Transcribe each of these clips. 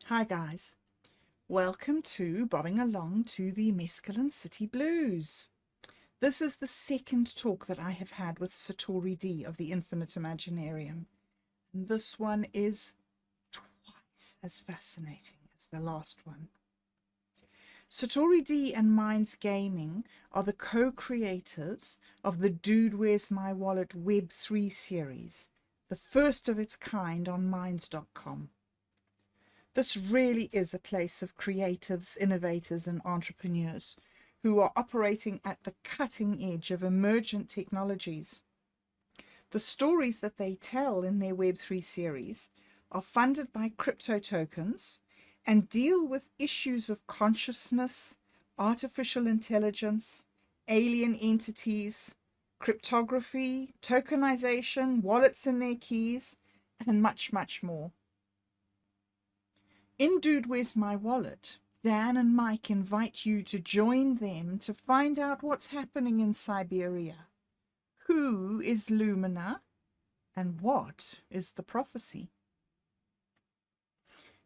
Hi guys, welcome to Bobbing Along to the Mescaline City Blues. This is the second talk that I have had with Satori D of the Infinite Imaginarium. And this one is twice as fascinating as the last one. Satori D and Minds Gaming are the co-creators of the Dude Where's My Wallet Web3 series, the first of its kind on minds.com. This really is a place of creatives, innovators, and entrepreneurs who are operating at the cutting edge of emergent technologies. The stories that they tell in their Web3 series are funded by crypto tokens and deal with issues of consciousness, artificial intelligence, alien entities, cryptography, tokenization, wallets and their keys, and much, much more. In Dude, Where's My Wallet? Dan and Mike invite you to join them to find out what's happening in Siberia. Who is Lumina? And what is the prophecy?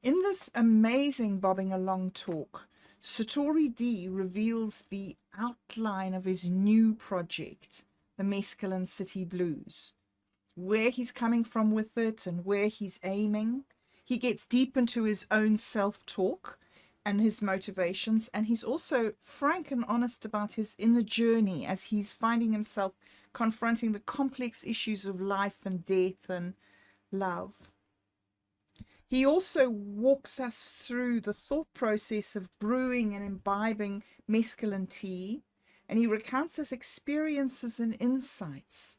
In this amazing Bobbing Along talk, Satori D reveals the outline of his new project, the Mescaline City Blues, where he's coming from with it and where he's aiming. He gets deep into his own self-talk and his motivations, and he's also frank and honest about his inner journey as he's finding himself confronting the complex issues of life and death and love. He also walks us through the thought process of brewing and imbibing mescaline tea, and he recounts his experiences and insights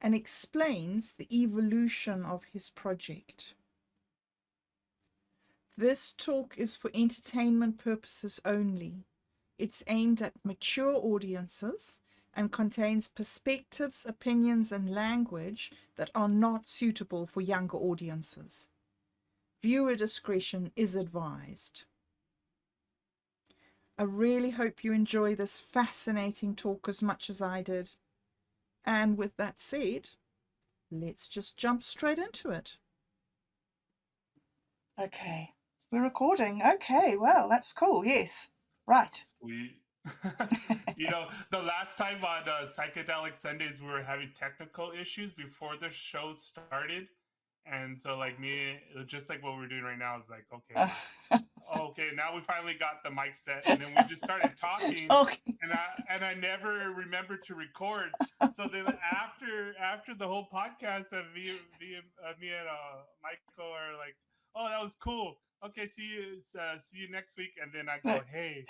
and explains the evolution of his project. This talk is for entertainment purposes only. It's aimed at mature audiences and contains perspectives, opinions, and language that are not suitable for younger audiences. Viewer discretion is advised. I really hope you enjoy this fascinating talk as much as I did. And with that said, let's just jump straight into it. Okay. We're recording. Okay, well, that's cool. Yes. Right. Sweet. The last time on Psychedelic Sundays, we were having technical issues before the show started. And so, like, just like what we're doing right now, is like, okay, now we finally got the mic set. And then we just started talking. Okay. And I never remembered to record. So then after the whole podcast, me and Michael are like, oh, that was cool. Okay, see you next week. And then I go, hey,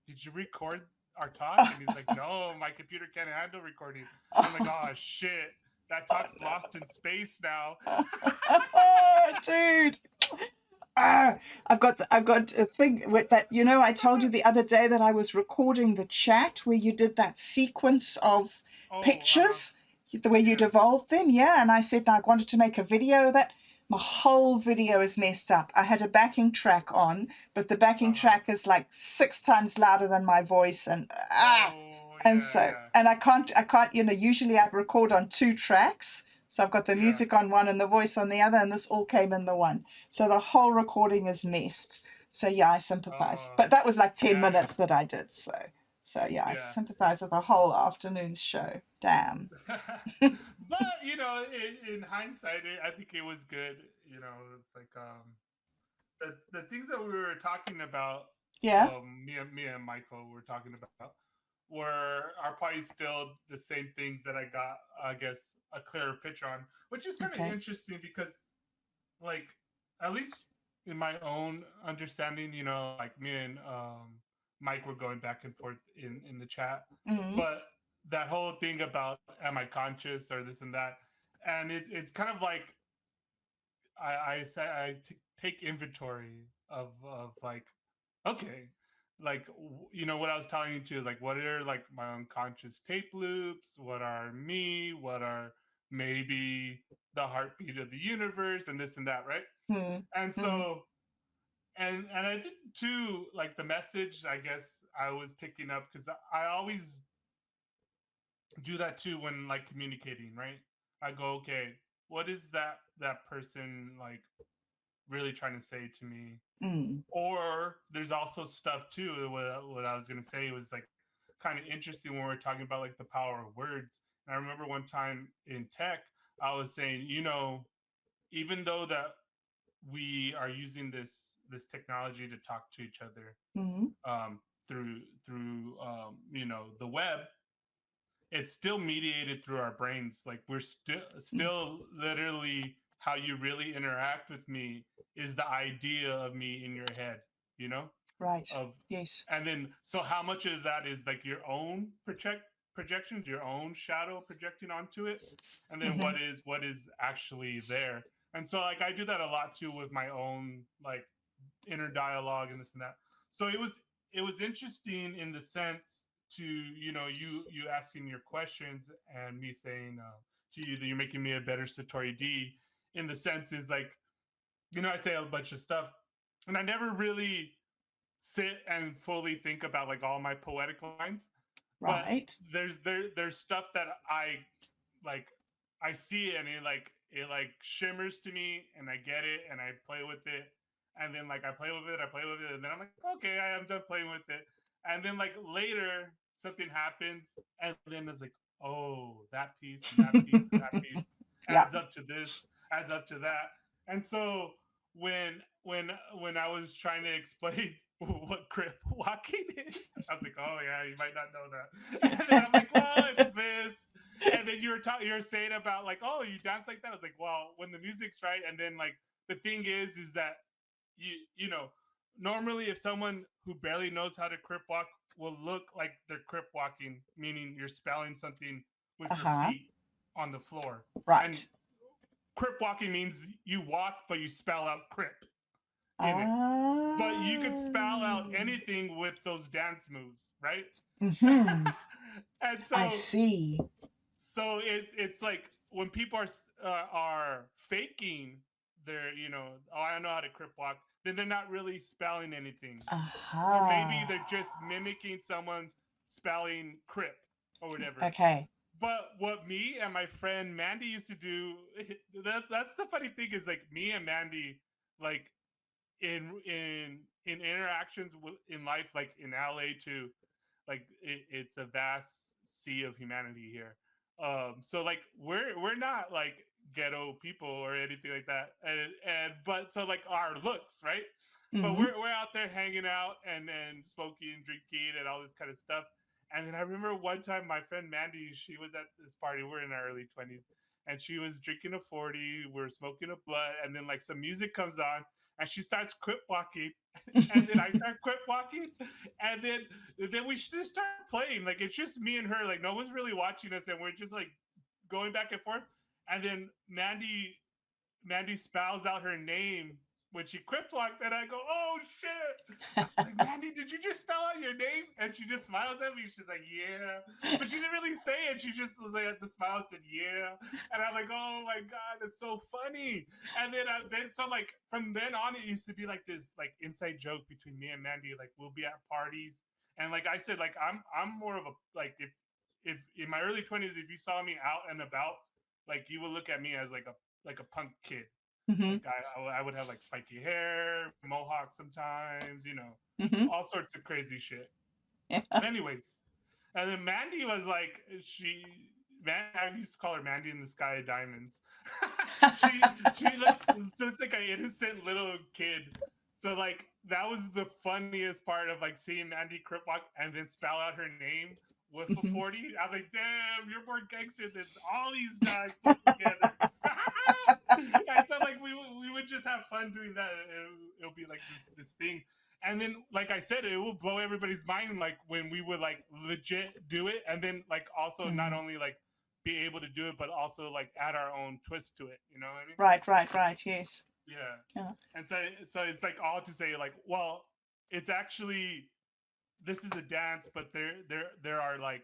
did you record our talk? And he's like, no, my computer can't handle recording. And I'm like, oh shit, that talk's lost in space now. Oh, dude. I've got a thing with that. I told you the other day that I was recording the chat where you did that sequence of pictures, the way you'd evolved them. Yeah, and I said I wanted to make a video of that. My whole video is messed up. I had a backing track on, but the backing track is like 6 times louder than my voice, and and I can't. Usually I record on 2 tracks. So I've got the music on one and the voice on the other, and this all came in the one. So the whole recording is messed. So yeah, I sympathize. But that was like 10 minutes that I did. So I sympathize with the whole afternoon's show. Damn. But in hindsight, I think it was good. It's like the things that we were talking about. Yeah. Me and Michael were talking about are probably still the same things that I got, I guess, a clearer picture on, which is kind of interesting because, like, at least in my own understanding, like me and Mike were going back and forth in the chat, but that whole thing about am I conscious or this and that, and it's kind of like I take inventory of like, okay, like what I was telling you to, like, what are like my unconscious tape loops, what are me, what are maybe the heartbeat of the universe, and this and that, right? And so and I think too, like, the message, I guess, I was picking up, because I always do that too when, like, communicating, right? I go, okay, what is that person like really trying to say to me. Mm. Or there's also stuff too. What I was gonna say was like kind of interesting when we're talking about like the power of words. And I remember one time in tech, I was saying, even though that we are using this technology to talk to each other Mm. um, through the web, it's still mediated through our brains. Like we're Mm. still literally how you really interact with me is the idea of me in your head, you know Right. of Yes. and then so how much of that is like your own projections, your own shadow projecting onto it, and then Mm-hmm. what is actually there. And so like I do that a lot too with my own like inner dialogue and this and that. So it was interesting in the sense to you asking your questions and me saying to you that you're making me a better Satori D. In the sense is like I say a bunch of stuff, and I never really sit and fully think about like all my poetic lines, but Right. there's stuff that like I see it and it like shimmers to me and I get it and I play with it, and then like I play with it, and then I'm like, okay, I am done playing with it. And then like later something happens, and then it's like, oh, that piece and that piece and that piece Yeah. adds up to this, adds up to that. And so when I was trying to explain what crip walking is, I was like, oh yeah, you might not know that. And then I'm like, well, it's this. And then you were saying about like, oh, you dance like that. I was like, well, when the music's right, and then like the thing is that you know normally if someone who barely knows how to crip walk will look like they're crip walking, meaning you're spelling something with your Uh-huh. feet on the floor. And Right. crip walking means you walk but you spell out crip in it. But you could spell out Ah. anything with those dance moves, right? Mm-hmm. And I so see. it's like when people are faking their oh, I know how to crip walk, then they're not really spelling anything, or maybe Aha. they're just mimicking someone spelling crip or whatever. Okay. But what me and my friend Mandy used to do, that's the funny thing, is like me and Mandy, like in interactions in life, like in LA too, like it's a vast sea of humanity here. So like we're not like ghetto people or anything like that, and but so like our looks, right? But Mm-hmm. we're out there hanging out and smoking, drinking, and all this kind of stuff. And then I remember one time my friend Mandy, she was at this party. We're in our early 20s, and she was drinking a 40. We're smoking a blunt, and then like some music comes on, and she starts quip walking, and then I start quip walking, and then we just start playing. Like it's just me and her. Like no one's really watching us, and we're just like going back and forth. And then Mandy spells out her name when she quip walks, and I go, "Oh shit!" I was like, "Mandy, did you just spell out your name?" And she just smiles at me. She's like, "Yeah," but she didn't really say it. She just was like, the smile said, "Yeah," and I'm like, "Oh my god, it's so funny." And then so like from then on, it used to be like this like inside joke between me and Mandy. Like we'll be at parties, and like I said, like I'm more of a like if in my early 20s, if you saw me out and about, like you would look at me as like a punk kid. Mm-hmm. Like I would have like spiky hair, mohawk sometimes, Mm-hmm. all sorts of crazy shit. Anyways, and then Mandy was like, I used to call her Mandy in the Sky of Diamonds. She looks like an innocent little kid. So like that was the funniest part of like seeing Mandy crip walk and then spell out her name with a Mm-hmm. 40. I was like, damn, you're more gangster than all these guys put together. And so like we would just have fun doing that. It'll be like this thing. And then like I said, it will blow everybody's mind like when we would like legit do it, and then like also not Mm. only like be able to do it, but also like add our own twist to it. You know what I mean? Right, right, right. Yes. Yeah. Yeah. And so it's like all to say like, well, it's actually, this is a dance, but there are like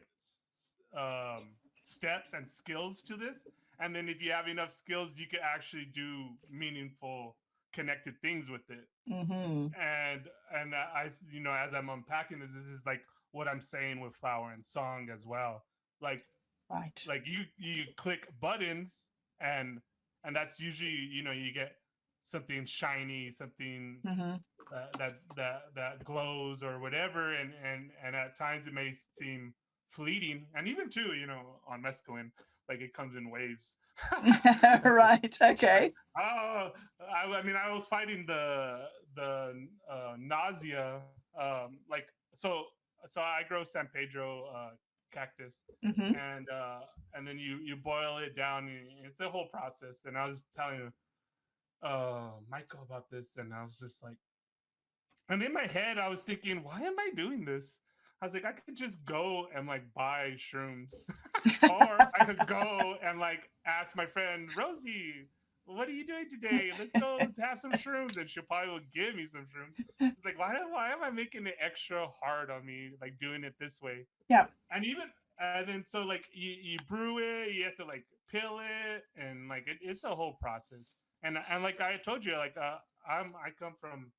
steps and skills to this. And then if you have enough skills, you can actually do meaningful connected things with it. Mm-hmm. and I, as I'm unpacking this is like what I'm saying with flower and song as well. Like Right. you click buttons, and that's usually, you get something shiny, something Mm-hmm. that glows or whatever, and at times it may seem fleeting, and even too, on mescaline, like it comes in waves. Right. Like, Okay. oh, I mean, I was fighting the nausea. Like so, I grow San Pedro cactus, Mm-hmm. and uh, and then you boil it down. And it's a whole process. And I was telling Michael about this, and I was just like, and in my head, I was thinking, why am I doing this? I was like, I could just go and like buy shrooms, or I could go and like ask my friend Rosie, "What are you doing today? Let's go have some shrooms," and she'll probably will give me some shrooms. It's like, why am I making it extra hard on me, like doing it this way? Yeah. And then so like you brew it, you have to like pill it, and like it's a whole process. And like I told you, like I come from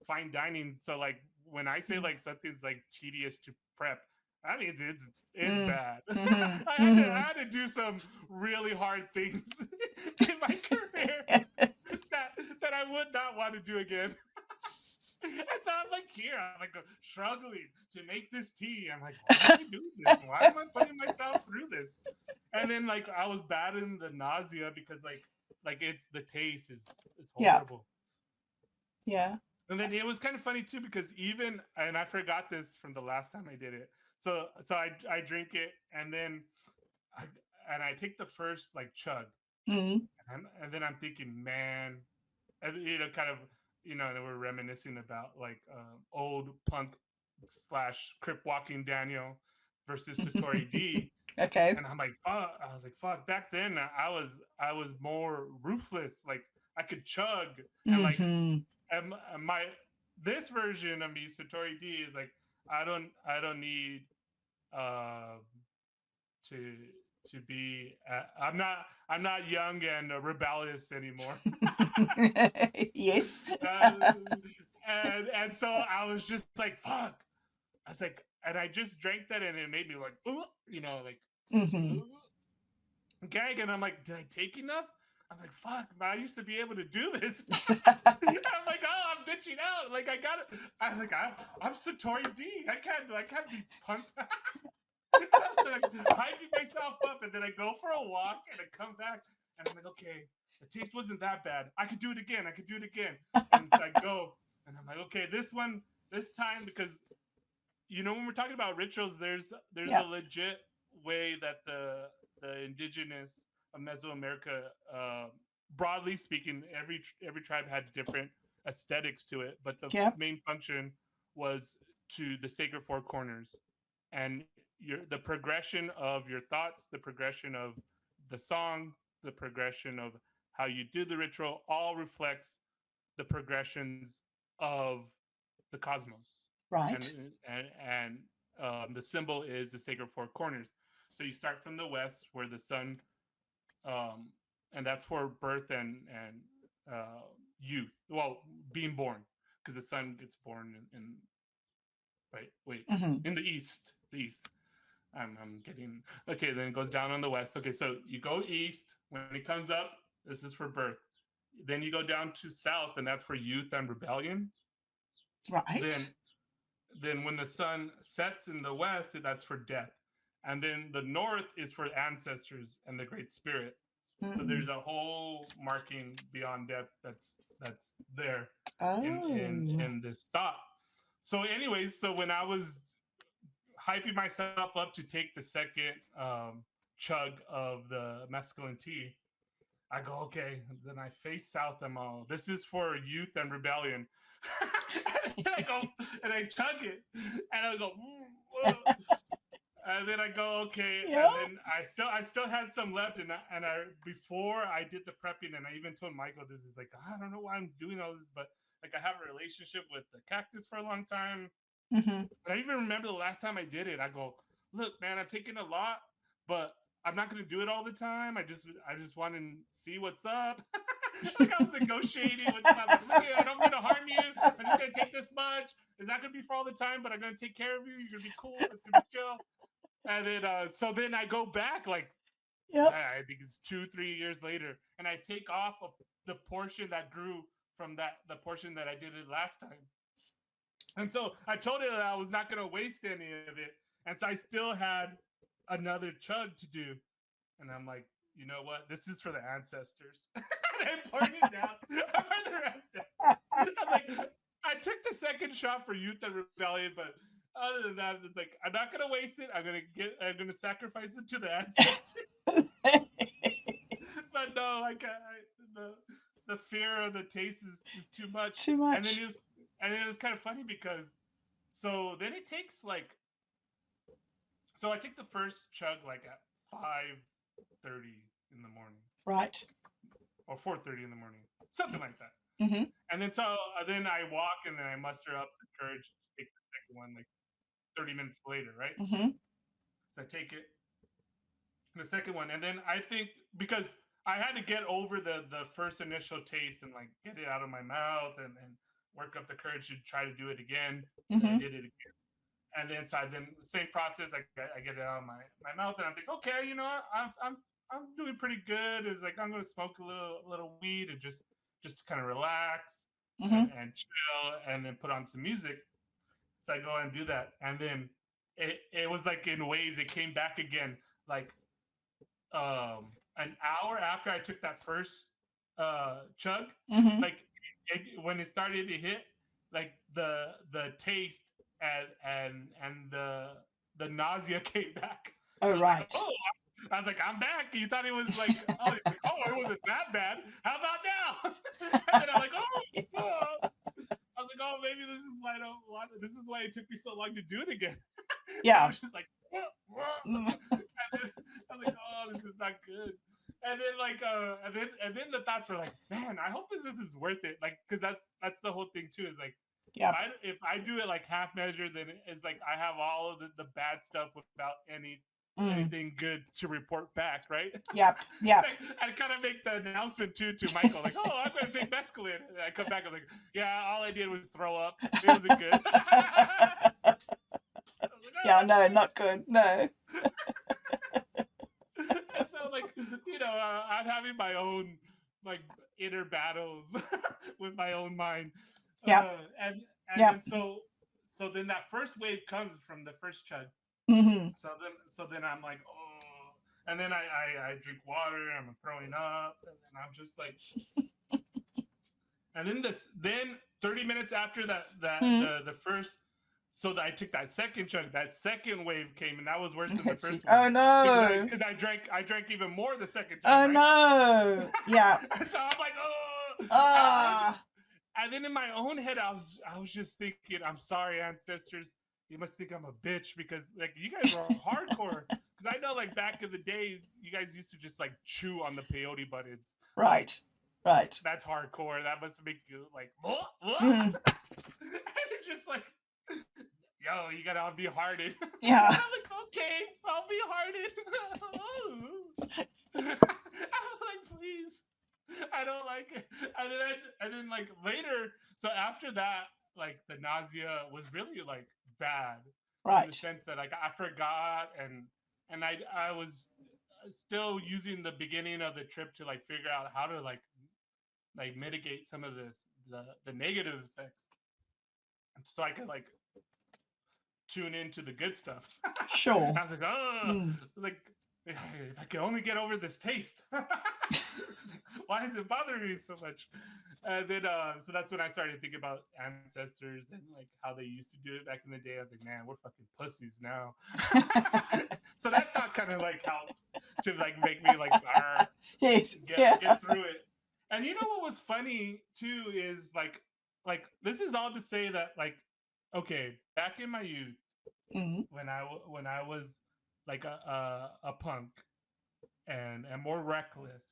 fine dining, so like when I say like something's like tedious to prep, that means it's Mm. bad. Mm-hmm. I Mm-hmm. had to do some really hard things in my career that I would not want to do again. And so I'm like here, I'm like struggling to make this tea. I'm like, why am I doing this? Why am I putting myself through this? And then like I was battling the nausea because like it's the taste is Yeah. horrible. Yeah. And then it was kind of funny too because even and I forgot this from the last time I did it. So I drink it and then I and I take the first like chug Mm. and then I'm thinking, man, and kind of, they were reminiscing about like old punk slash crip walking Daniel versus Satori D, Okay. and I'm like, fuck. I was like, fuck. Back then, I was more ruthless. Like I could chug, and like Mm-hmm. and my this version of me, Satori D, is like, I don't need uh, to to be. I'm not young and rebellious anymore. Yes. uh, and so I was just like, fuck. I was like, and I just drank that, and it made me like, like Mm-hmm. gag. And I'm like, did I take enough? I was like, fuck, man, I used to be able to do this. I'm like, oh, I'm bitching out. Like I got it. I was like, I'm Satori D. I can't be punked. And I was like hyping myself up, and then I go for a walk, and I come back, and I'm like, okay, the taste wasn't that bad. I could do it again. I could do it again. And so I go, and I'm like, okay, this time, because when we're talking about rituals, there's a Yeah. legit way that the indigenous of Mesoamerica, broadly speaking, every tribe had different aesthetics to it, but the Yeah. main function was to the sacred four corners, and the progression of your thoughts, the progression of the song, the progression of how you do the ritual, all reflects the progressions of the cosmos, and Right. the symbol is the sacred four corners. So you start from the west, where the sun, um, and that's for birth and youth. Well, being born, because the sun gets born in wait, Mm-hmm. in the east, the east. I'm getting okay. Then it goes down on the west. Okay, so you go east. When it comes up, this is for birth. Then you go down to south, and that's for youth and rebellion. Right. Then when the sun sets in the west, that's for death. And then the north is for ancestors and the great spirit. So there's Mm. a whole marking beyond death that's there in in Oh. in this thought. So, anyways, so when I was hyping myself up to take the second chug of the mescaline tea, I go, okay. And then I face south. I'm all, this is for youth and rebellion. And I go and I chug it, and I go, and then I go, okay. Yeah. And then I still had some left, and I before I did the prepping, and I even told Michael, this is like, I don't know why I'm doing all this, but like I have a relationship with the cactus for a long time. Mm-hmm. And I even remember the last time I did it. I go, look, man, I'm taking a lot, but I'm not going to do it all the time. I just want to see what's up. Like I was negotiating with them. I'm like, look, I don't mean to harm you. I'm just going to take this much. It's not going to be for all the time, but I'm going to take care of you. You're going to be cool. It's going to be chill. And then, so then I go back like, Yep. I think it's 2, 3 years later, and I take off the portion that grew from that the portion that I did it last time. And so I told it that I was not going to waste any of it. And so I still had another chug to do. And I'm like, you know what? This is for the ancestors. And I poured it down. I poured the rest down. I'm like, I took the second shot for Youth and Rebellion, but other than that, it's like I'm not gonna waste it. I'm gonna sacrifice it to the ancestors. But no, the fear of the taste is too much. Too And then much. it was kind of funny because so then it takes like so I take the first chug like at 5:30 in the morning Right. or 4:30 in the morning, something like that. Mm-hmm. And then then I walk and then I muster up the courage to take the second one like 30 minutes later, right? Mm-hmm. So I take it, the second one, and then I think because I had to get over the first initial taste and like get it out of my mouth and work up the courage to try to do it again. And I Mm-hmm. did it again. And then so then the same process, I get it out of my mouth and I'm like, okay, you know what? I'm doing pretty good. It's like I'm gonna smoke a little weed and just to kind of relax Mm-hmm. and chill and then put on some music. So I go and do that. And then it was like in waves, it came back again. Like an hour after I took that first chug, Mm-hmm. like when it started to hit, like the taste and the nausea came back. Oh, I was like, right. oh, I was like, I'm back. You thought it was like, oh, it wasn't that bad. How about now? And then I'm like, oh. I was like, oh, maybe this is why I don't want it. This is why it took me so long to do it again. And I Yeah. was just like, Mm. and then I was like, oh, this is not good. And then and then the thoughts were like, man, I hope this is worth it. Like, because that's the whole thing too. Is like Yep. if I do it like half measure, then it's like I have all of the bad stuff without Mm. anything good to report back, right? Yep. Yep. Like, I kind of make the announcement too to Michael, like, oh, I'm gonna take mescaline. And I come back, I'm like, yeah, all I did was throw up. It wasn't good. I was like, Yeah. oh, No, not good. No. and so like I'm having my own like inner battles with my own mind, Yep. and Yep. then so then that first wave comes from the first chug. Mm-hmm. So then I'm like, oh, and then I drink water, I'm throwing up, and then I'm just like, and then 30 minutes after that Mm. the first, so that I took that second chunk, that second wave came, and that was worse than the Let's see. first one Oh because no. I drank even more the second time, Oh right? no. Yeah. And so I'm like, oh, Ah. and then in my own head, I was just thinking, I'm sorry, ancestors. You must think I'm a bitch because like you guys are hardcore. Because I know like back in the day, you guys used to just like chew on the peyote buttons. Like Right. Right. that's hardcore. That must make you like, what? Mm. And it's just like, yo, you gotta be hearted. And Yeah. I'm like, okay, I'll be hearted. I'm like, please, I don't like it. And then like later, so after that, like the nausea was really like bad in the Right. sense that like I forgot and I was still using the beginning of the trip to like figure out how to like mitigate some of the negative effects so I could like tune into the good stuff. Sure. I was like, oh, Mm. like if I could only get over this taste. Why is it bothering me so much? And then so that's when I started thinking about ancestors and like how they used to do it back in the day. I was like, man, we're fucking pussies now. So that thought kind of like helped to like make me like Yes. Yeah. get through it. And you know what was funny too is like this is all to say that like okay, back in my youth Mm. when I was like a punk and more reckless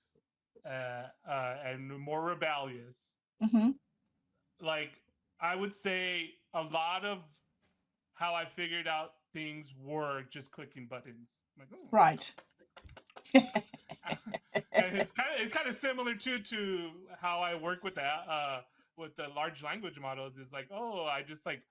and more rebellious, Mm-hmm. like I would say a lot of how I figured out things were just clicking buttons. I'm like, oh. Right. And it's kind of similar to how I work with the large language models. Is like, oh, I just like,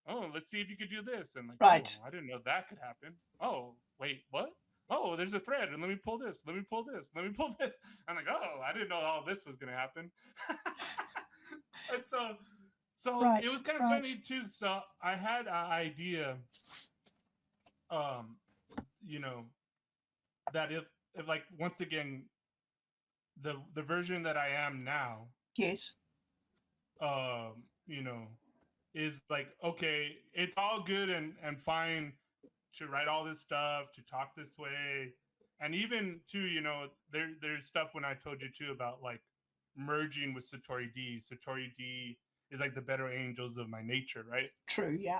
oh, let's see if you could do this, and like, oh, Right. I didn't know that could happen. Oh, wait, what? Oh, there's a thread, and let me pull this. Let me pull this. Let me pull this. I'm like, oh, I didn't know all this was gonna happen. And so it Right, was kind of right. funny too. So I had an idea, um, you know, that if like once again the version that I am now, Yes. you know, is like okay, it's all good and fine to write all this stuff, to talk this way, and even too, there's stuff when I told you too about like merging with Satori D. Satori D is like the better angels of my nature, right? True. Yeah.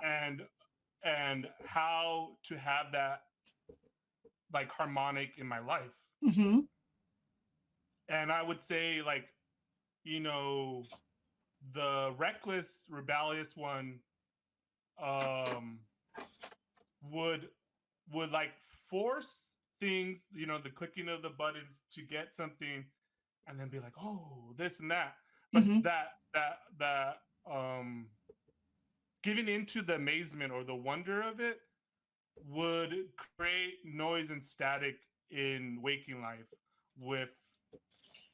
And how to have that like harmonic in my life. Mm-hmm. And I would say like, you know, the reckless, rebellious one um would like force things, the clicking of the buttons to get something and then be like, oh, this and that. But Mm-hmm. that giving into the amazement or the wonder of it would create noise and static in waking life with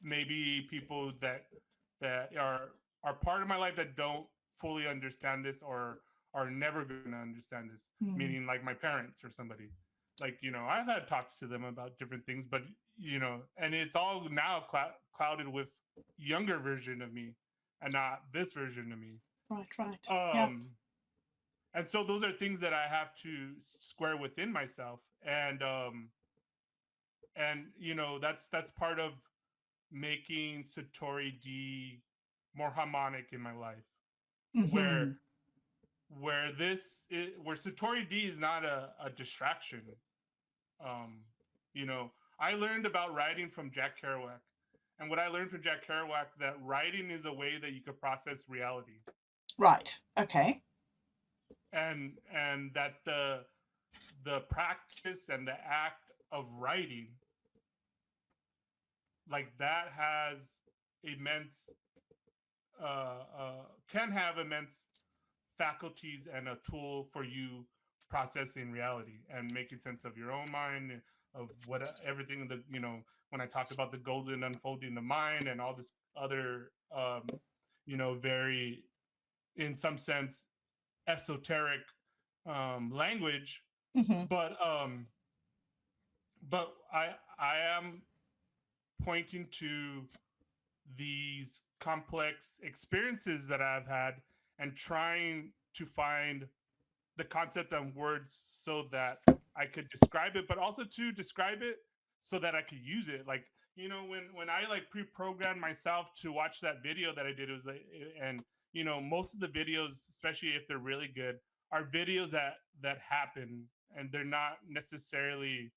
maybe people that are part of my life that don't fully understand this or are never going to understand this, Mm. meaning like my parents or somebody. Like, I've had talks to them about different things, but and it's all now clouded with younger version of me and not this version of me. Right, right. Yeah. um and so those are things that I have to square within myself. And that's part of making Satori D more harmonic in my life, where Mm-hmm. where Satori D is not a distraction. Um, I learned about writing from Jack Kerouac, and what I learned from Jack Kerouac that writing is a way that you could process reality, Right. Okay. and that the practice and the act of writing like that has immense can have immense faculties and a tool for you processing reality and making sense of your own mind, of what everything that when I talked about the golden unfolding the mind and all this other very, in some sense, esoteric language. Mm-hmm. But um but I am pointing to these complex experiences that I've had and trying to find the concept and words so that I could describe it, but also to describe it so that I could use it. Like, when I like pre-programmed myself to watch that video that I did, it was like, and most of the videos, especially if they're really good, are videos that happen and they're not necessarily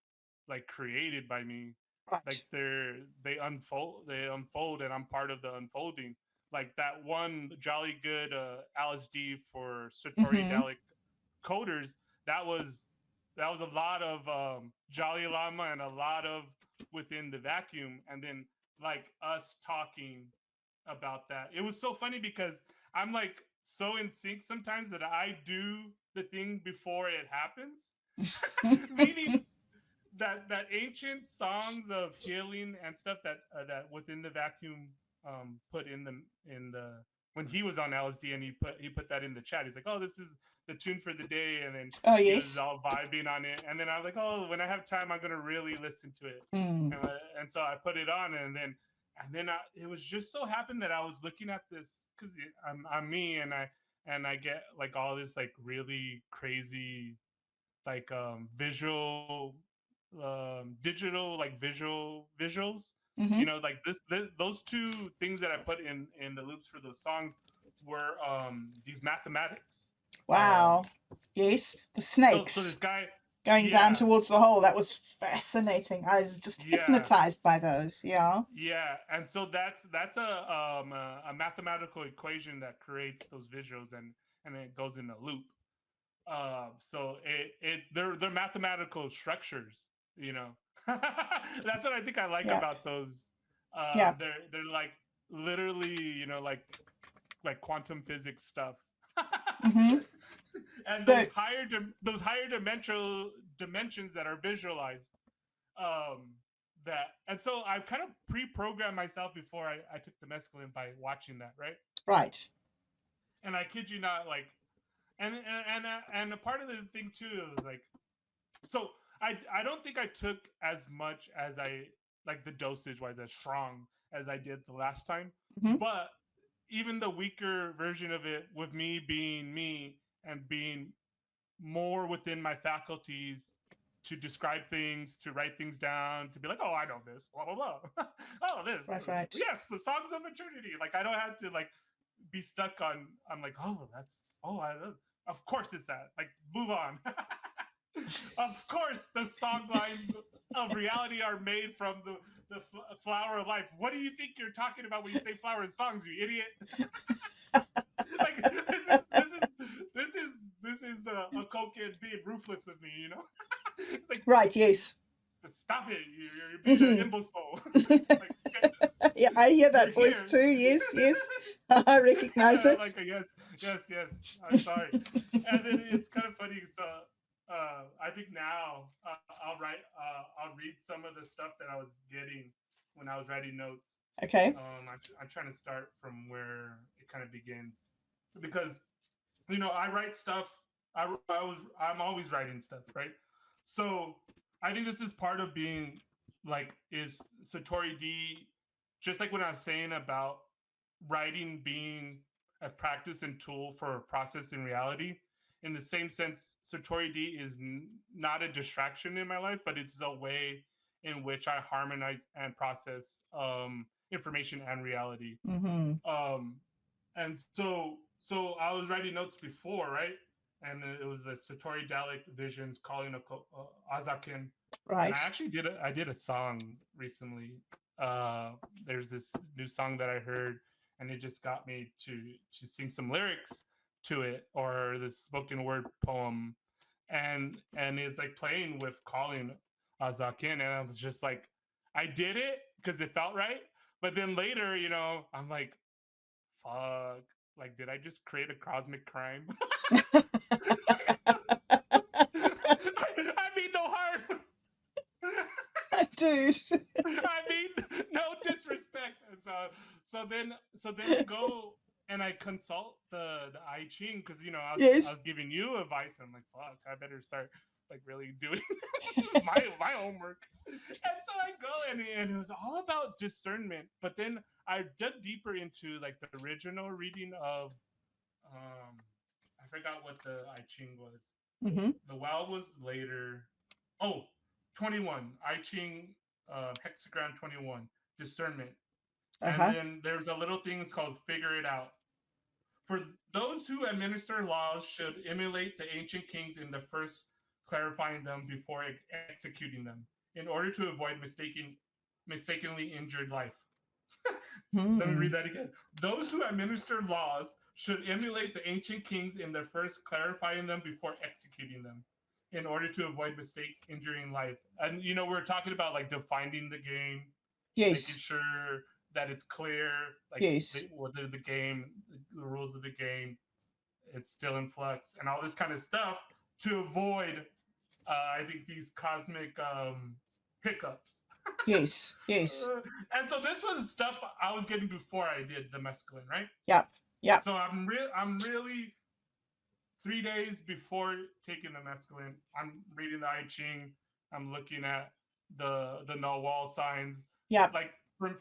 like created by me. Like Right. they unfold and I'm part of the unfolding. Like that one Jolly Good LSD for Satori Mm-hmm. Dalek coders, that was a lot of Jolly Llama and a lot of within the vacuum, and then like us talking about that. It was so funny because I'm like so in sync sometimes that I do the thing before it happens. Meaning that ancient songs of healing and stuff that within the vacuum put in the when he was on LSD, and he put that in the chat. He's like, oh, this is the tune for the day, and then Oh, he was yes. all vibing on it. And then I was like, oh, when I have time, I'm gonna really listen to it. Mm. And so I put it on, and then it was just so happened that I was looking at this because I'm me, and I get like all this like really crazy like visual digital like visuals, Mm-hmm. like those two things that I put in the loops for those songs were these mathematics. Wow. um Yes. The so snakes this guy, going down yeah, towards the hole. That was fascinating. I was just yeah, hypnotized by those. Yeah. yeah. And so that's a mathematical equation that creates those visuals, and it goes in a loop. So they're mathematical structures, you know. That's what I think I like Yeah. about those. Yeah. They're like literally, like quantum physics stuff. Mm-hmm. And So, those higher dimensions that are visualized, um that and so I kind of pre-programmed myself before I took the mescaline by watching that, right? Right. And I kid you not, like, and a part of the thing too was like, so I don't think I took as much as I like the dosage wise as strong as I did the last time, Hmm. but even the weaker version of it, with me being me and being more within my faculties to describe things, to write things down, to be like, oh, I know this, blah blah blah. Oh, this, Right. Right. yes, the songs of eternity. Like I don't have to like be stuck on. I'm like, oh, that's oh, I know. Of course it's that. Like, move on. Of course, the song lines of reality are made from the flower of life. What do you think you're talking about when you say flower in songs, you idiot? Like this is a cokehead being ruthless with me, you know. It's like Right. Yes. stop it, you're being an Hmm. imbecile. Like Yeah, I hear you're that voice here. too. Yes. Yes. I recognize it. Like a yes, yes, yes. I'm sorry. And then it's kind of funny. So I think now I'll read some of the stuff that I was getting when I was writing notes. Okay. I'm trying to start from where it kind of begins because I write stuff. I'm always writing stuff, right? So I think this is part of being like is Satori D, just like when I was saying about writing being a practice and tool for process in reality. In the same sense, Satori D is not a distraction in my life, but it's a way in which I harmonize and process information and reality. Hmm. Um, and so I was writing notes before, right? And it was the Satori Dalek visions calling a Azakin, and Right. I did a song recently. Uh, there's this new song that I heard, and it just got me to sing some lyrics to it, or this spoken word poem, and it's like playing with calling Azakin, and I was just like, I did it because it felt right. But then later, I'm like, fuck, like, did I just create a cosmic crime? I mean, no harm. Dude. I mean, no disrespect. So then I go and I consult the I Ching because I Yes. was giving you advice. And I'm like, fuck, I better start like really doing my homework. And so I go and it was all about discernment. But then I dug deeper into like the original reading of I forgot what the I Ching was. Hmm. The WoW was later. Oh, 21. I Ching hexagram 21. Discernment. And Uh-huh. then there's a little thing called figure it out. For those who administer laws should emulate the ancient kings in the first clarifying them before executing them, in order to avoid mistakenly injured life. Let me read Hmm. that again. Those who administer laws should emulate the ancient kings in their first clarifying them before executing them, in order to avoid mistakes injuring life. And we're talking about like defining the game, making Yes. sure that it's clear, like Yes. whether the game, the rules of the game, it's still in flux, and all this kind of stuff to avoid, I think, these cosmic hiccups. Yes. Yes. And so this was stuff I was getting before I did the mescaline, right? Yep. Yep. So I'm really 3 days before taking the mescaline. I'm reading the I Ching. I'm looking at the null wall signs. Yep. Like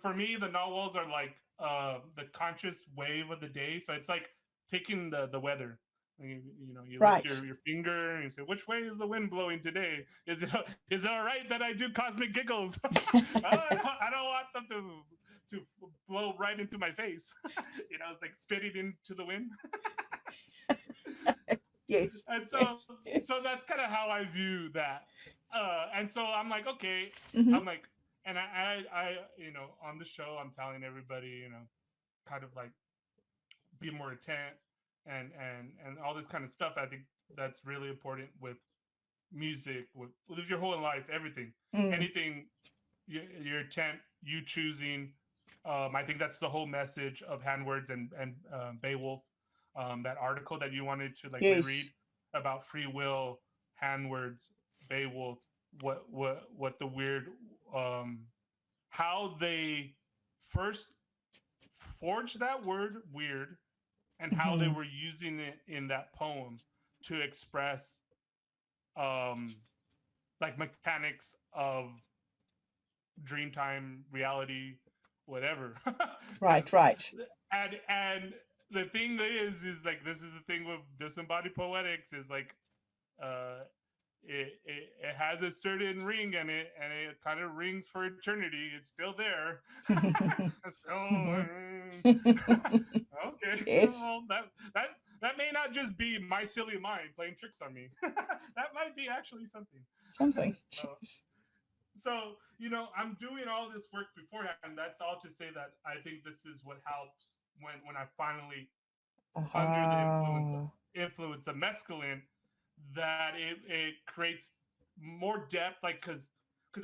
for me, the null walls are like the conscious wave of the day. So it's like taking the weather. You lift Right. your finger and you say, which way is the wind blowing today? Is it all right that I do cosmic giggles? I don't want them to blow right into my face. It's like spitting into the wind. Yes. And so Yes. so Yes. that's kind of how I view that. And so I'm like, okay, Hmm. I'm like, and I on the show I'm telling everybody, kind of like be more attent and all this kind of stuff. I think that's really important with music, with your whole life, everything, Mm. anything, your intent, you choosing. I think that's the whole message of Handwords and Beowulf. That article that you wanted to like reread Yes. about free will, Handwords, Beowulf, what the weird, how they first forged that word weird and how they Hmm. were using it in that poem to express um like mechanics of dreamtime reality whatever Right, because right. and the thing is like this is the thing with disembodied poetics is like uh it has a certain ring and it kind of rings for eternity. It's still there. So Hmm. okay, Yes, well that may not just be my silly mind playing tricks on me. That might be actually something. something. so so I'm doing all this work beforehand. That's all to say that I think this is what helps when I finally under the Aha. influence of mescaline that it creates more depth like because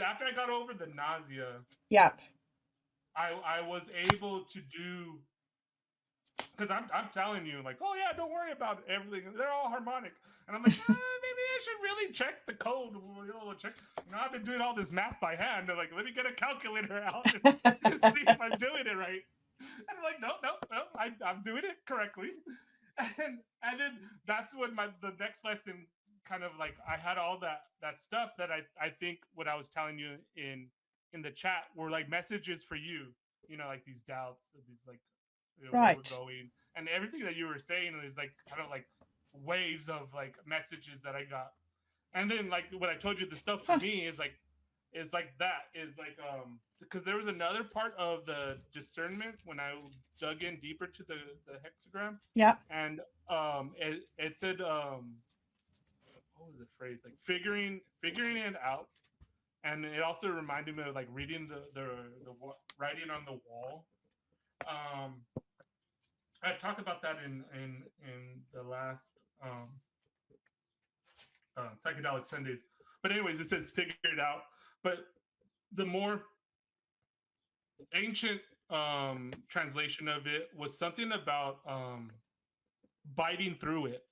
after I got over the nausea Yep. I was able to do because I'm telling you like oh yeah don't worry about everything they're all harmonic and I'm like maybe I should really check the code check I've been doing all this math by hand I'm like let me get a calculator out and see if I'm doing it right and I'm like no I'm doing it correctly and then that's when the next lesson kind of like I had all that stuff that I think what I was telling you in the chat were like messages for you like these doubts these like where we're Right. going and everything that you were saying is like kind of like waves of like messages that I got and then like what I told you the stuff for Huh. me is like that is like because there was another part of the discernment when I dug in deeper to the hexagram Yep. and it said what was the phrase like figuring it out and it also reminded me of like reading the writing on the wall um I talked about that in the last psychedelic Sundays but anyways it says figure it out but the more ancient translation of it was something about biting through it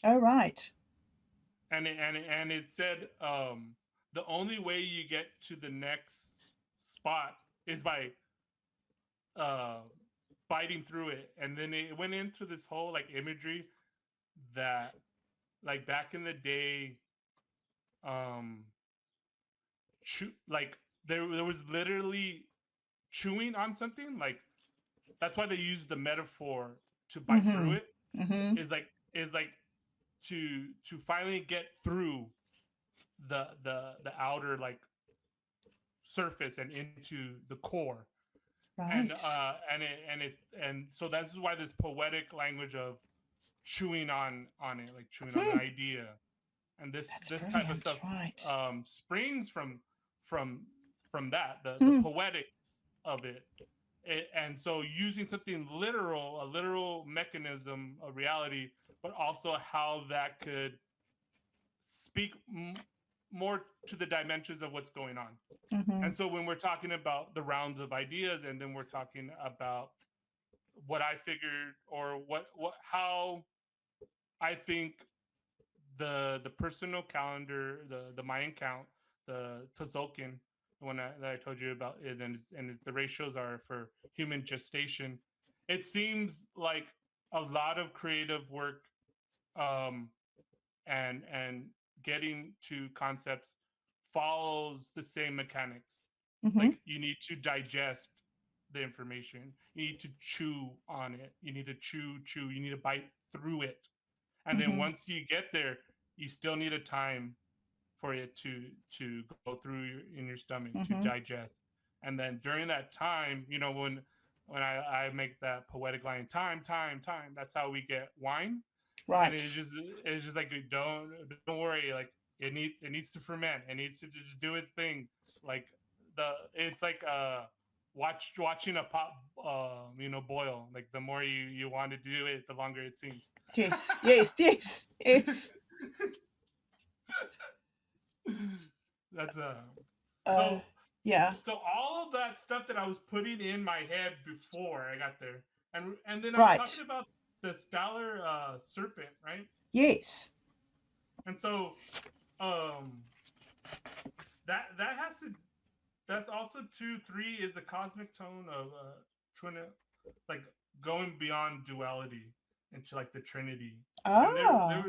Oh, right. and it said the only way you get to the next spot is by uh biting through it and then it went into this whole like imagery that like back in the day um like there was literally chewing on something like that's why they use the metaphor to bite through Mm-hmm. it Mm-hmm. is like to finally get through the outer like surface and into the core Right. and so that's why this poetic language of chewing on it like chewing on an Hmm. idea and That's this type of brilliant. stuff Right. springs from from that the Hmm. poetics of and so using something literal a literal mechanism of reality but also how that could speak more to the dimensions of what's going on Mm-hmm. and so when we're talking about the rounds of ideas and then we're talking about what I figured or what how I think the personal calendar the Mayan count the Tzolk'in the one that I told you about it and the ratios are for human gestation it seems like a lot of creative work um and getting to concepts follows the same mechanics Mm-hmm. like you need to digest the information you need to chew on it you need to chew you need to bite through it and then Mm-hmm. once you get there you still need a time for it to go through in your stomach to Mm-hmm. digest and then during that time when I make that poetic line time that's how we get wine and Right. it's just like don't worry like it needs to ferment it needs to just do its thing like the it's like watching a pot boil like the more you want to do it the longer it seems Yes. Yes. Yes. Yes. that's Uh. so Yeah. so all of that stuff that I was putting in my head before I got there and then I was talking Right. about the stellar serpent right Yes. and so um that has to that's also 2 3 is the cosmic tone of Trinity like going beyond duality into like the Trinity. And Ah,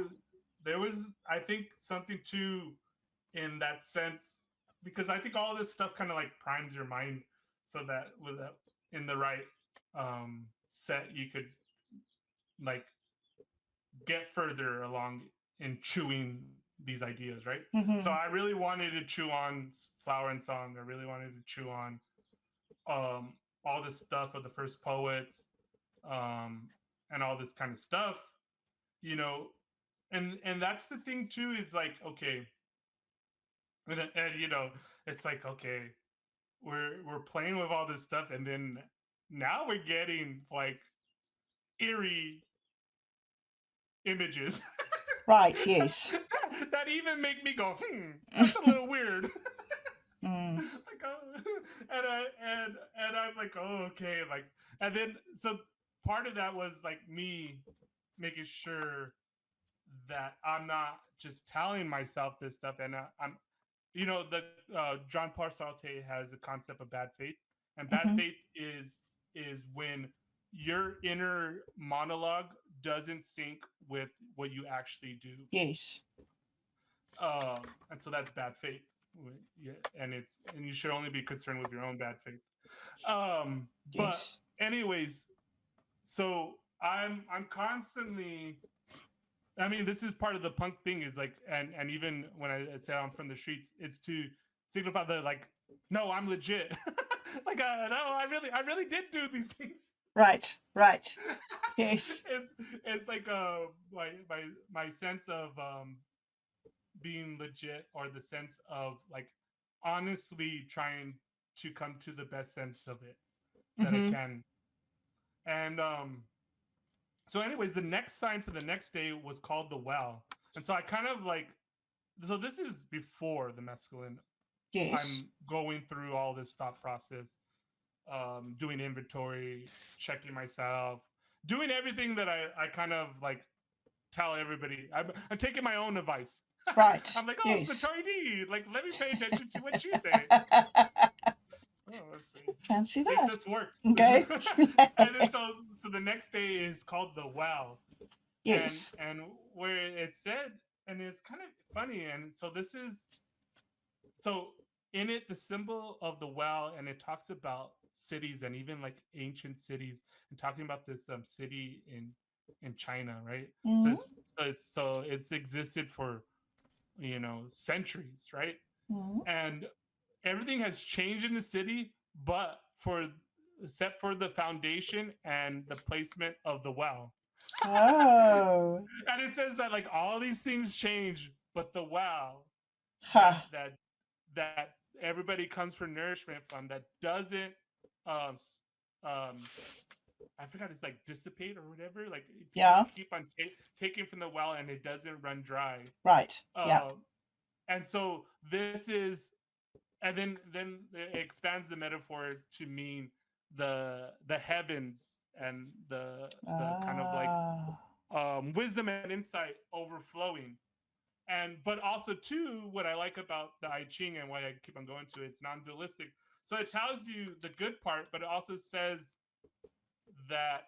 there was I think something too in that sense, because I think all this stuff kind of like primes your mind so that with that in the right set you could like get further along in chewing these ideas, right? So mm-hmm. I really wanted to chew on Flower and Song. I really wanted to chew on um, all this stuff of the first poets, um, and all this kind of stuff, you know. And that's the thing too is like okay, and you know, it's like okay, we're playing with all this stuff, and then now we're getting like eerie images Right, yes. that even make me go, that's a little weird. Mm, Like, and I'm like, oh, okay, like, and then so part of that was like me making sure that I'm not just telling myself this stuff, and I'm, you know, the John Paul Sartre has a concept of bad faith, and bad mm-hmm. faith is when your inner monologue doesn't sync with what you actually do, Yes, and so that's bad faith. Yeah, and you should only be concerned with your own bad faith. Um, but yes. anyways, so I'm constantly. I mean, this is part of the punk thing is like, and even when I say I'm from the streets, it's to signify that like, no, I'm legit. Like, no, I really did do these things. Right, right. Yes. it's it's like my sense of being legit, or the sense of like honestly trying to come to the best sense of it that I Mm-hmm. can. And so anyways, the next sign for the next day was called the well. And so I kind of like, so this is before the mescaline. Yes. I'm going through all this thought process, doing inventory, checking myself, doing everything that I kind of like tell everybody. I'm taking my own advice. Right. I'm like, oh, Yes. Satori D, like, let me pay attention to what you say. Oh, let's see. Fancy If that. this works. Okay. And then so the next day is called the well, Yes. and where it said, and it's kind of funny, and so this is so in it the symbol of the well, and it talks about cities and even like ancient cities, and talking about this city in China, right? So Mm-hmm. it's existed for, you know, centuries, right? Mm-hmm. And everything has changed in the city, but for except for the foundation and the placement of the well. Oh. And it says that like all these things change, but the well that Ha. that that everybody comes for nourishment from, that doesn't um um I forgot, it's like dissipate or whatever, like people Yeah. keep on taking from the well and it doesn't run dry. Right. Yeah. um and so this is, and then it expands the metaphor to mean the heavens and the kind of like Ah. wisdom and insight overflowing. And but also too, what I like about the I Ching and why I keep on going to it, it's non-dualistic. So it tells you the good part, but it also says that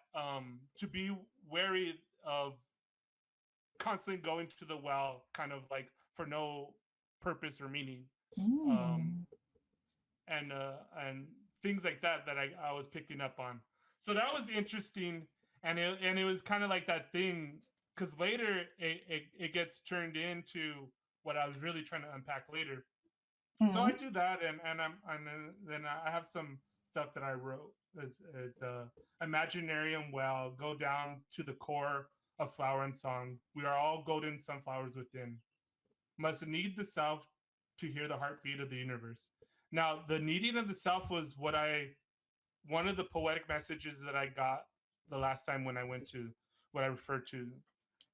to be wary of constantly going to the well, kind of like for no purpose or meaning. Um, Mm. and things like that that I was picking up on. So that was interesting, and it was kind of like that thing, because later it gets turned into what I was really trying to unpack later. So I Mm. do that, and then I have some stuff that I wrote as Imaginarium. Well, go down to the core of flower and song. We are all golden sunflowers within. Must need the self to hear the heartbeat of the universe. Now, the needing of the self was one of the poetic messages that I got the last time when I went to what I referred to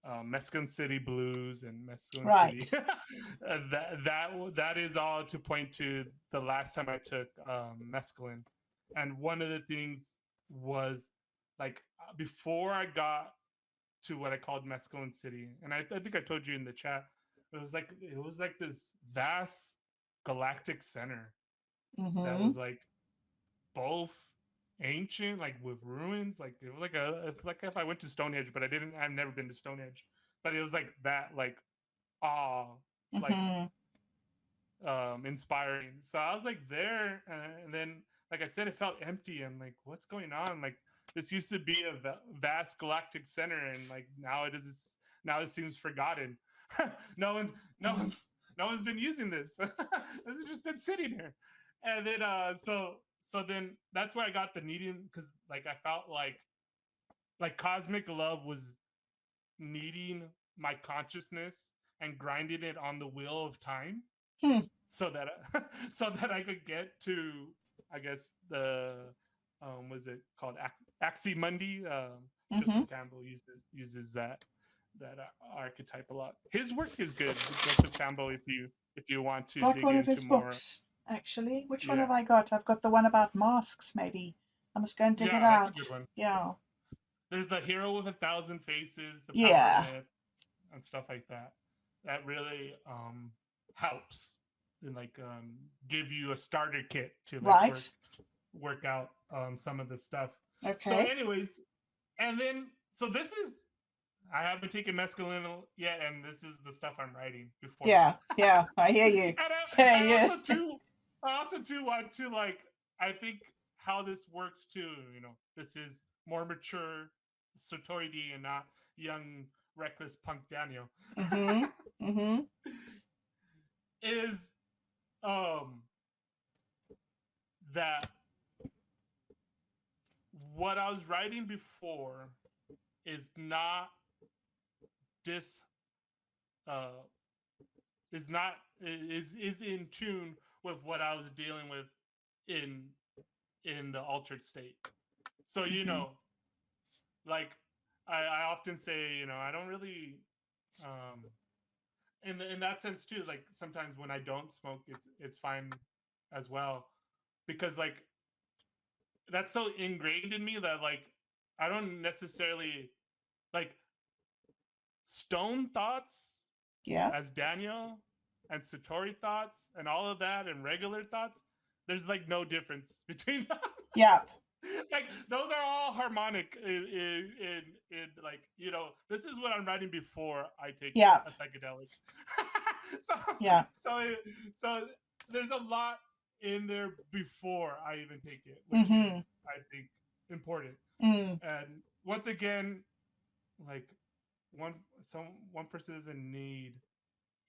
Mescaline City Blues and Mescaline City. Right. That is all to point to the last time I took mescaline, and one of the things was like before I got to what I called Mescaline City, and I think I told you in the chat, it was like this vast galactic center that Mm-hmm. was like both. ancient, like with ruins. Like it was like it's like if I went to Stonehenge, but I've never been to Stonehenge, but it was like that, like awe, like Mm-hmm. inspiring. So I was like there, and then like I said, it felt empty. And like, what's going on? Like this used to be a vast galactic center, and like now it seems forgotten. no one, no Mm-hmm. one's, no one's been using this. This has just been sitting here. And then so then that's where I got the needing, because like I felt like cosmic love was needing my consciousness and grinding it on the wheel of time, Hmm. so that so that I could get to, I guess, the was it called Aximundi? Mm-hmm. Joseph Campbell uses that archetype a lot. His work is good, Joseph Campbell. If you want to Got dig one of into his more, books, actually. Which one yeah, have I got? I've got the one about masks, maybe. I must go and dig it yeah, that's a good out. one. Yeah. There's the Hero with a Thousand Faces, the Power of Yeah. Myth, and stuff like that. That really helps and like give you a starter kit to like Right. work out some of the stuff. So, Okay. anyways, and then so this is, I haven't taken mescaline yet, and this is the stuff I'm writing before that. Yeah. Yeah. I hear you. And Yeah. I Yeah. also too want to like, I think how this works too. You know, this is more mature Satori D and not young reckless punk Daniel. Mm-hmm. Mm-hmm. Is um that what I was writing before is not dis uh is not is in tune with what I was dealing with in the altered state. So Mm-hmm. like I often say, I don't really um in that sense too, like sometimes when I don't smoke, it's fine as well, because like that's so ingrained in me that like I don't necessarily like stone thoughts Yeah. as Daniel and Satori thoughts and all of that and regular thoughts. There's like no difference between them. Yep. Like those are all harmonic in like, this is what I'm writing before I take Yep. a psychedelic. so Yeah. so so there's a lot in there before I even take it, which Mm-hmm. is, I think, important. Mm. And once again, like one one person doesn't need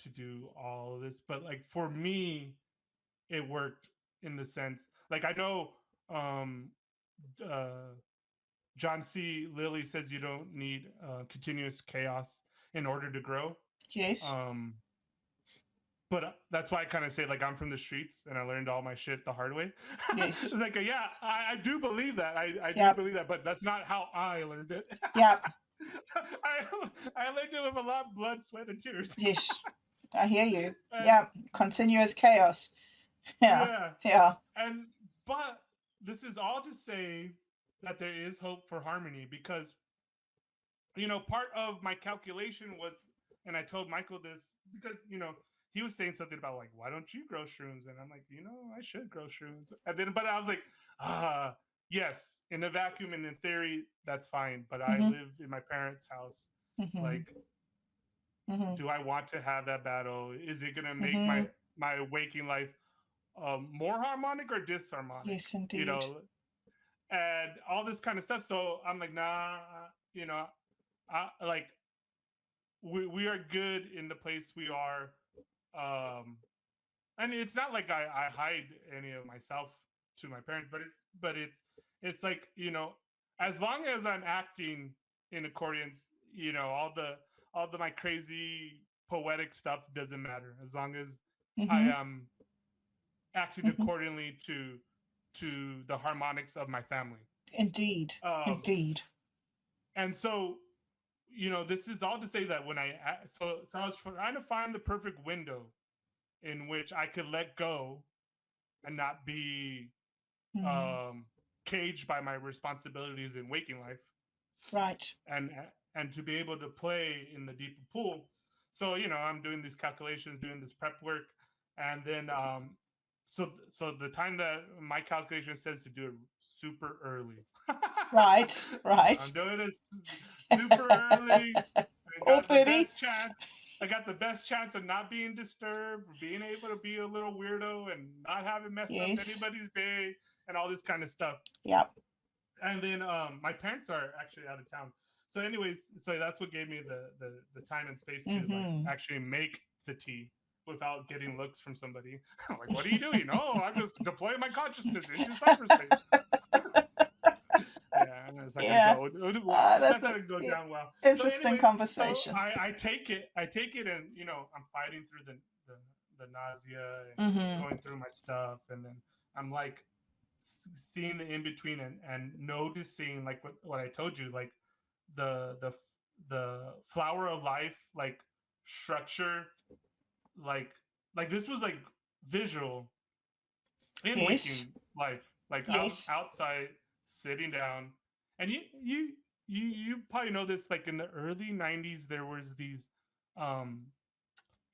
to do all of this, but like for me it worked in the sense, like I know um uh John C. Lilly says you don't need continuous chaos in order to grow. Yes. Um, but that's why I kind of say like I'm from the streets and I learned all my shit the hard way. It's Yes. like, yeah, I do believe that. I do Yep. believe that, but that's not how I learned it. Yep. I learned it with a lot of blood, sweat, and tears. Yes. I hear you. And Yep. Continuous chaos. Yeah. yeah, Yeah. and but this is all to say that there is hope for harmony, because part of my calculation was, and I told Michael this because, he was saying something about like, why don't you grow shrooms? And I'm like, I should grow shrooms. And then, but I was like, yes, in a vacuum and in theory, that's fine. But I Mm-hmm. live in my parents' house. Mm-hmm. Like, Mm-hmm. do I want to have that battle? Is it going to make Mm-hmm. my waking life more harmonic or disharmonic? Yes, You indeed. know, and all this kind of stuff. So I'm like, nah, you know, like we are good in the place we are. Um, and it's not like I hide any of myself to my parents, but it's like, as long as I'm acting in accordance, all the my crazy poetic stuff doesn't matter, as long as I Mm-hmm. am acting Mm-hmm. accordingly to the harmonics of my family. Indeed. Um, Indeed. and so, this is all to say that when so I was trying to find the perfect window in which I could let go and not be Mm. um, caged by my responsibilities in waking life, Right. and and to be able to play in the deeper pool. So I'm doing these calculations, doing this prep work, and then so the time that my calculation says to do it super early. Right, I'm right. doing it super early. I got the 4:30? best chance. I got the best chance of not being disturbed, being able to be a little weirdo and not having mess up Yes. anybody's day and all this kind of stuff. Yep. And then my parents are actually out of town. So anyways, so that's what gave me the time and space to like Mm-hmm. actually make the tea without getting looks from somebody. Like, what are you doing? Oh, I'm just deploying my consciousness into cyberspace. Yeah, and it's not gonna Yeah. go. That's That's not a gonna go yeah, down well. So, interesting anyways, so conversation. I take it, and I'm fighting through the, the nausea and Mm-hmm. going through my stuff, and then I'm like seeing the in between and noticing like what I told you, like the the the flower of life, like structure, like this was like visual in Yes. waking life, like Yes. outside, sitting down, and you probably know this. Like in the early '90s, there was these um,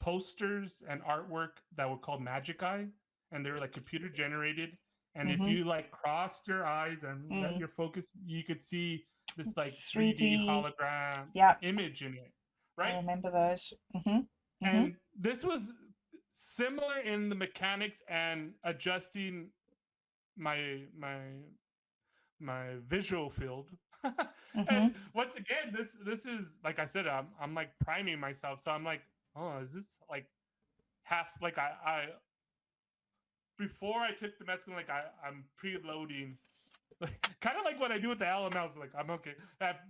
posters and artwork that were called Magic Eye, and they were like computer generated. And if Mm-hmm. you like crossed your eyes and let Mm. your focus, you could see this like 3D 3D. hologram Yeah, image in it, I right? remember those. Mm-hmm. Mm-hmm. And this was similar in the mechanics and adjusting my my visual field. Mm-hmm. And once again, this is like I said, I'm like priming myself. So I'm like, oh, is this like half like I before I took the mescaline, like I'm preloading, kind of like what I do with the LMLs. Like I'm okay.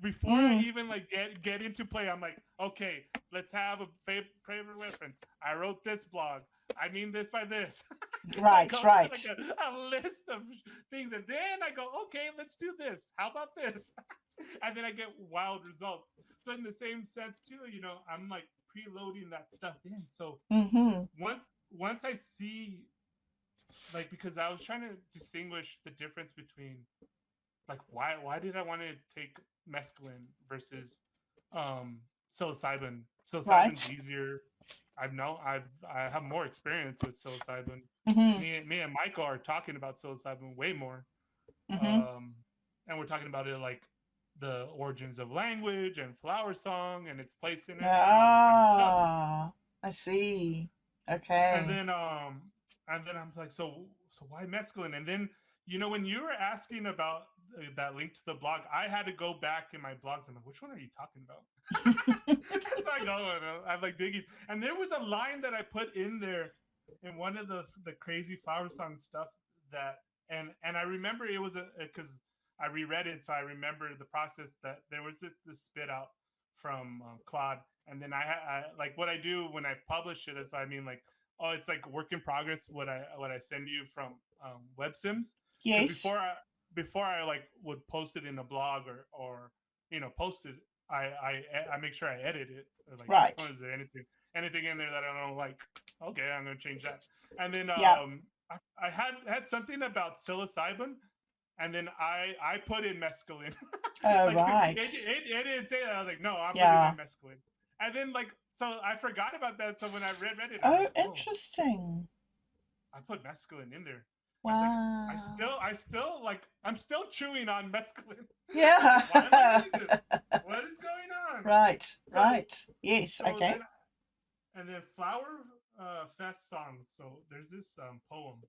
Before I Mm. even like get into play, I'm like, okay, let's have a favorite reference. I wrote this blog. I mean this by this. I Right, go through like right. a list of things, and then I go, okay, let's do this. How about this? And then I get wild results. So in the same sense too, I'm like preloading that stuff in. So Mm-hmm. once I see, like, because I was trying to distinguish the difference between like why did I want to take mescaline versus um psilocybin. Psilocybin's Right. easier. I have more experience with psilocybin. Mm-hmm. Me and Michael are talking about psilocybin way more. Mm-hmm. um and we're talking about it like the origins of language and flower song and its place in it and all this kind of stuff. Ah, I see. and Okay. then um and then I'm like, so why mescaline? And then when you were asking about that link to the blog, I had to go back in my blogs. I'm like, which one are you talking about? So I go and I'm like digging, and there was a line that I put in there in one of the crazy flower song stuff that, and I remember it was a because I reread it, so I remember the process that there was this spit out from Claude, and then I like what I do when I publish it. That's what I mean, like, oh, it's like work in progress. What I send you from WebSims, because Yes. before I like would post it in a blog or post it, I make sure I edit it. Like, oh, Right. is there anything in there that I don't like? Okay, I'm gonna change that. And then Yeah. I had something about psilocybin, and then I put in mescaline. Oh, Like right. it didn't say that. I was like, no, I'm putting Yeah. in mescaline. And then like so I forgot about that. So when I read it, I'm Oh, like, oh, interesting. I put mescaline in there. I was like, Wow. I still like I'm still chewing on mescaline. I'm like, why am I Yeah. doing this? What is going on? Right, So right. Yes, so okay. then and then flower fest songs. So there's this poem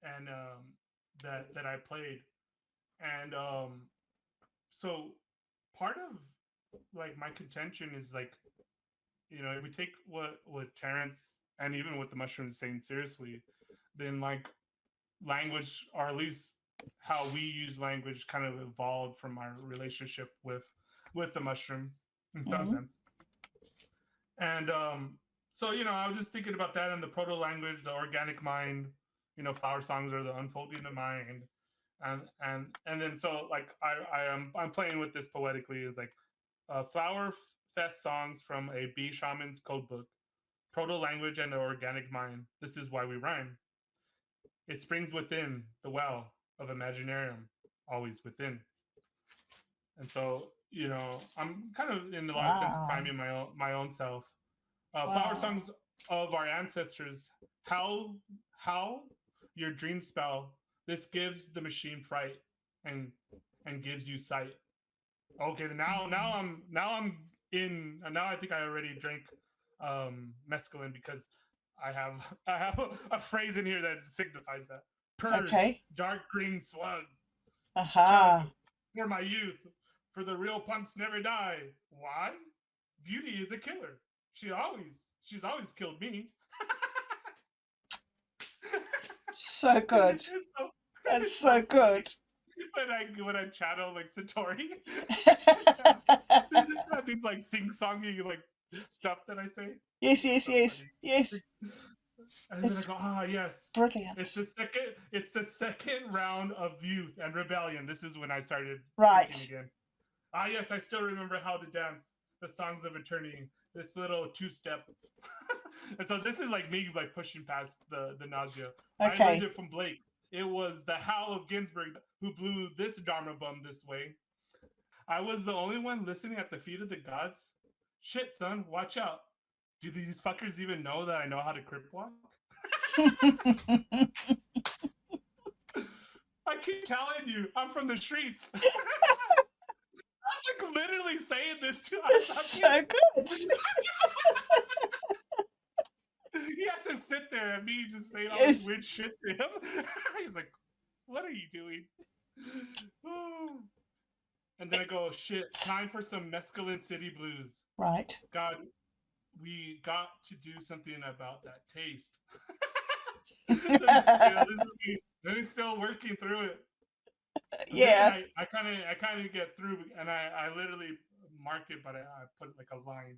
and that I played, and so part of like my contention is like, if we take what Terrence and even what the mushroom is saying seriously, then like language, or at least how we use language, kind of evolved from our relationship with the mushroom in some Mm, sense. And so I was just thinking about that in the proto language, the organic mind. Flower songs are the unfolding of mind, and then so like I'm playing with this poetically. Is like flower fest songs from a bee shaman's codebook, proto language and the organic mind. This is why we rhyme. It springs within the well of Imaginarium, always within. And so, I'm kind of in a lot of sense wow. priming my own self. Flower Wow. songs of our ancestors. How how your dream spell, this gives the machine fright and gives you sight. Okay, now I'm in, and now I think I already drank mescaline because I have a phrase in here that signifies that. Purge, Okay. dark green slug, chug Aha. for my youth, for the real punks never die. Why? Beauty is a killer. She's always killed me. So good. So That's it's so so funny good. when I channel like Satori. These like sing-songy like stuff that I say. Yes, It's yes, so yes, funny. yes. And then I It's go, ah, yes. It's brilliant. the second round of youth and rebellion. This is when I started drinking Right. again. Ah, yes, I still remember how to dance. The songs of eternity. This little two-step. And so this is like me like pushing past the nausea. I learned Okay. it from Blake. It was the howl of Ginsburg who blew this Dharma bum this way. I was the only one listening at the feet of the gods. Shit, son, watch out. Do these fuckers even know that I know how to crip walk? I keep telling you, I'm from the streets. I'm like literally saying this to our It's subject. so good. He has to sit there and me just saying all this Yes. weird shit to him. He's like, what are you doing? And then I go, shit, time for some Mescaline City Blues. Right. God, we got to do something about that taste. So, this is me. Then still working through it. And then Yeah. I kind of get through, and I literally mark it, but I put like a line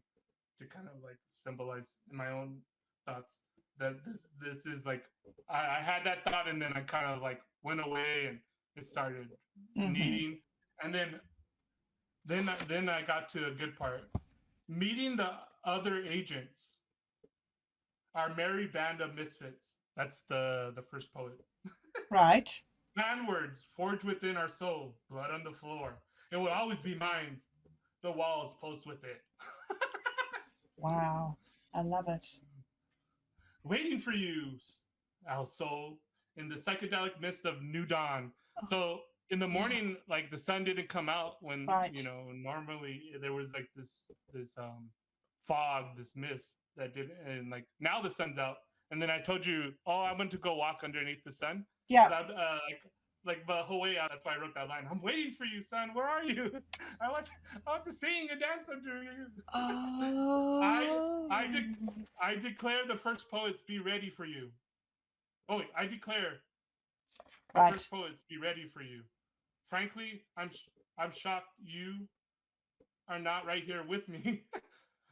to kind of like symbolize in my own thoughts that this is like I had that thought, and then I kind of like went away, and it started Hmm. kneading, and then I got to a good part, meeting the other agents, our merry band of misfits. That's the first poet. Right. Man words forged within our soul, blood on the floor. It will always be mine. The walls post with it. Wow. I love it. Waiting for you, our soul, in the psychedelic mist of new dawn. Oh, So in the yeah. morning, like the sun didn't come out when Right. normally there was like this fog, this mist that did, and like now the sun's out. And then I told you, oh, I went to go walk underneath the sun Yeah. because I like the whole way out. That's why I wrote that line. I'm waiting for you, son. Where are you? I want to sing and dance under you. I Oh. I de- I declare the first poets be ready for you. Oh wait, I declare the Right. first poets be ready for you. Frankly, I'm shocked you are not right here with me.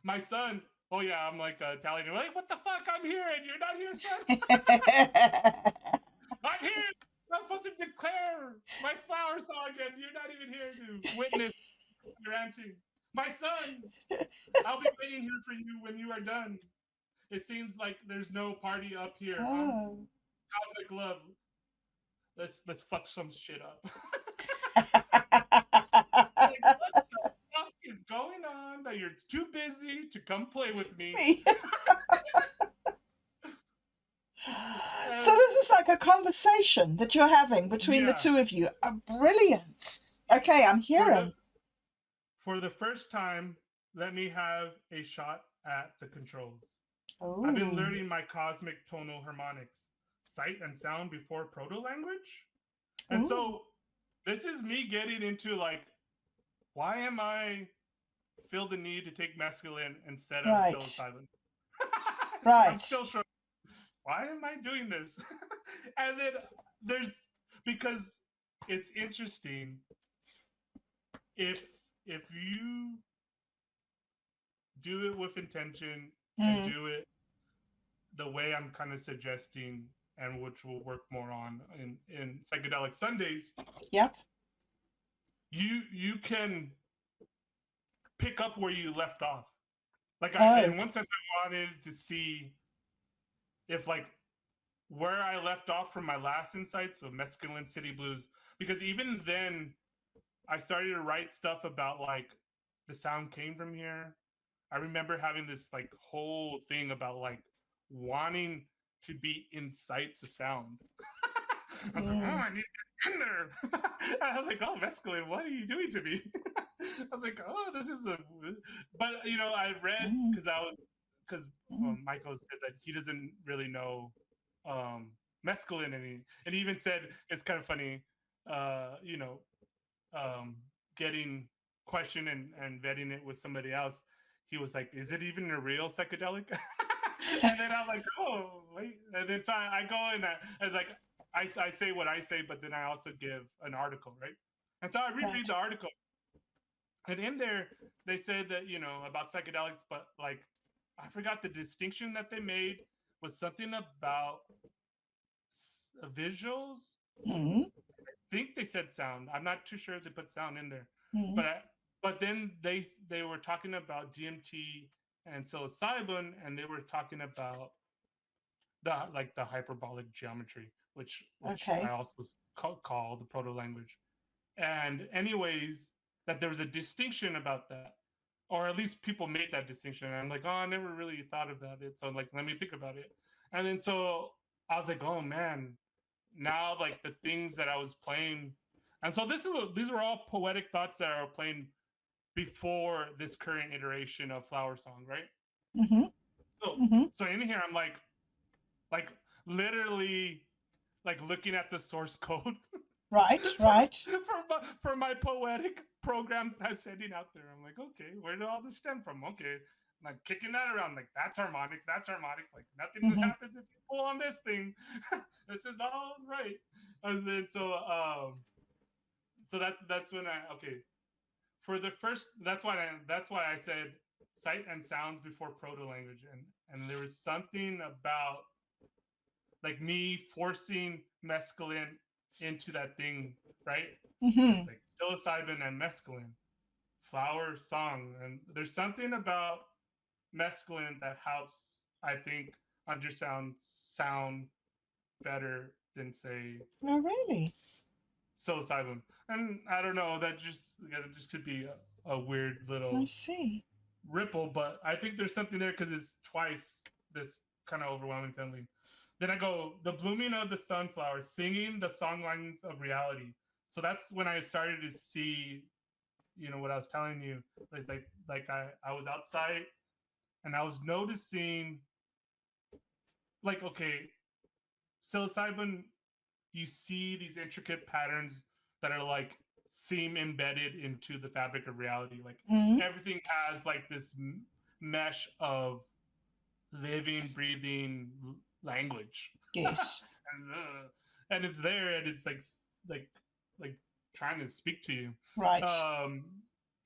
My son. Oh yeah, I'm like telling him like, what the fuck? I'm here and you're not here, son. I'm here. I'm supposed to declare my flower song and you're not even here to witness your ranting. My son, I'll be waiting here for you when you are done. It seems like there's no party up here, huh? Oh. Cosmic love. Let's fuck some shit up. Like, what the fuck is going on? That you're too busy to come play with me. So And this is like a conversation that you're having between the yeah, two of you. Brilliant. Okay, I'm for the hearing. for the first time, let me have a shot at the controls. I've been Oh. learning my cosmic tonal harmonics, sight and sound before proto language. And Oh. so this is me getting into like, why am I feel the need to take mescaline instead of Right. psilocybin? I'm Right. still sure. Why am I doing this? And then there's because it's interesting if you do it with intention and Mm. do it the way I'm kind of suggesting, and which will work more on in psychedelic Sundays, Yep. you can pick up where you left off. Like I Oh. in one sense I wanted to see if like where I left off from my last insights of Mescaline City Blues, because even then I started to write stuff about like the sound came from here. I remember having this like whole thing about like wanting to be inside the sound. I was like, oh, Mm, I need to get in there. And I was like, oh, Mescaline, what are you doing to me? I was like, oh, this is a. But I read mm, because mm. Michael said that he doesn't really know mescaline, and he even said it's kind of funny, uh, you know, um, getting questioned and vetting it with somebody else. He was like, "Is it even a real psychedelic?" And then I'm like, "Oh, wait!" And then so I go and like I say what I say, but then I also give an article, right? And so I reread Right. the article, and in there they said that about psychedelics, but like I forgot the distinction that they made was something about visuals. Mm, Think they said sound. I'm not too sure if they put sound in there, mm. but but then they were talking about DMT and psilocybin, and they were talking about the hyperbolic geometry, which I Okay. also call the proto language. And anyways, that there was a distinction about that, or at least people made that distinction. And I'm like, oh, I never really thought about it. So like, let me think about it. And then so I was like, oh man, now like the things that I was playing, and so these were all poetic thoughts that I were playing before this current iteration of Flower Song, right? Mm-hmm. So Mm-hmm. so in here I'm like literally like looking at the source code Right. for Right. for my poetic program that I'm sending out there. I'm like, okay, where did all this stem from? Okay, I'm like kicking that around, like that's harmonic, that's harmonic. Like nothing Mm-hmm. happens if you pull on this thing. This is all right. And then so that's when I okay for the first that's why I said sight and sounds before proto language, and there was something about like me forcing mescaline into that thing, right? Mm-hmm. It's like psilocybin and mescaline, flower song, and there's something about mescaline that helps, I think, undersound sound better than say Oh, really? psilocybin. And I don't know, that just could be a weird I little see. ripple, but I think there's something there because it's twice this kind of overwhelming feeling. Then I go, the blooming of the sunflower, singing the songlines of reality. So that's when I started to see, what I was telling you. It's like I was outside and I was noticing, like, okay, psilocybin, you see these intricate patterns that are like seem embedded into the fabric of reality. Like Mm. everything has like this mesh of living, breathing language, Yes. and it's there, and it's like like trying to speak to you. Right. Um,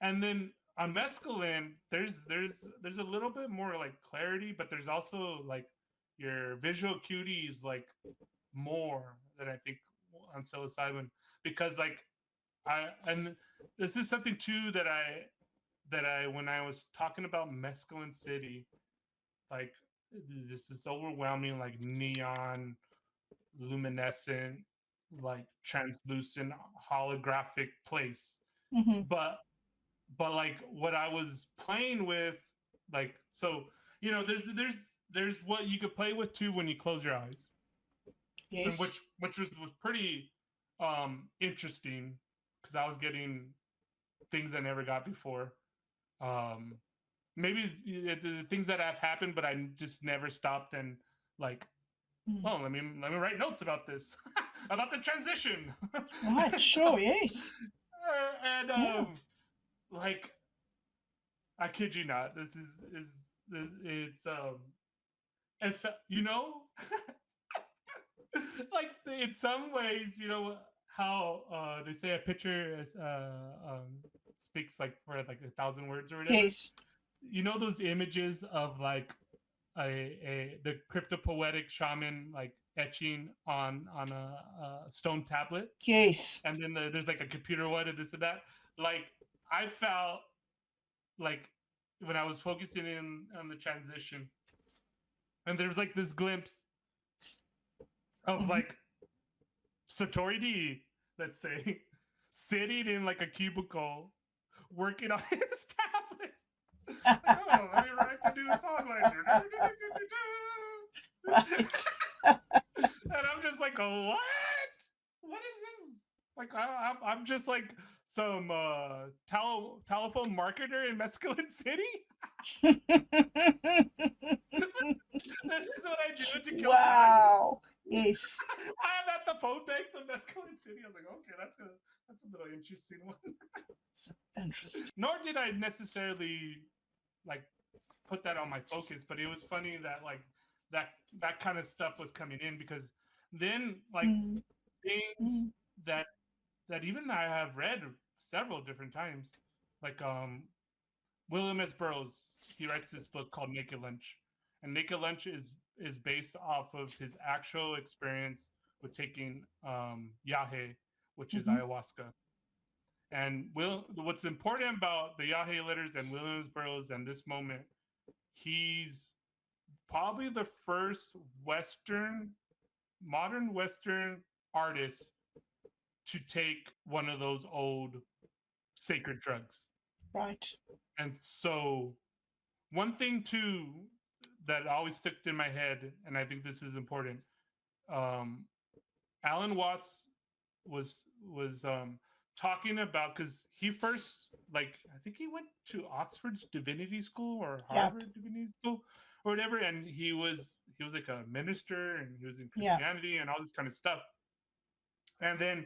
and then on mescaline, there's a little bit more like clarity, but there's also like your visual acuity is like more than I think on psilocybin because like and this is something too that I when I was talking about Mescaline City, like this is overwhelming, like neon, luminescent, like translucent, holographic place. Mm-hmm. But like what I was playing with, like there's what you could play with too when you close your eyes, and Yes. which was pretty interesting because I was getting things I never got before. Um, maybe the things that have happened, but I just never stopped and like, Mm. well, let me write notes about this, about the transition. Right. And Sure. Yes. and Yeah. like I kid you not, this it's if like in some ways, how they say a picture speaks like for like 1,000 words or whatever. Yes. Those images of like the cryptopoetic shaman like etching on a stone tablet, Yes. and then there's like a computer one and this and that. Like I felt like when I was focusing in on the transition, and there was like this glimpse of Mm-hmm. like Satori D, let's say, sitting in like a cubicle working on his tablet. Like, oh, let me write the new song like Right. like, what? What is this? Like, I'm just like some telephone marketer in Mescaline City. This is what I do to kill time. Wow. Yes. I'm at the phone banks of Mescaline City. I was like, okay, that's a little interesting one. Interesting. Nor did I necessarily like put that on my focus, but it was funny that like that that kind of stuff was coming in because then like Mm, things mm, that that even I have read several different times, like William S. Burroughs, he writes this book called Naked Lunch, and Naked Lunch is based off of his actual experience with taking yahe, which is mhm, ayahuasca. And what's important about the yahe letters and Williams Burroughs and this moment, he's probably the first modern Western artist to take one of those old sacred drugs. right. And so, one thing too that always stuck in my head, and I think this is important, um, Alan Watts was talking about because he first like I think he went to Oxford's Divinity School or Yep. Harvard Divinity School or whatever, and he was like a minister and he was in Yeah. Christianity and all this kind of stuff. And then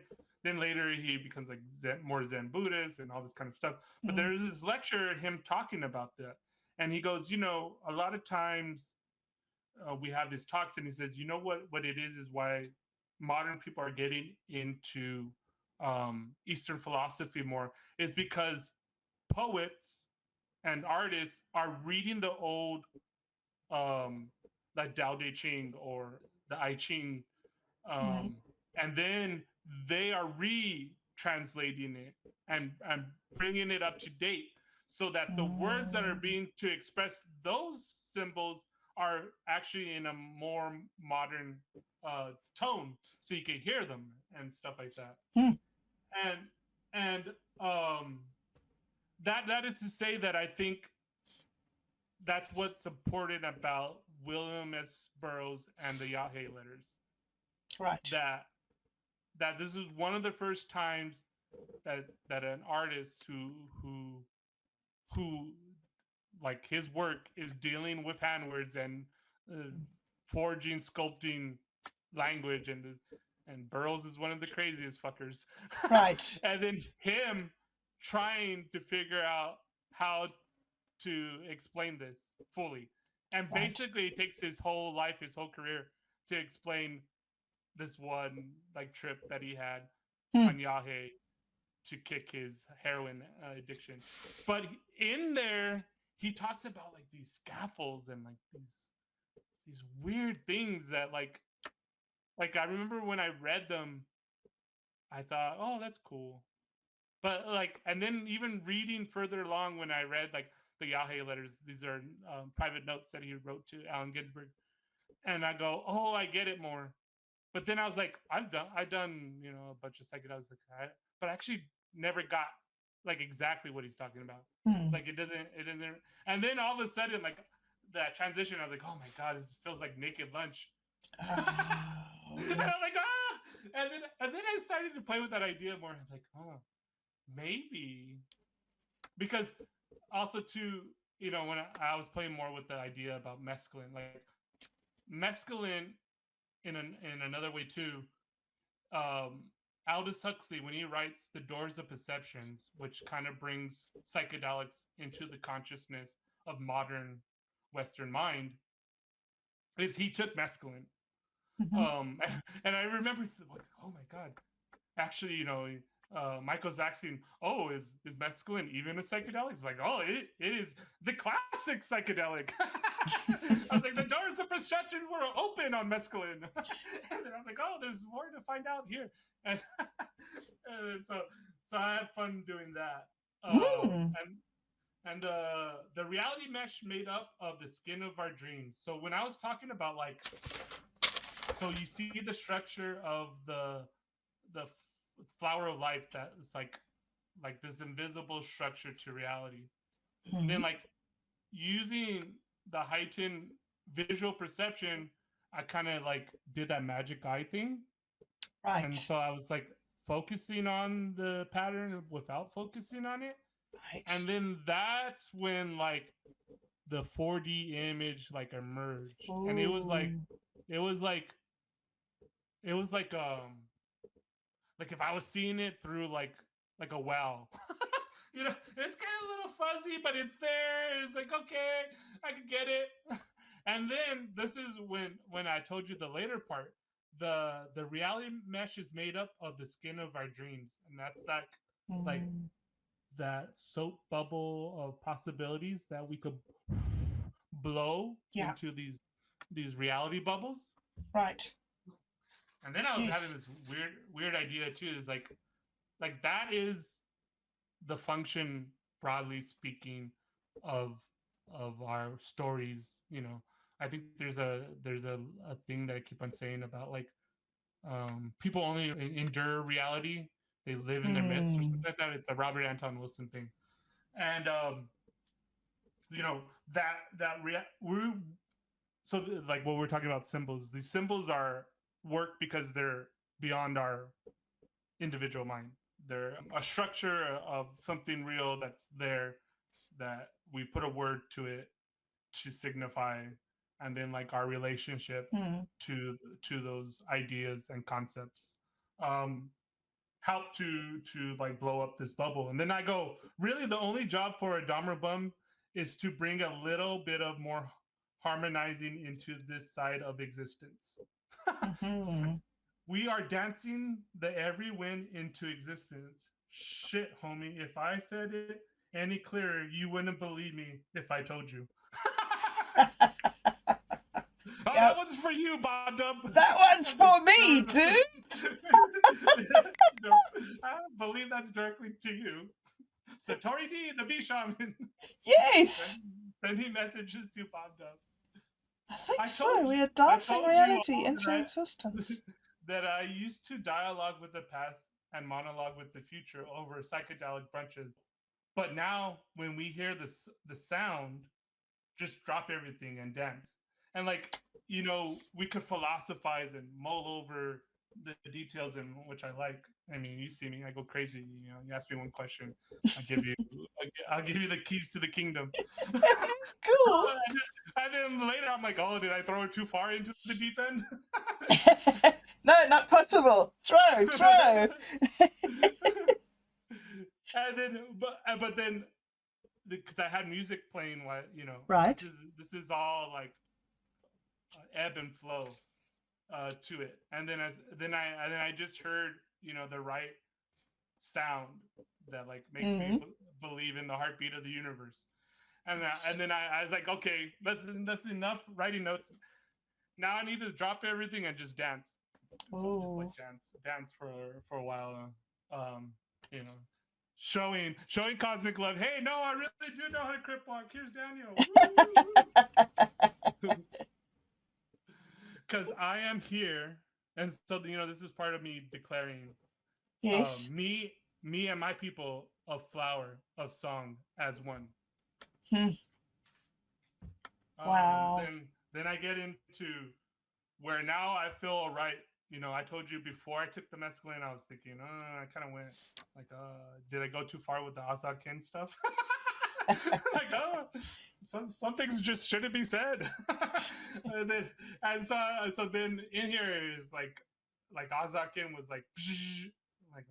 later he becomes like more Zen Buddhist and all this kind of stuff. But Mm, there's this lecture him talking about that, and he goes, a lot of times we have these talks, and he says, what it is why modern people are getting into Eastern philosophy more is because poets and artists are reading the old like Tao Te Ching or the I Ching, mm, um, and then they are retranslating it and bringing it up to date so that the words that are mm, being to express those symbols are actually in a more modern tone so you can hear them and stuff like that. mm, And and um that is to say that I think that's what's important about William S. Burroughs and the Yahe letters, right. that this is one of the first times that an artist who like his work is dealing with handwords and uh, forging, sculpting language, and Burroughs is one of the craziest fuckers. Right. And then him trying to figure out how to explain this fully, and Right. basically it takes his whole life, his whole career to explain this one like trip that he had Mm, on Yahe to kick his heroin addiction. But in there, he talks about like these scaffolds and like these weird things that like I remember when I read them, I thought, oh, that's cool. But like, and then even reading further along when I read like the Yahe letters, these are private notes that he wrote to Allen Ginsberg, and I go, oh, I get it more. But then I was like, I've done a bunch of psychedelics, but I actually never got like exactly what he's talking about. mm. Like it doesn't. And then all of a sudden, like that transition, I was like, oh my god, this feels like Naked Lunch. And Oh. I'm like, and then I started to play with that idea more. I'm like, oh, maybe because also too, when I was playing more with the idea about mescaline, like mescaline in another way too, um, Aldous Huxley, when he writes The Doors of Perceptions, which kind of brings psychedelics into the consciousness of modern Western mind, is he took mescaline. Mhm. Um, and I remember, like, oh my God, actually, Michael's asking, oh, is mescaline even a psychedelic? It's like, oh, it is the classic psychedelic. I was like, the doors of perception were open on mescaline. And then I was like, oh, there's more to find out here. And, and so I had fun doing that. Mm, And the reality mesh made up of the skin of our dreams. So when I was talking about like, so you see the structure of the flower of life that is like this invisible structure to reality. And then mm, like using the heightened visual perception, I kind of like did that magic eye thing. And Right. so I was like focusing on the pattern without focusing on it. Right. And then that's when like the 4D image like emerged. And Ooh. it was like it was like if I was seeing it through like a well. You know, it's kind of a little fuzzy, but it's there. It's like, okay, I can get it. And then this is when I told you the later part. The reality mesh is made up of the skin of our dreams, and that's like Mm. that soap bubble of possibilities that we could blow Yeah. into these reality bubbles. Right. And then I was having Yes. this weird idea too. Is like that is the function, broadly speaking, of of our stories. You know, I think there's a thing that I keep on saying about like people only endure reality, they live in their myths or something Mm. like that. It's a Robert Anton Wilson thing. And you know we so like what we're talking about, symbols, these symbols are work because they're beyond our individual mind. They're a structure of something real that's there, that we put a word to it to signify, and then like our relationship Mm. to those ideas and concepts um help to like blow up this bubble. And then I go, really the only job for a Dahmer bum is to bring a little bit of more harmonizing into this side of existence. Mm-hmm. We are dancing the every wind into existence. Shit, homie. If I said it any clearer, you wouldn't believe me if I told you. Oh, that Yep. one's for you, Bob Dub. That one's for me, No, dude. no, I believe that's directly to you. Satori D, the bee shaman. send, Yes. sending messages to Bob Dub. I think I so. told you, We are I dancing told you reality all into that existence. that I used to dialogue with the past and monologue with the future over psychedelic brunches. But now, when we hear the sound, just drop everything and dance. And like, you know, we could philosophize and mull over the details, in which I like. I mean, you see me, I go crazy. You know, you ask me one question, I give you, I'll give you the keys to the kingdom. Cool. And then later, I'm like, oh, did I throw it too far into the deep end? No, not possible. Throw, throw. And then, but then, because I had music playing, while you know, Right. this is all like ebb and flow to it. And then I just heard, you know, the right sound that like makes me Mm. believe in the heartbeat of the universe. And then I was like, okay, that's enough writing notes. Now I need to drop everything and just dance. And so just like Oh. dance for a while. You know, showing cosmic love. Hey, no, I really do know how to crip walk. Here's Daniel. Because I am here, and so you know this is part of me declaring Yes. me and my people of flower of song as one. Hmm. Wow. Then I get into where now I feel all right. You know, I told you before I took the mescaline, I was thinking, I kind of went like, did I go too far with the Azakin stuff? Like, some things just shouldn't be said. and then, and so then in here is like Azakin was like, like,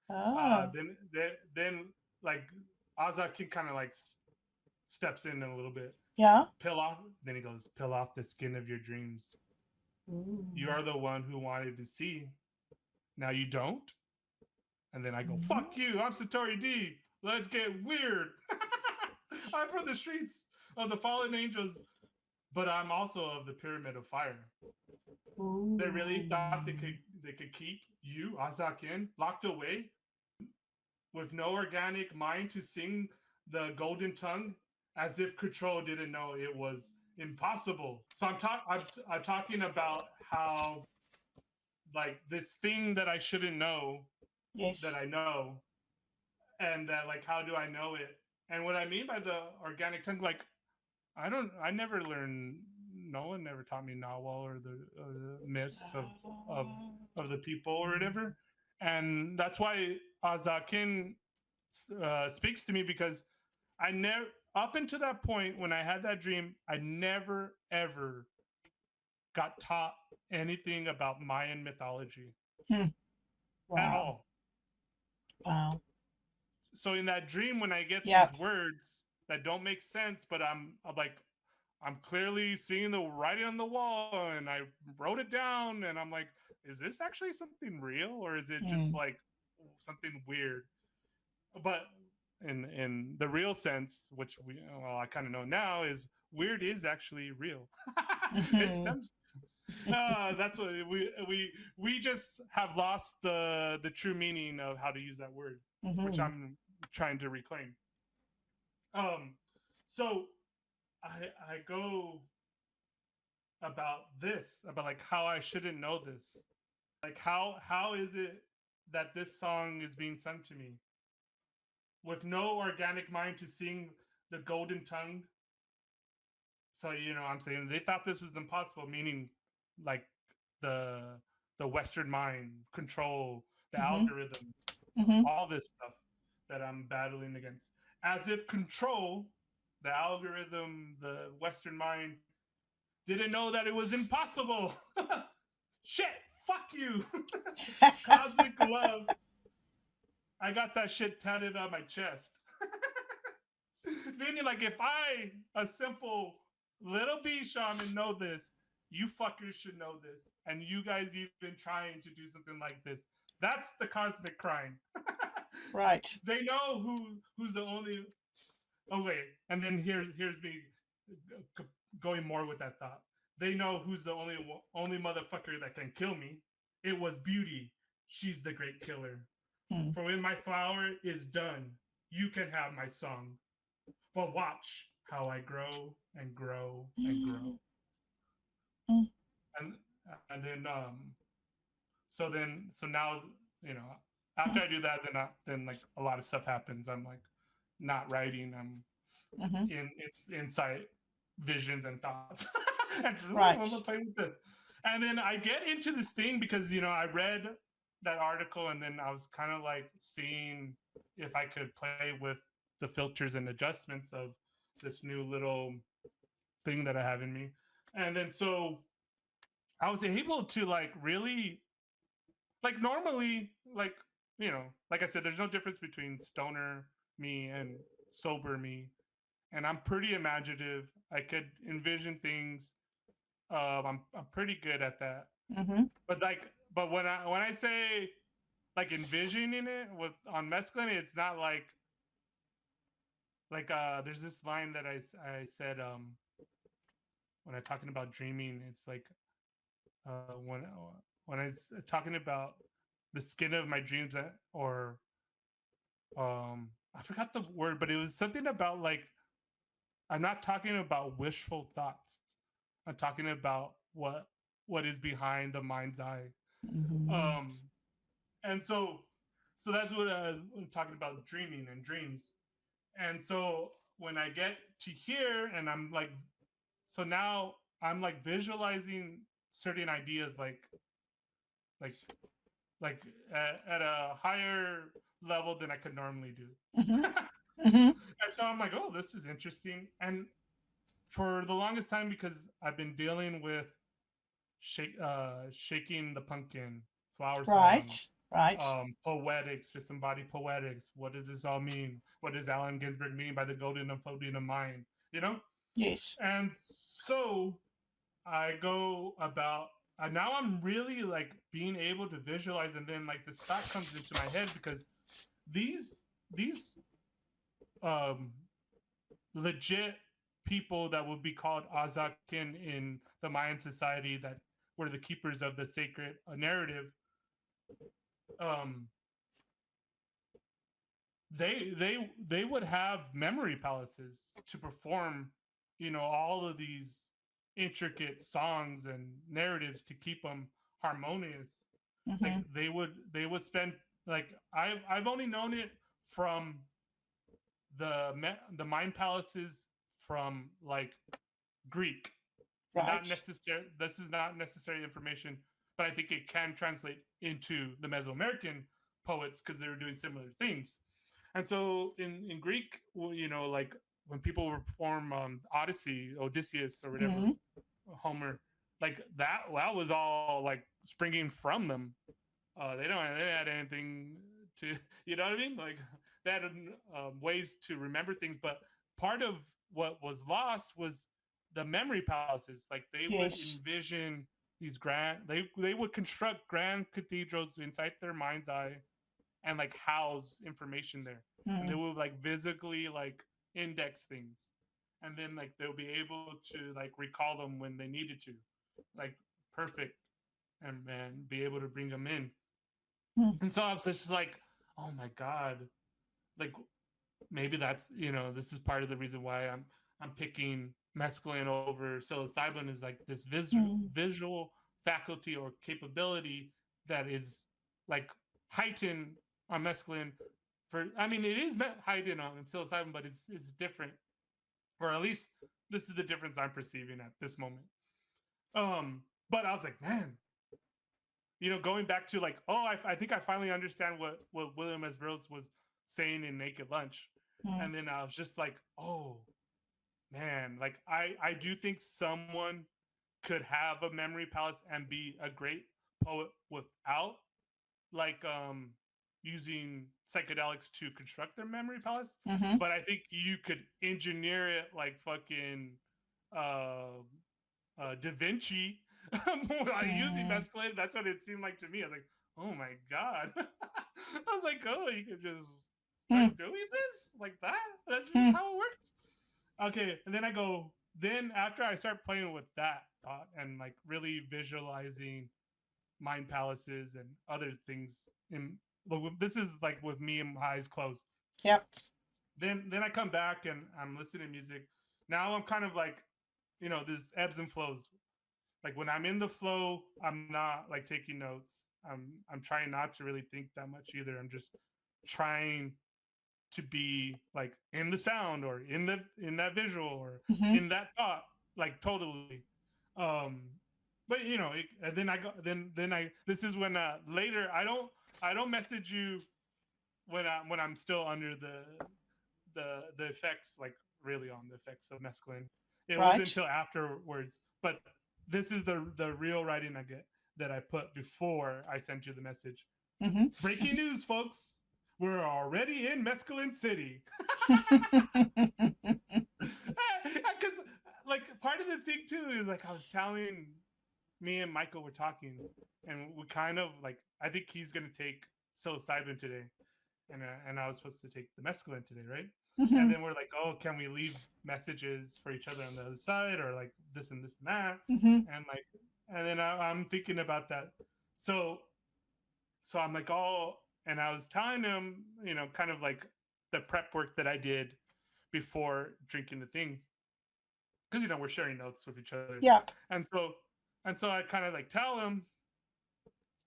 Ah. then like Azakin kind of like steps in a little bit, Yeah. peel off. Then he goes, peel off the skin of your dreams. You Ooh. are the one who wanted to see. Now you don't. And then I go, Mm. fuck you. I'm Satori D. Let's get weird. I'm from the streets of the fallen angels, but I'm also of the pyramid of fire. They really thought Ooh. they could keep you, Azakin, locked away with no organic mind to sing the golden tongue, as if control didn't know it was impossible. So I'm talking about how like this thing that I shouldn't know that Yes. I know, and that like how do I know it? And what I mean by the organic tongue, like I never learned no one never taught me Nahual or the myths of Oh. of the people or whatever, and that's why Azakin speaks to me because I never up until that point when I had that dream, I never ever got taught anything about Mayan mythology Hmm. at Wow. all. Wow. So in that dream, when I get these Yep. words that don't make sense, but I'm like I'm clearly seeing the writing on the wall, and I wrote it down, and I'm like, is this actually something real, or is it just Hmm. like something weird? But in the real sense, which I kind of know now, is weird is actually real. It Hmm. stems. That's what we just have lost the true meaning of how to use that word, which Hmm. I'm trying to reclaim. Um, so I go about like how I shouldn't know this. Like how is it that this song is being sung to me with no organic mind to sing the golden tongue? So I'm saying they thought this was impossible, meaning like the the Western mind control, the Hmm. algorithm, Hmm. all this stuff that I'm battling against. As if control, the algorithm, the Western mind didn't know that it was impossible. Shit, fuck you. Cosmic love. I got that shit tatted on my chest. Meaning, like, if I, a simple little bee shaman, know this, you fuckers should know this. And you guys even trying to do something like this. That's the cosmic crime. Right. They know who's the only. Oh wait, and then here's me going more with that thought. They know who's the only motherfucker that can kill me. It was Beauty. She's the great killer. Hmm. For when my flower is done, you can have my song. But watch how I grow and grow and grow. Hmm. Hmm. And and then so now you know after I do that, then like a lot of stuff happens. I'm like not writing. I'm Hmm. it's insight, visions, and thoughts. And I'm gonna Right. play with this. And then I get into this thing because I read that article, and then I was kind of like seeing if I could play with the filters and adjustments of this new little thing that I have in me. And then so I was able to like really like normally like I said, there's no difference between stoner me and sober me, and I'm pretty imaginative. I could envision things. I'm pretty good at that. Hmm. But when I say like envisioning it with on mescaline, it's not there's this line that I said when I'm talking about dreaming. It's like when I was talking about the skin of my dreams or I forgot the word, but it was something about like I'm not talking about wishful thoughts. I'm talking about what is behind the mind's eye. Hmm. Um, and so that's what I'm talking about dreaming and dreams. And so when I get to here, and I'm like, so now I'm like visualizing certain ideas, like like at a higher level than I could normally do. Hmm. And Hmm. so I'm like, oh, this is interesting. And for the longest time, because I've been dealing with shaking the pumpkin, flower song, Right. Right. poetics, just embodied poetics. What does this all mean? What does Allen Ginsberg mean by the golden unfolding of mind? You know? Yes. And so I go about now I'm really like being able to visualize, and then like this thought comes into my head because these um legit people that would be called Azakin in the Mayan society that were the keepers of the sacred narrative, um they would have memory palaces to perform all of these intricate songs and narratives to keep them harmonious. Like Hmm. they would spend like I've only known it from the mind palaces from like Greek. not Right. necessary. This is not necessary information, but I think it can translate into the Mesoamerican poets because they were doing similar things. And so in Greek, well, like when people would perform Odyssey, Odysseus, or whatever, Mm-hmm. Homer, like that was all like springing from them. They didn't had anything to, you know what I mean? Like they had ways to remember things, but part of what was lost was the memory palaces. Like they would Yes. envision these they would construct grand cathedrals inside their mind's eye and like house information there, and they Mm-hmm. would like physically like index things, and then like they'll be able to like recall them when they needed to, like perfect, and be able to bring them in. And so I was just like, oh my god, like maybe that's, this is part of the reason why I'm picking mescaline over psilocybin, is like this Mm-hmm. visual faculty or capability that is like heightened on mescaline. For I mean, it is heightened on psilocybin, but it's different, or at least this is the difference I'm perceiving at this moment. But I was like, man, going back to like, oh, I think I finally understand what William S. Burroughs was saying in Naked Lunch. And then I was just like, oh man, like I do think someone could have a memory palace and be a great poet without like using psychedelics to construct their memory palace. Mm-hmm. But I think you could engineer it like fucking uh Da Vinci using Mm-hmm. mescaline. That's what it seemed like to me. I was like, oh my god. I was like, oh, you could just start doing this like that. That's just Mm-hmm. how it works. Okay, and then I go. Then after I start playing with that thought and like really visualizing mind palaces and other things in, this is like with me and my eyes closed. Yep. Then I come back and I'm listening to music. Now I'm kind of like, there's ebbs and flows. Like when I'm in the flow, I'm not like taking notes. I'm trying not to really think that much either. I'm just trying to be like in the sound or in that visual or Mm-hmm. in that thought, like totally. Um, but and then I go, then I. This is when later I don't message you when I'm still under the effects, like really on the effects of mescaline. It wasn't Right. until afterwards, but this is the real writing I get that I put before I sent you the message. Mm-hmm. Breaking news, folks! We're already in Mescaline City. Because like part of the thing too is like I was telling, me and Michael were talking, and we kind of like, I think he's gonna take psilocybin today, and I was supposed to take the mescaline today, right? And Mm-hmm. then we're like, oh, can we leave messages for each other on the other side, or like this and this and that, Mm-hmm. and like, and then I'm thinking about that. So I'm like, oh, and I was telling him, kind of like the prep work that I did before drinking the thing, because we're sharing notes with each other, Yep. and so I kind of like tell him,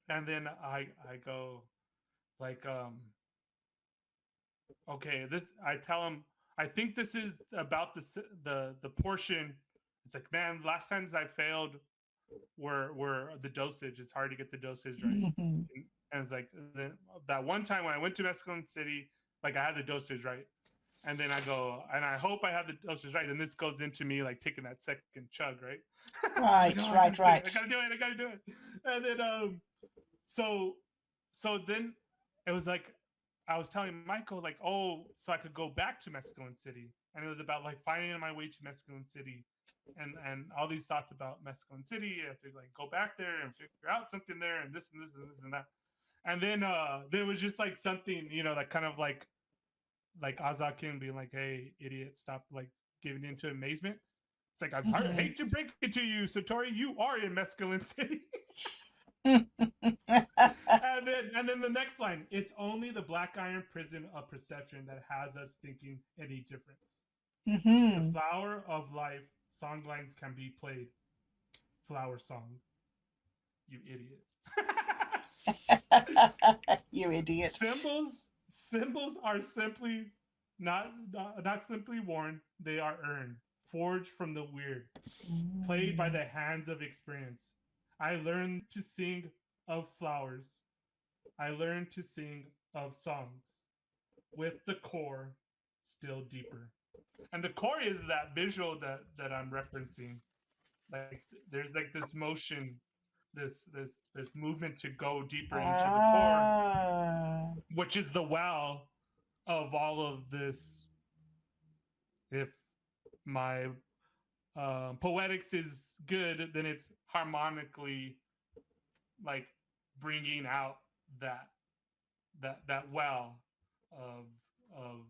and then I go like, okay, this, I tell him, I think this is about the portion. It's like, man, last times I failed were the dosage. It's hard to get the dosage right. Mm-hmm. And it's like that one time when I went to Mescaline City, like I had the dosage right. And then I go, and I hope I have the dosage right. And this goes into me like taking that second chug, right? It's like, Right. oh, I Right. gotta do it, I Right. gotta do it, I gotta do it. And then so then it was like I was telling Michael like, oh, so I could go back to Mescaline City, and it was about like finding my way to Mescaline City, and all these thoughts about Mescaline City. I have to like go back there and figure out something there, and this and this and this and that. And then there was just like something, that kind of like Azakin being like, hey, idiot, stop like giving into amazement. It's like, Mm-hmm. hate to break it to you, Satori, you are in Mescaline City. And then the next line, it's only the black iron prison of perception that has us thinking any difference. The Mm-hmm. flower of life song lines can be played. Flower song, you idiot. You idiot. Symbols are simply not simply worn, they are earned. forged from the weird, played by Mm. the hands of experience. I learned to sing of flowers. I learned to sing of songs with the core still deeper. And the core is that visual that I'm referencing. Like there's like this motion, this movement to go deeper into the core, Ah, which is the wow of all of this. If my poetics is good, then it's harmonically like bringing out that that well of of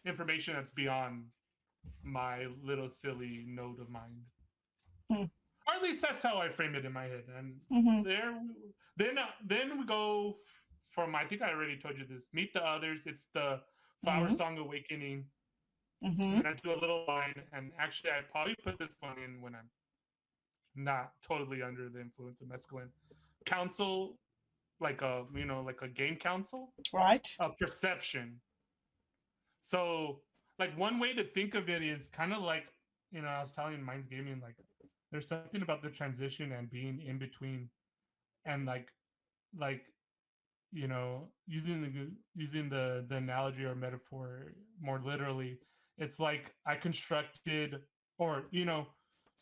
information that's beyond my little silly note of mind. hmm, Or at least that's how I frame it in my head. And mhm, there, then we go from, I think I already told you this. Meet the Others. It's the Flower mhm, Song Awakening, and mhm. then I do a little line. And actually, I probably put this one in when I'm not totally under the influence of mescaline. Council, like a like a game council, Right. a perception. So, like one way to think of it is kind of like I was telling Minds Gaming, like there's something about the transition and being in between, and like using the analogy or metaphor more literally, it's like I constructed, or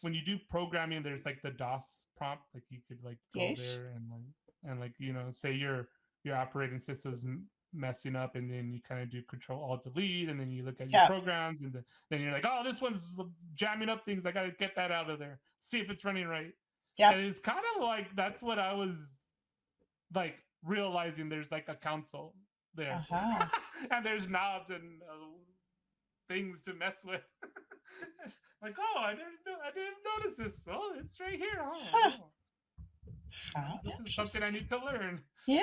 when you do programming, there's like the DOS prompt, like you could like go Yes. there and say your operating system's messing up, and then you kind of do Control Alt Delete, and then you look at your Yep. programs, and then you're like, oh, this one's jamming up things, I gotta get that out of there, see if it's running right. And Yep. it's kind of like that's what I was like realizing, there's like a console there. Uh-huh. And there's knobs and things to mess with. Like, oh, I didn't notice this. Oh, it's right here. Huh. Oh, How this is something I need interesting. to learn. And Yeah.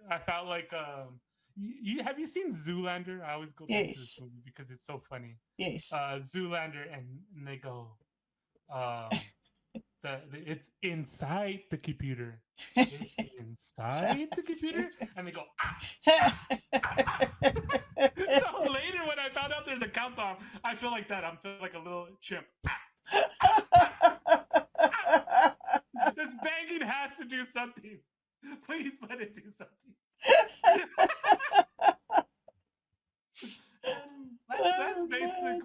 I felt like have you seen Zoolander? I always go back to this Yes. movie because it's so funny. Yes. Zoolander, and they go, um, it's inside the computer. It's So- inside the computer, and they go ah, so later when I found out there's a countdown, I feel like that. I'm feeling like a little chimp. This banging has to do something. Please let it do something. That's Oh, man.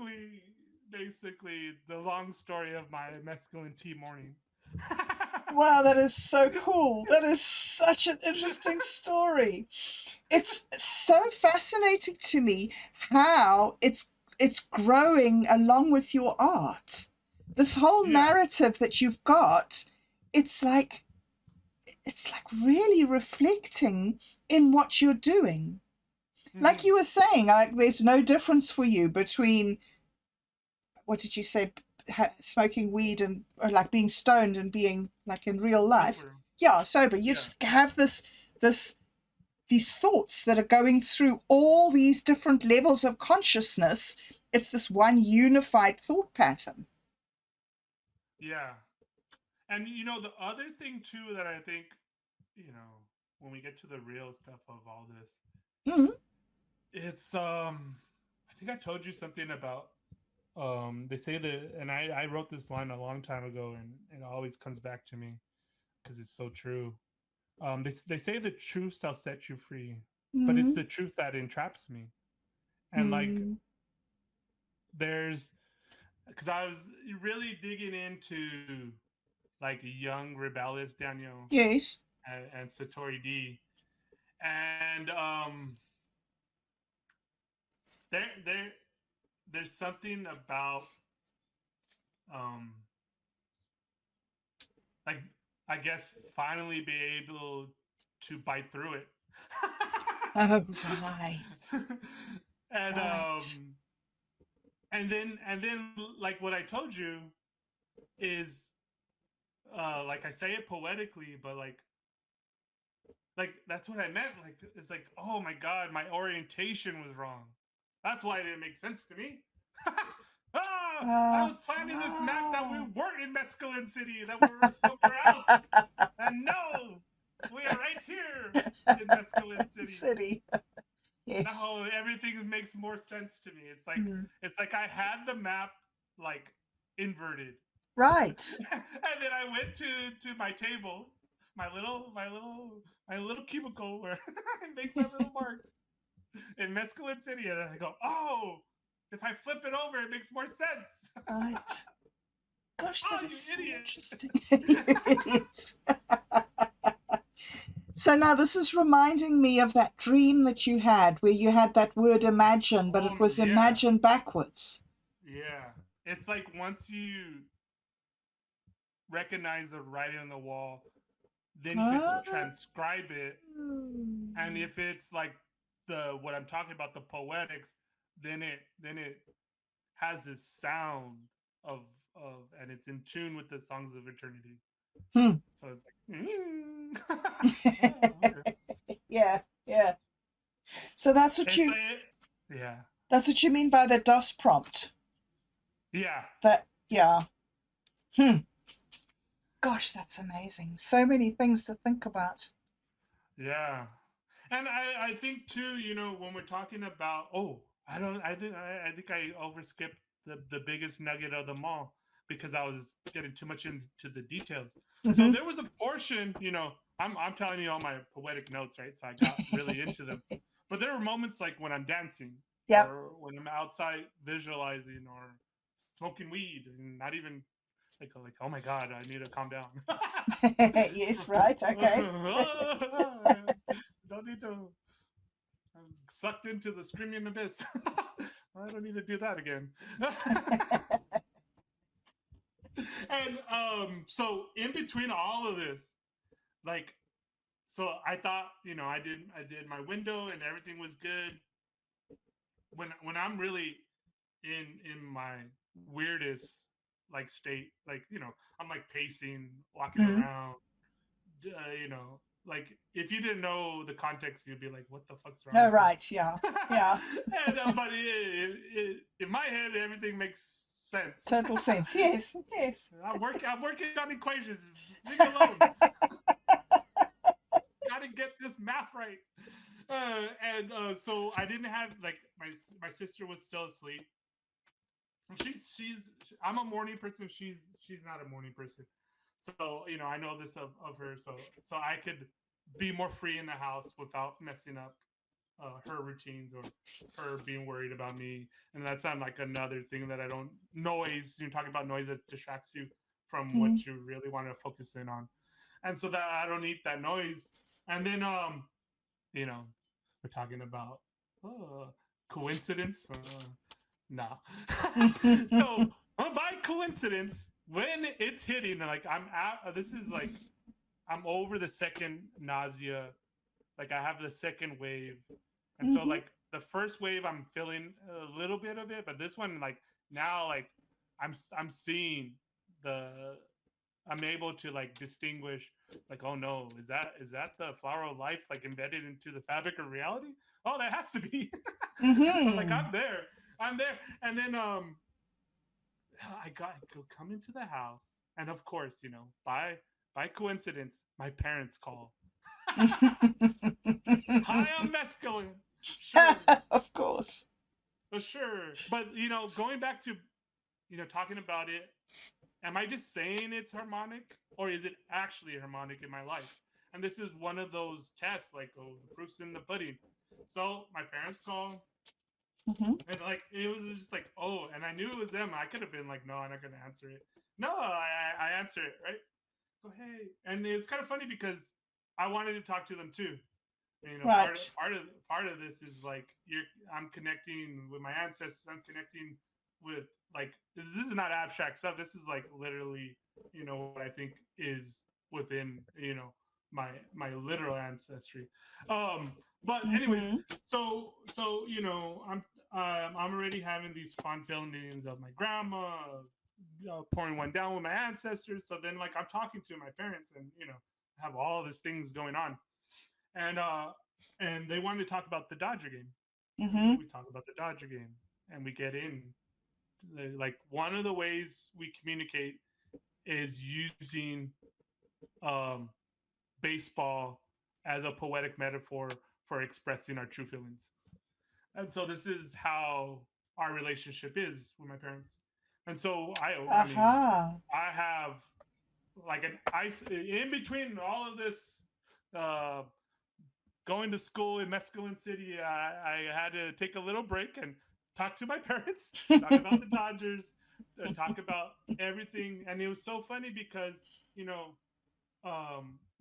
basically the long story of my mescaline tea morning. Wow, that is so cool. That is such an interesting story. It's so fascinating to me how it's growing along with your art. This whole Yeah. narrative that you've got, it's like it's like really reflecting in what you're doing. Like Hmm. you were saying, like there's no difference for you between what did you say, smoking weed and or like being stoned and being like in real life. Sober. Yeah, sober. You Yeah. just have this these thoughts that are going through all these different levels of consciousness. It's this one unified thought pattern. Yeah. And the other thing too that I think, when we get to the real stuff of all this, Mm, it's I think I told you something about they say that, and I wrote this line a long time ago, and it always comes back to me because it's so true. They say the truth shall set you free, but it's mm, the truth that entraps me. And like mm. there's because I was really digging into like young rebellious Daniel Yes. and Satori D, and there there there's something about um like I guess finally be able to bite through it. Oh, right, and right. um and then like what I told you is like I say it poetically, but like that's what I meant. Like it's like, oh my god, my orientation was wrong. That's why it didn't make sense to me. I was planning this map that we Ah. weren't in Mescaline City, that we were somewhere else. And no, we are right here in Mescaline City. City. Yes. Now everything makes more sense to me. Mm, It's like I had the map like inverted. Right. And then I went to my table, my little cubicle where I make my little marks in Mescaline City, and I go, oh, if I flip it over, it makes more sense. Right. Gosh, that Oh, is you so idiot! interesting. You idiot. So now this is reminding me of that dream that you had where you had that word imagine, but Oh it was yeah, imagine backwards. yeah. It's like once you recognize the writing on the wall, then you can Oh. transcribe it. And if it's like the what I'm talking about, the poetics, then it has this sound of and it's in tune with the songs of eternity. Hmm. So it's like, oh, okay. Yeah, yeah. So It's like, yeah, that's what you mean by the DOS prompt. yeah, That yeah. Hmm. Gosh, that's amazing. So many things to think about. yeah. And I think too, when we're talking about, oh, I think I overskipped the biggest nugget of them all because I was getting too much into the details. So Hmm. there was a portion, I'm telling you all my poetic notes, right? So I got really into them. But there were moments like when I'm dancing Yep. or when I'm outside visualizing or smoking weed and not even like oh my god, I need to calm down. Yes, right. Okay. Don't need to. I'm sucked into the screaming abyss. I don't need to do that again. And so in between all of this, like, so I thought, I did my window and everything was good. When I'm really in my weirdest like state, like I'm like pacing, walking Mm. around, like if you didn't know the context, you'd be like, "What the fuck's wrong Oh, with you?" right. Yeah. Yeah. And but in my head, everything makes sense. Total sense. Yes. Yes. I'm working on equations. Just leave me alone. Got to get this math right. And so I didn't have like my sister was still asleep. I'm a morning person. She's not a morning person. So I know this of her. So I could be more free in the house without messing up her routines or her being worried about me. And that's not like another thing that I don't noise. You're talking about noise that distracts you from Mm. what you really want to focus in on. And so that I don't need that noise. And then you know, we're talking about coincidence. Nah. So by coincidence, when it's hitting, like this is like I'm over the second nausea. Like I have the second wave, and so Hmm. like the first wave, I'm feeling a little bit of it, but this one, like now, like I'm seeing the I'm able to like distinguish, like, oh no, is that the flower of life like embedded into the fabric of reality? Oh, that has to be. So like Hmm. I'm there, and then I go come into the house, and of course, by coincidence, my parents call. Hi, I'm mescaline. Sure, Of course. sure. But going back to talking about it, am I just saying it's harmonic, or is it actually harmonic in my life? And this is one of those tests, like, oh, the proof's in the pudding. So my parents call, Hmm. and like it was just like, oh, and I knew it was them. I could have been like, no, I'm not gonna answer it. No, I answer it, right? Go, hey, and it's kind of funny because I wanted to talk to them too. And, part of Right. part of part of this is like I'm connecting with my ancestors. I'm connecting with like this is not abstract stuff. This is like literally what I think is within my literal ancestry. But anyways, Hmm. so I'm already having these fond feelings of my grandma, pouring one down with my ancestors. So then like I'm talking to my parents and have all these things going on, and they wanted to talk about the Dodger game, and so Hmm. we talk about the Dodger game, and we get in. Like one of the ways we communicate is using um, baseball as a poetic metaphor for expressing our true feelings, and so this is how our relationship is with my parents. And so I mean, Aha. I have like an ice in between all of this uh, going to school in Mescaline City. I had to take a little break and talk to my parents, talk about the Dodgers, talk about everything. And it was so funny because, you know,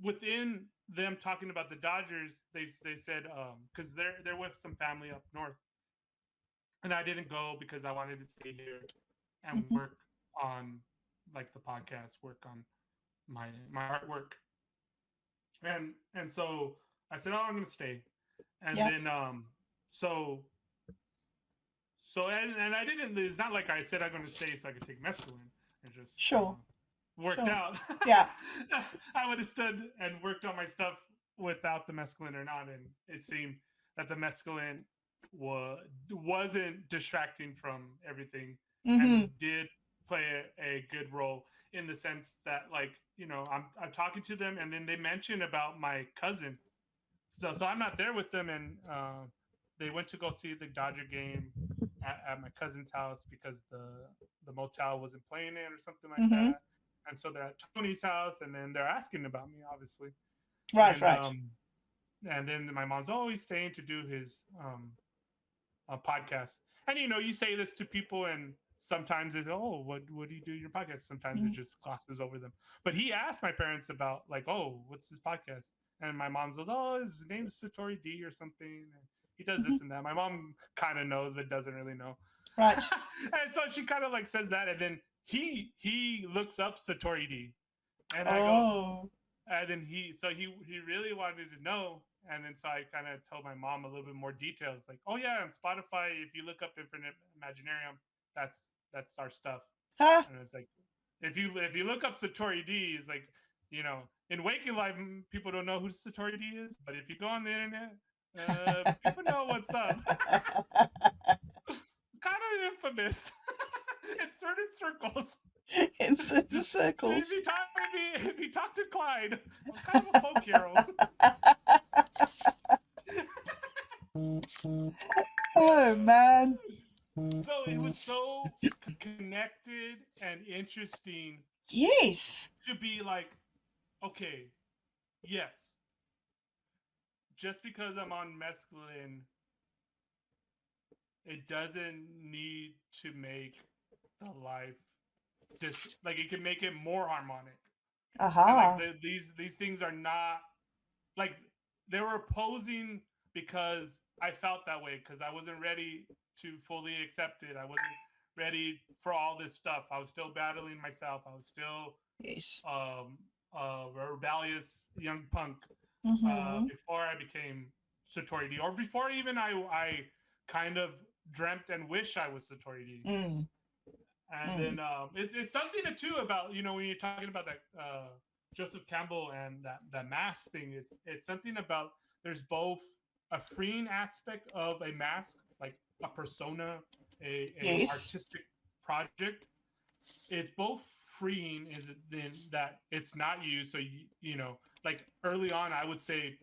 within them talking about the Dodgers, they said because they're with some family up north, and I didn't go because I wanted to stay here and Mhm. work on like the podcast, work on my artwork, and so I said, oh, I'm gonna stay, and Yeah. then so and I didn't. It's not like I said I'm gonna stay so I could take mescaline. It just kind Sure. of worked Sure. out. Yeah. I would have stood and worked on my stuff without the mescaline or not, and it seemed that the mescaline wasn't distracting from everything and Mhm. did play a good role in the sense that like I'm talking to them and then they mention about my cousin, so I'm not there with them, and they went to go see the Dodger game at my cousin's house because the motel wasn't playing it or something like Mhm. that, and so they're at Tony's house, and then they're asking about me, obviously, Right. and Right. and then my mom's always staying to do his podcast, and you say this to people, and sometimes it's what do you do in your podcast? Sometimes it Mhm. just glosses over them, but he asked my parents about like, oh, what's his podcast? And my mom goes, oh, his name's Satori D or something. And he does Mhm. this and that. My mom kind of knows, but doesn't really know. Right. And so she kind of like says that, and then he looks up Satori D, and I go, Oh. and then he really wanted to know, and then so I kind of told my mom a little bit more details, like, oh yeah, on Spotify, if you look up Infinite Imaginarium, that's our stuff. Huh. And it's like, if you look up Satori D, it's like, in waking life, people don't know who Satori D is, but if you go on the internet, people know what's up. Kind of infamous in certain circles. In certain Just if circles. you talk if you talk to Clyde, I'm kind of a folk hero. Oh man. So it was so connected and interesting Yes. to be like, okay, yes, just because I'm on mescaline, it doesn't need to make the life like it can make it more harmonic. And like Aha. these things are not like they were opposing because I felt that way because I wasn't ready to fully accept it. I wasn't ready for all this stuff. I was still battling myself. I was still Yes. a rebellious young punk Mhm. before I became Satori D, or before even I kind of dreamt and wish I was Satori D. Mm. And Mm. then it's something too about when you're talking about that Joseph Campbell and that mask thing. It's something about there's both a freeing aspect of a mask, like a persona, a Yes. artistic project. It's both freeing is then that it's not you. So like early on, I would say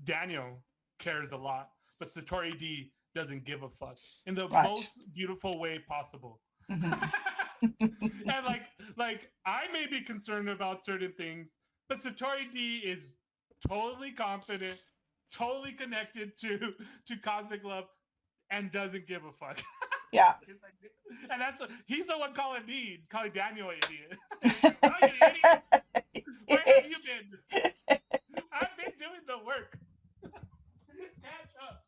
Daniel cares a lot, but Satori D doesn't give a fuck in the Right. most beautiful way possible. Mhm. And like I may be concerned about certain things, but Satori D is totally confident, totally connected to cosmic love, and doesn't give a fuck. Yeah. He's like, and he's the one calling Daniel an idiot. Oh, you idiot! Where have you Yes. been? I've been doing the work. Catch up.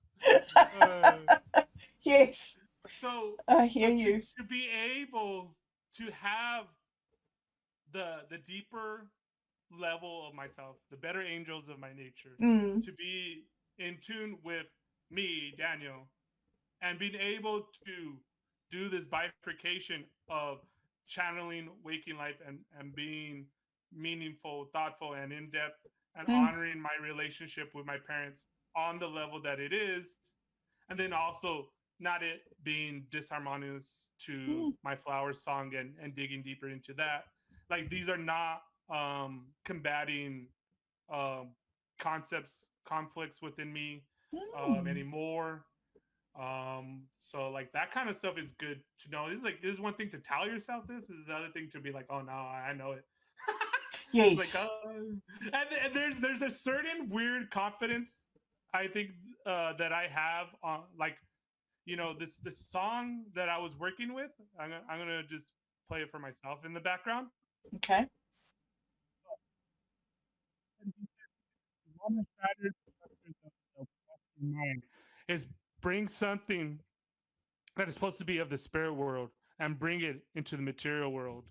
Yes. So I so hear you. to be able to have the deeper level of myself, the better angels of my nature, Mm. to be in tune with me, Daniel, and being able to do this bifurcation of channeling waking life and being meaningful, thoughtful, and in depth, and Mm. honoring my relationship with my parents on the level that it is, and then also not it being disharmonious to Mm. my flowers song and digging deeper into that. Like these are not combating um, concepts, conflicts within me Mm. anymore. So like that kind of stuff is good to know. This is one thing to tell yourself this. This is the other thing to be like, oh no, I know it. Like Yes. and there's a certain weird confidence I think that I have on like this song that I was working with. I'm gonna just play it for myself in the background. Okay. One of the saddest structures of the mind is bring something that is supposed to be of the spirit world and bring it into the material world.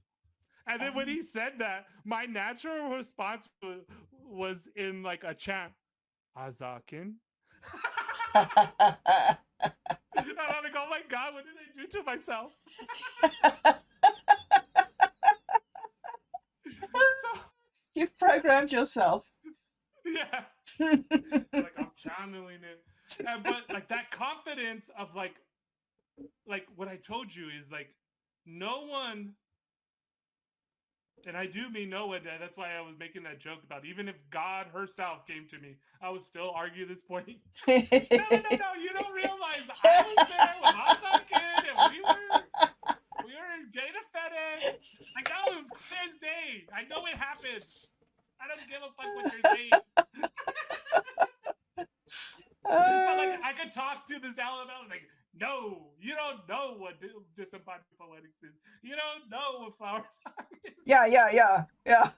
And then when he said that, my natural response was in like a chant, Azakin. And I'm like, oh my God, what did I do to myself? So, You've programmed yourself. yeah, like I'm channeling it. But like that confidence of like what I told you is like no one, and I do mean no one. That's why I was making that joke about even if God herself came to me, I would still argue this point. No, no, no, no. You don't realize I was there when I was a kid and we were getting a FedEx. Like no, it was clear as day. I know it happened. I don't give a fuck what you're saying. So like I could talk to this Alabama like, no, you don't know what disembodied poetics is. You don't know what flower song is. Yeah, yeah, yeah, yeah.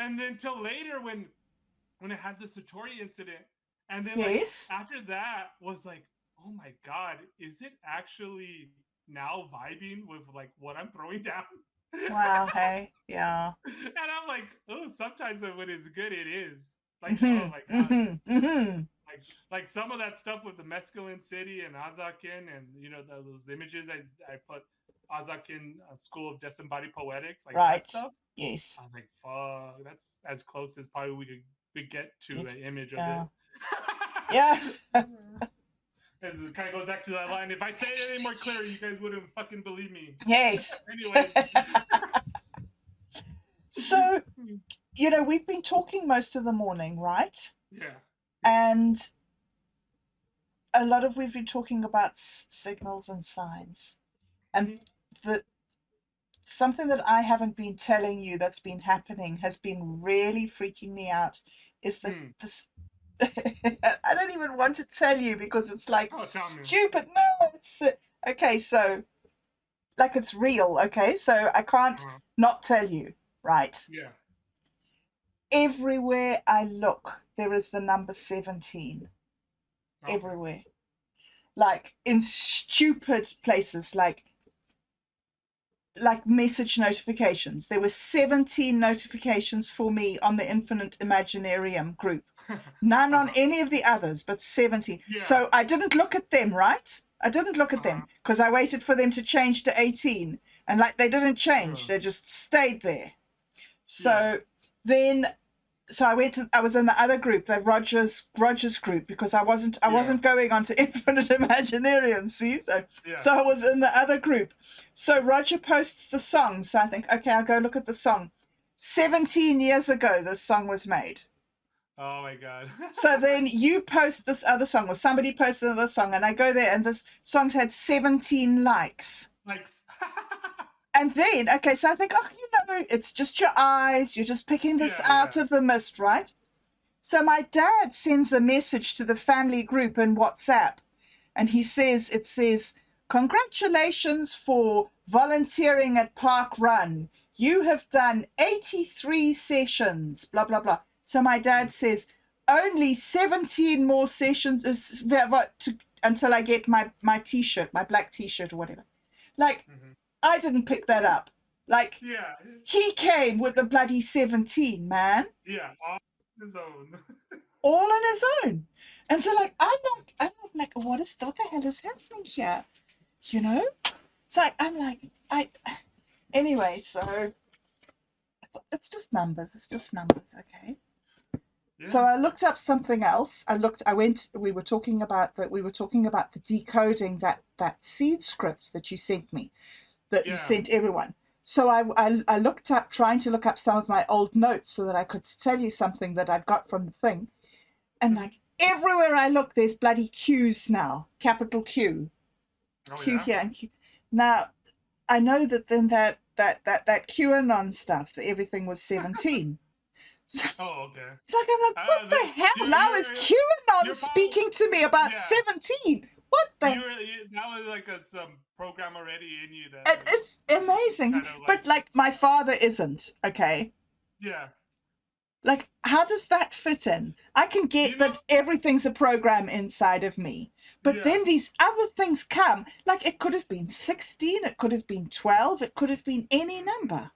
And then till later when it has the Satori incident, and then like Yes. after that was like, oh my God, is it actually now vibing with like what I'm throwing down? Wow. Hey. Yeah. And I'm like, oh, sometimes when it's good, it is. Like, oh Mhm. my God. Mhm. Mhm. Like some of that stuff with the Mescaline City and Azakin, and those images I put Azakin School of Disembodied Poetics, like that Right. stuff. Yes. I was like, fuck, that's as close as probably we get to Good. an image of Yeah. it. Yeah. As it kind of goes back to that line. If I say it any more clear, you guys wouldn't fucking believe me. Yes. Anyways. So, we've been talking most of the morning, right? Yeah. Yeah. And we've been talking about signals and signs. And Mm-hmm. the something that I haven't been telling you that's been happening has been really freaking me out is that Hmm. this I don't even want to tell you because it's like Oh, tell me. stupid. No, it's okay, so like it's real, okay? So I can't Uh-huh. not tell you, right? Yeah. Everywhere I look, there is the number 17. Okay. Everywhere. Like in stupid places like message notifications. There were 17 notifications for me on the Infinite Imaginarium group. None on Uh-huh. any of the others, but 17. Yeah. So I didn't look at them, right? I didn't look at Uh-huh. them because I waited for them to change to 18. And like they didn't change, Uh, they just stayed there. yeah. So then I was in the other group, the Rogers group, because I Yeah. wasn't going on to Infinite Imaginarium, see? Yeah. So I was in the other group. So Roger posts the song. So I think, okay, I'll go look at the song. 17 years ago this song was made. Oh my God. So then you post this other song, or somebody posts another song, and I go there and this song's had 17 likes. Like. And then, okay, so I think, oh, it's just your eyes. You're just picking this Yeah. out Yeah. of the mist, right? So my dad sends a message to the family group in WhatsApp, and it says, congratulations for volunteering at Park Run. You have done 83 sessions, blah, blah, blah. So my Mm-hmm. dad says, only 17 more sessions until I get my t-shirt, my black t-shirt or whatever. Like, Mm-hmm. I didn't pick that up. Like, Yeah. he came with the bloody 17, man. Yeah. On his own. All on his own. And so like I'm like, what the hell is happening here? You know? So I'm like, I anyway, so it's just numbers, okay? So Yeah. I looked up something else. We were talking about the decoding that seed script that you sent me, that you Yeah. sent everyone. So I looked up, trying to look up some of my old notes so that I could tell you something that I'd got from the thing. And Mm-hmm. like everywhere I look, there's bloody Q's now, capital Q, Oh Q yeah. here and Q. Now, I know that then that QAnon stuff, that everything was 17. So Oh okay. it's like, I'm like, what the hell? You're Now is you're QAnon you're probably speaking to me about yeah. 17? What the? That was like some program already in you that It's amazing. kind of like But like, my father isn't, okay? yeah. Like, how does that fit in? I can You get know that everything's a program inside of me. But yeah. then these other things come. Like, it could have been 16, it could have been 12, it could have been any Mhm. number.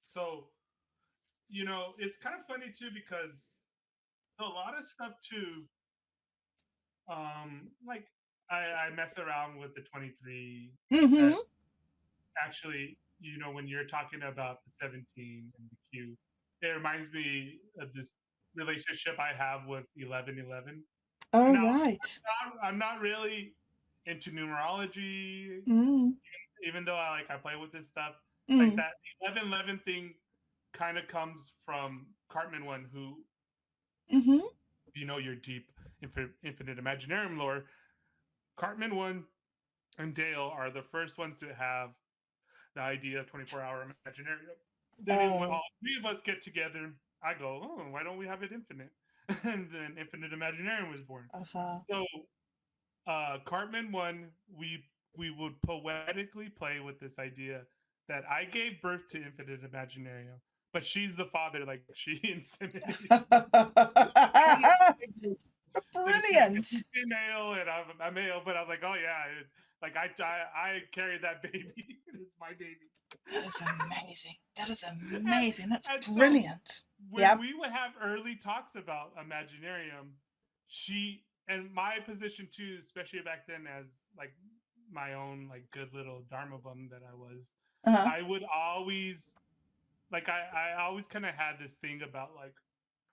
So it's kind of funny too because so a lot of stuff too. Like I mess around with the 23. Mm-hmm. And actually, when you're talking about the 17 and the Q, it reminds me of this relationship I have with 1111. Oh, Now, right. I'm not really into numerology, Mm, even though I play with this stuff. Like mm, that 1111 thing kind of comes from Cartman one, who mm-hmm. your deep infinite imaginarium lore. Cartman one and Dale are the first ones to have the idea of 24-hour imaginarium. Then when Oh, all three of us get together, I go, oh, why don't we have it infinite? And then Infinite Imaginarium was born. uh-huh. So Cartman one, we would poetically play with this idea that I gave birth to Infinite Imaginarium, but she's the father, like she inseminated me. And it's like Brilliant. she's female and I'm male, but I was like, oh yeah, like I carried that baby. It's my baby. That is amazing. That is and amazing. That's and so brilliant. when Yep. we would have early talks about Imaginarium, she and my position too, especially back then as like my own like good little Dharma bum that I was, Uh-huh. I would always I always kind of had this thing about like,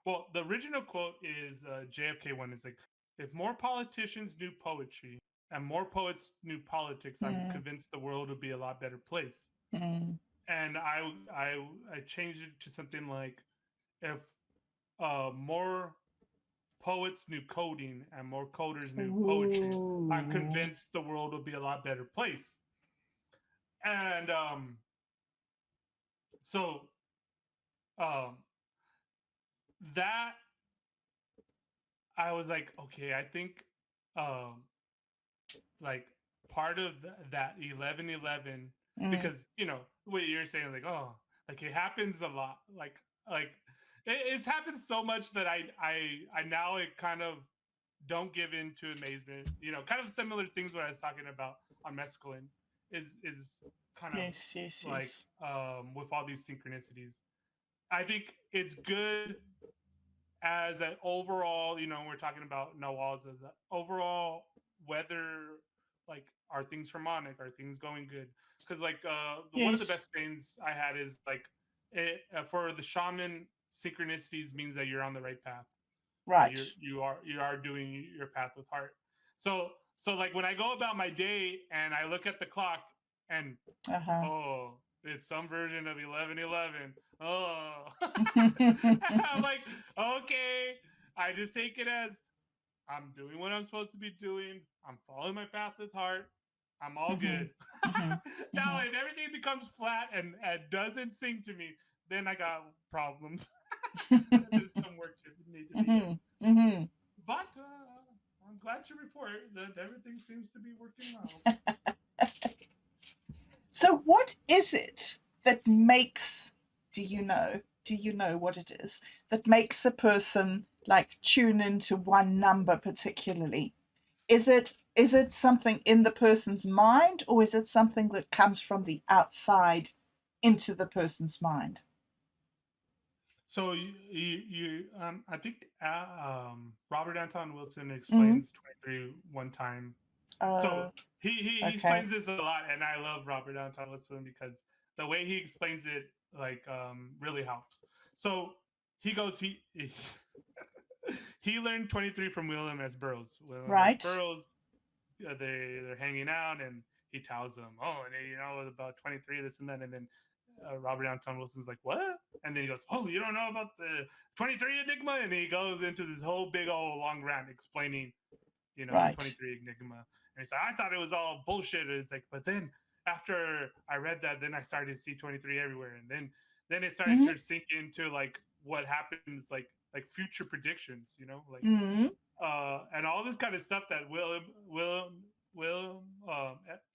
well, the original quote is JFK one is like, if more politicians knew poetry and more poets knew politics, I'm Mm, convinced the world would be a lot better place. mm. And I changed it to something like, if more poets knew coding and more coders knew poetry, I'm Ooh. convinced the world would be a lot better place. And so um, that I was like, okay, I think um, like part of that 1111, Mm. because what you're saying, like, oh, like it happens a lot, like it's happened so much that I now it kind of don't give in to amazement. Kind of similar things what I was talking about on mescaline is kind of Yes, yes, like yes. with all these synchronicities. I think it's good as an overall, we're talking about no walls as an overall, whether like are things harmonic, are things going good? Because like one of the Yes. best things I had is like for the shaman, synchronicities means that you're on the right path, that Right. you are doing your path with heart. So like when I go about my day and I look at the clock and Uh-huh. oh, it's some version of 1111. Oh, Mm-hmm. I'm like, okay. I just take it as I'm doing what I'm supposed to be doing. I'm following my path with heart. I'm all good. Mm-hmm. Now, if everything becomes flat and doesn't sing to me, then I got problems. Then there's some work to need to be done. Mm-hmm. Mm-hmm. But I'm glad to report that everything seems to be working well. So what is it that makes, do you know what it is that makes a person like tune into one number particularly? Is it something in the person's mind, or is it something that comes from the outside into the person's mind? So I think Robert Anton Wilson Mm. explains 23 one time. So Oh, he okay. explains this a lot, and I love Robert Anton Wilson because the way he explains it like really helps. So he goes he learned 23 from William S. Burroughs. William S. Right. Burroughs, they're hanging out, and he tells them, oh, and about 23, this and that, and then Robert Anton Wilson's like, what? And then he goes, "Oh, you don't know about the 23 Enigma?" And he goes into this whole big old long rant explaining, the Right. 23 Enigma. And he's like, "I thought it was all bullshit." And it's like, but then after I read that, then I started to see 23 everywhere, and then it started Mm-hmm. to sink into like what happens, like future predictions, Mm-hmm. and all this kind of stuff that Will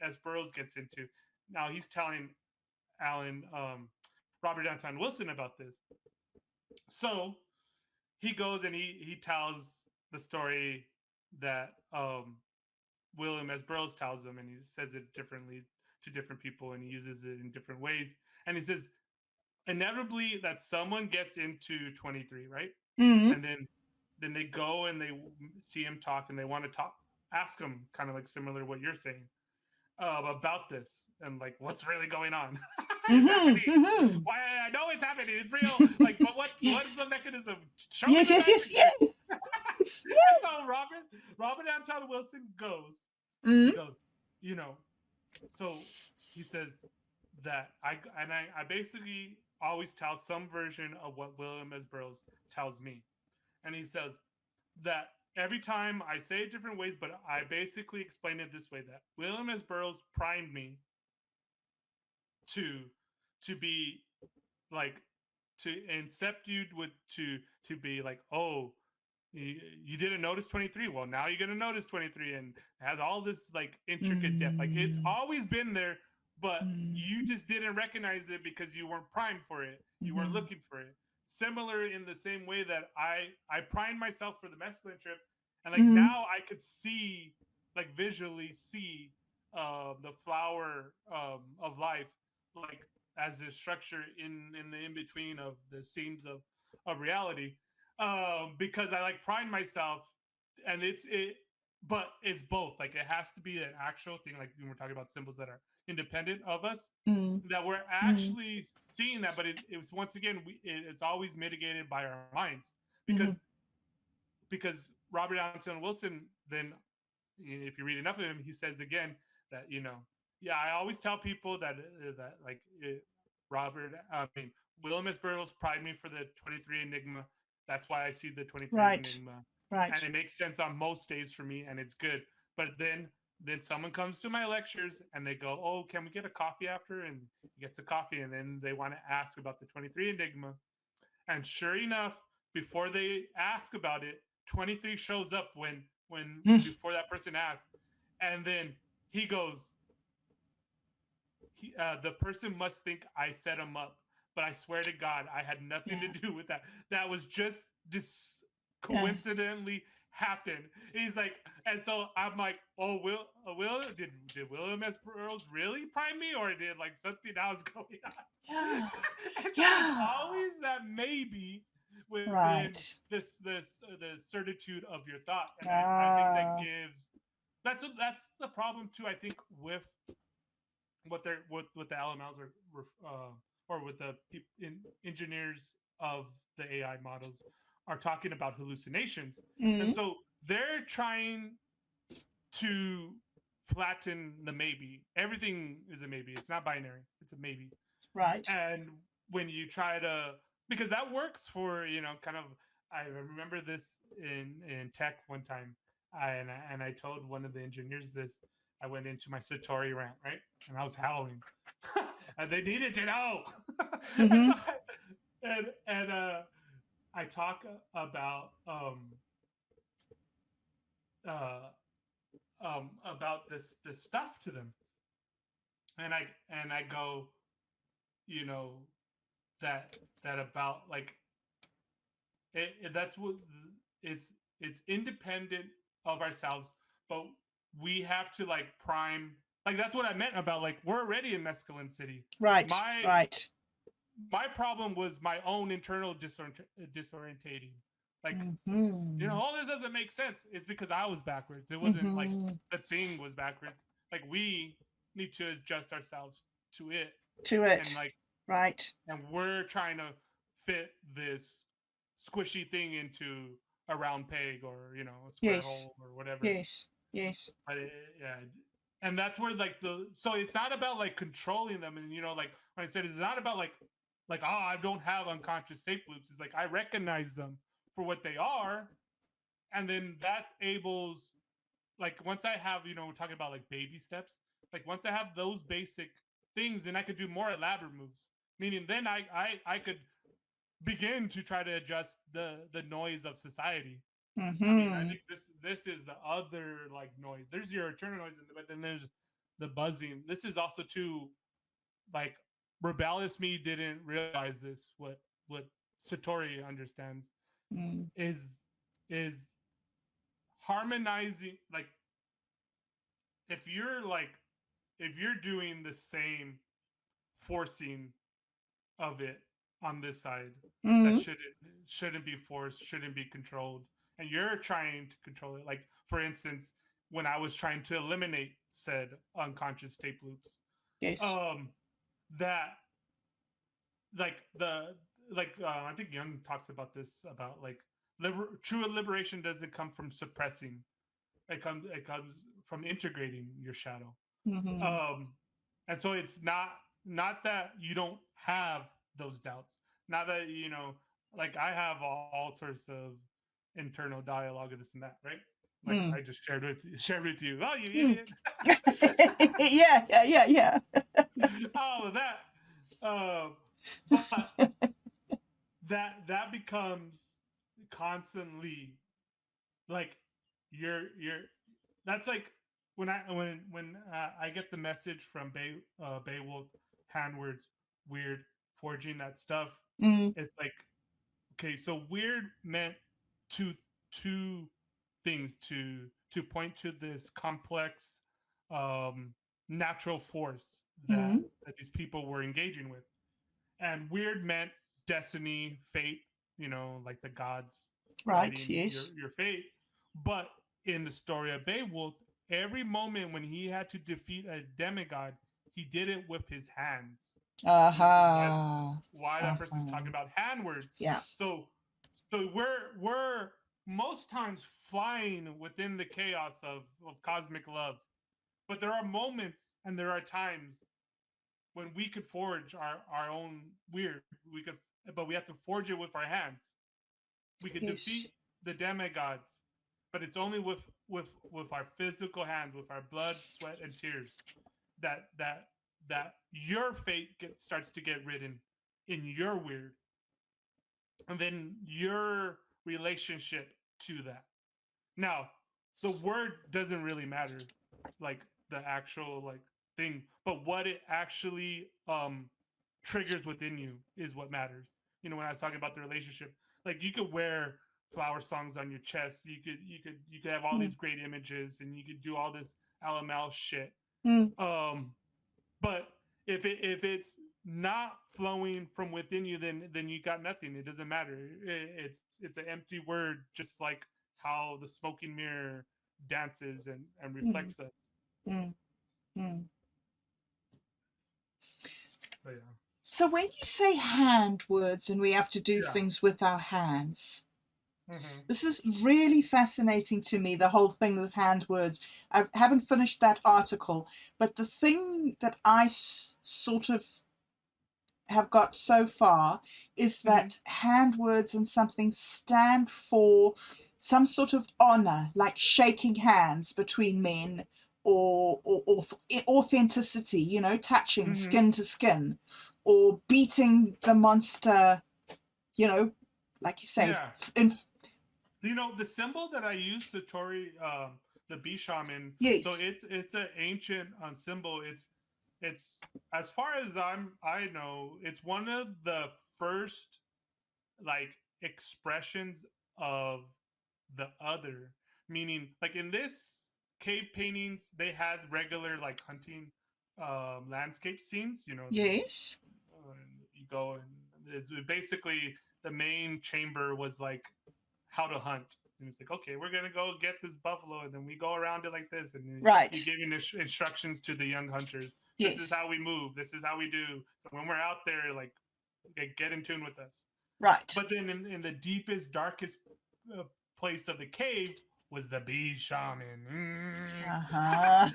S. Burroughs gets into. Now he's telling Alan Robert Anton Wilson about this. So he goes and he tells the story that William S. Burroughs tells him, and he says it differently to different people, and he uses it in different ways. And he says inevitably that someone gets into 23, right? Mm-hmm. And then they go and they see him talk, and they want to talk, ask him, kind of like similar to what you're saying, about this, and like what's really going on. It's happening. Mm-hmm. Why? I know it's happening. It's real. Like, but what is Yes. the mechanism? Show me Yes, the yes, yes, magic. yes, yes. And so Robert Anton Wilson goes. He Mm-hmm. goes, you know. So he says that I basically always tell some version of what William S. Burroughs tells me, and he says that every time I say it different ways, but I basically explain it this way: that William S. Burroughs primed me to to be like to incept you with to be like, oh, you didn't notice 23, well now you're gonna notice 23, and has all this like intricate depth, like it's Mm-hmm. always been there, but you just didn't recognize it because you weren't primed for it, you weren't Mm-hmm. looking for it. Similar in the same way that I primed myself for the mescaline trip, and like Mm-hmm. now I could see, like visually see, the flower, of life, like as a structure in the in between of the seams of reality, because I like pride myself, and but it's both. Like it has to be an actual thing. Like when we're talking about symbols that are independent of us, that we're Mm-hmm. actually seeing that. But it was once again, it's always mitigated by our minds, Mm-hmm. because Robert Anton Wilson, then if you read enough of him, he says again that, yeah, I always tell people that like Robert, I mean William S. Burroughs pried me for the 23 Enigma. That's why I see the 23 Right. Enigma, and Right. it makes sense on most days for me, and it's good. But then someone comes to my lectures and they go, "Oh, can we get a coffee after?" And he gets a coffee, and then they want to ask about the 23 Enigma, and sure enough, before they ask about it, 23 shows up when Mm. before that person asks, and then he goes, the person must think I set him up, but I swear to God, I had nothing to Yeah. do with that. That was just Yeah. coincidentally happened. He's like, and so I'm like, oh, Will, did William S. Burroughs really prime me, or did like something else going on? Yeah. And so there's Yeah. always that maybe within Right. this the certitude of your thought, and I think that Ah. gives that's the problem too. I think with what the LMLs or with the engineers of the AI models are talking about hallucinations, and Mm. so they're trying to flatten the maybe. Everything is a maybe. It's not binary. It's a maybe. Right. And when you try to, because that works for, kind of, I remember this in tech one time, and I told one of the engineers this. I went into my Satori rant, right, and I was howling, and they needed to know. And Mm-hmm. so I talk uh about this stuff to them, and I go, you know that about like that's what it's it's independent of ourselves, but we have to like prime, like that's what I meant about like we're already in Mescaline City. Right. my Right. my problem was my own internal disorientating, like, Mm-hmm. all this doesn't make sense. It's because I was backwards. It wasn't like Mm-hmm. the thing was backwards. Like we need to adjust ourselves to it, To and it. like Right. and we're trying to fit this squishy thing into a round peg, or a square Yes. hole or whatever. Yes. Yes. But yeah, and that's where like so it's not about like controlling them, and like when I said it's not about like like, oh, I don't have unconscious tape loops. It's like I recognize them for what they are, and then that enables, like, once I have, we're talking about like baby steps. Like once I have those basic things, then I could do more elaborate moves. Meaning, then I could begin to try to adjust the noise of society. I mean, I Mm-hmm. think this is the other like noise. There's your internal noise, but then there's the buzzing. This is also too, like, rebellious me didn't realize this. What Satori understands Mm. is harmonizing. Like if you're doing the same forcing of it on this side that Mm. shouldn't be forced, shouldn't be controlled, and you're trying to control it. Like for instance, when I was trying to eliminate said unconscious tape loops, Yes. um, that like the I think Jung talks about this, about like true liberation doesn't come from suppressing. It comes from integrating your shadow. Mm-hmm. Um, and so it's not that you don't have those doubts, not that like I have all sorts of internal dialogue of this and that, right? Like Mm. I just shared with you, oh, you Mm. idiot. Yeah, yeah, yeah, yeah. All of that. But that becomes constantly like you're that's like when I get the message from Beowulf, handwords, weird, forging that stuff. Mm. It's like, okay, so weird meant two things to point to this complex um natural force that Mm. these people were engaging with. And weird meant destiny, fate, like the gods Right, writing yes. your fate. But in the story of Beowulf, every moment when he had to defeat a demigod, he did it with his hands. And this is Aha. why that person's Uh-huh. talking about hand words. Yeah. So we're most times flying within the chaos of cosmic love. But there are moments and there are times when we could forge our own weird. We could, but we have to forge it with our hands. We could Yes. defeat the demigods, but it's only with our physical hands, with our blood, sweat, and tears, that your fate starts to get written in your weird, and then your relationship to that. Now, the word doesn't really matter, like the actual like thing, but what it actually triggers within you is what matters. When I was talking about the relationship, like you could wear flower songs on your chest, you could have all Mm. these great images, and you could do all this LML shit. Mm. Um, but if it's not flowing from within you, then you got nothing. It doesn't matter. It's an empty word, just like how the smoking mirror dances and Mm. reflects us. Mm. Mm. But yeah, So when you say hand words and we have to do yeah. things with our hands, Mm-hmm. this is really fascinating to me, the whole thing of hand words. I haven't finished that article, but the thing that I sort of have got so far is Mm-hmm. that hand words and something stand for some sort of honor, like shaking hands between men, or authenticity, touching Mm-hmm. skin to skin, or beating the monster, you know, like you say, Yeah. in, The symbol that I use, Satori, the bee shaman. So yes, it's an ancient symbol. It's as far as I know, it's one of the first like expressions of the other. Meaning, like in this cave paintings, they had regular like hunting landscape scenes. yes, You go, and it's basically the main chamber was like how to hunt. And it's like, okay, we're gonna go get this buffalo, and then we go around it like this, and then you right, giving instructions to the young hunters. This is yes, how we move. This is how we do. So when we're out there, like, get in tune with us. right, But then in the deepest, darkest place of the cave was the bee shaman. Uh-huh.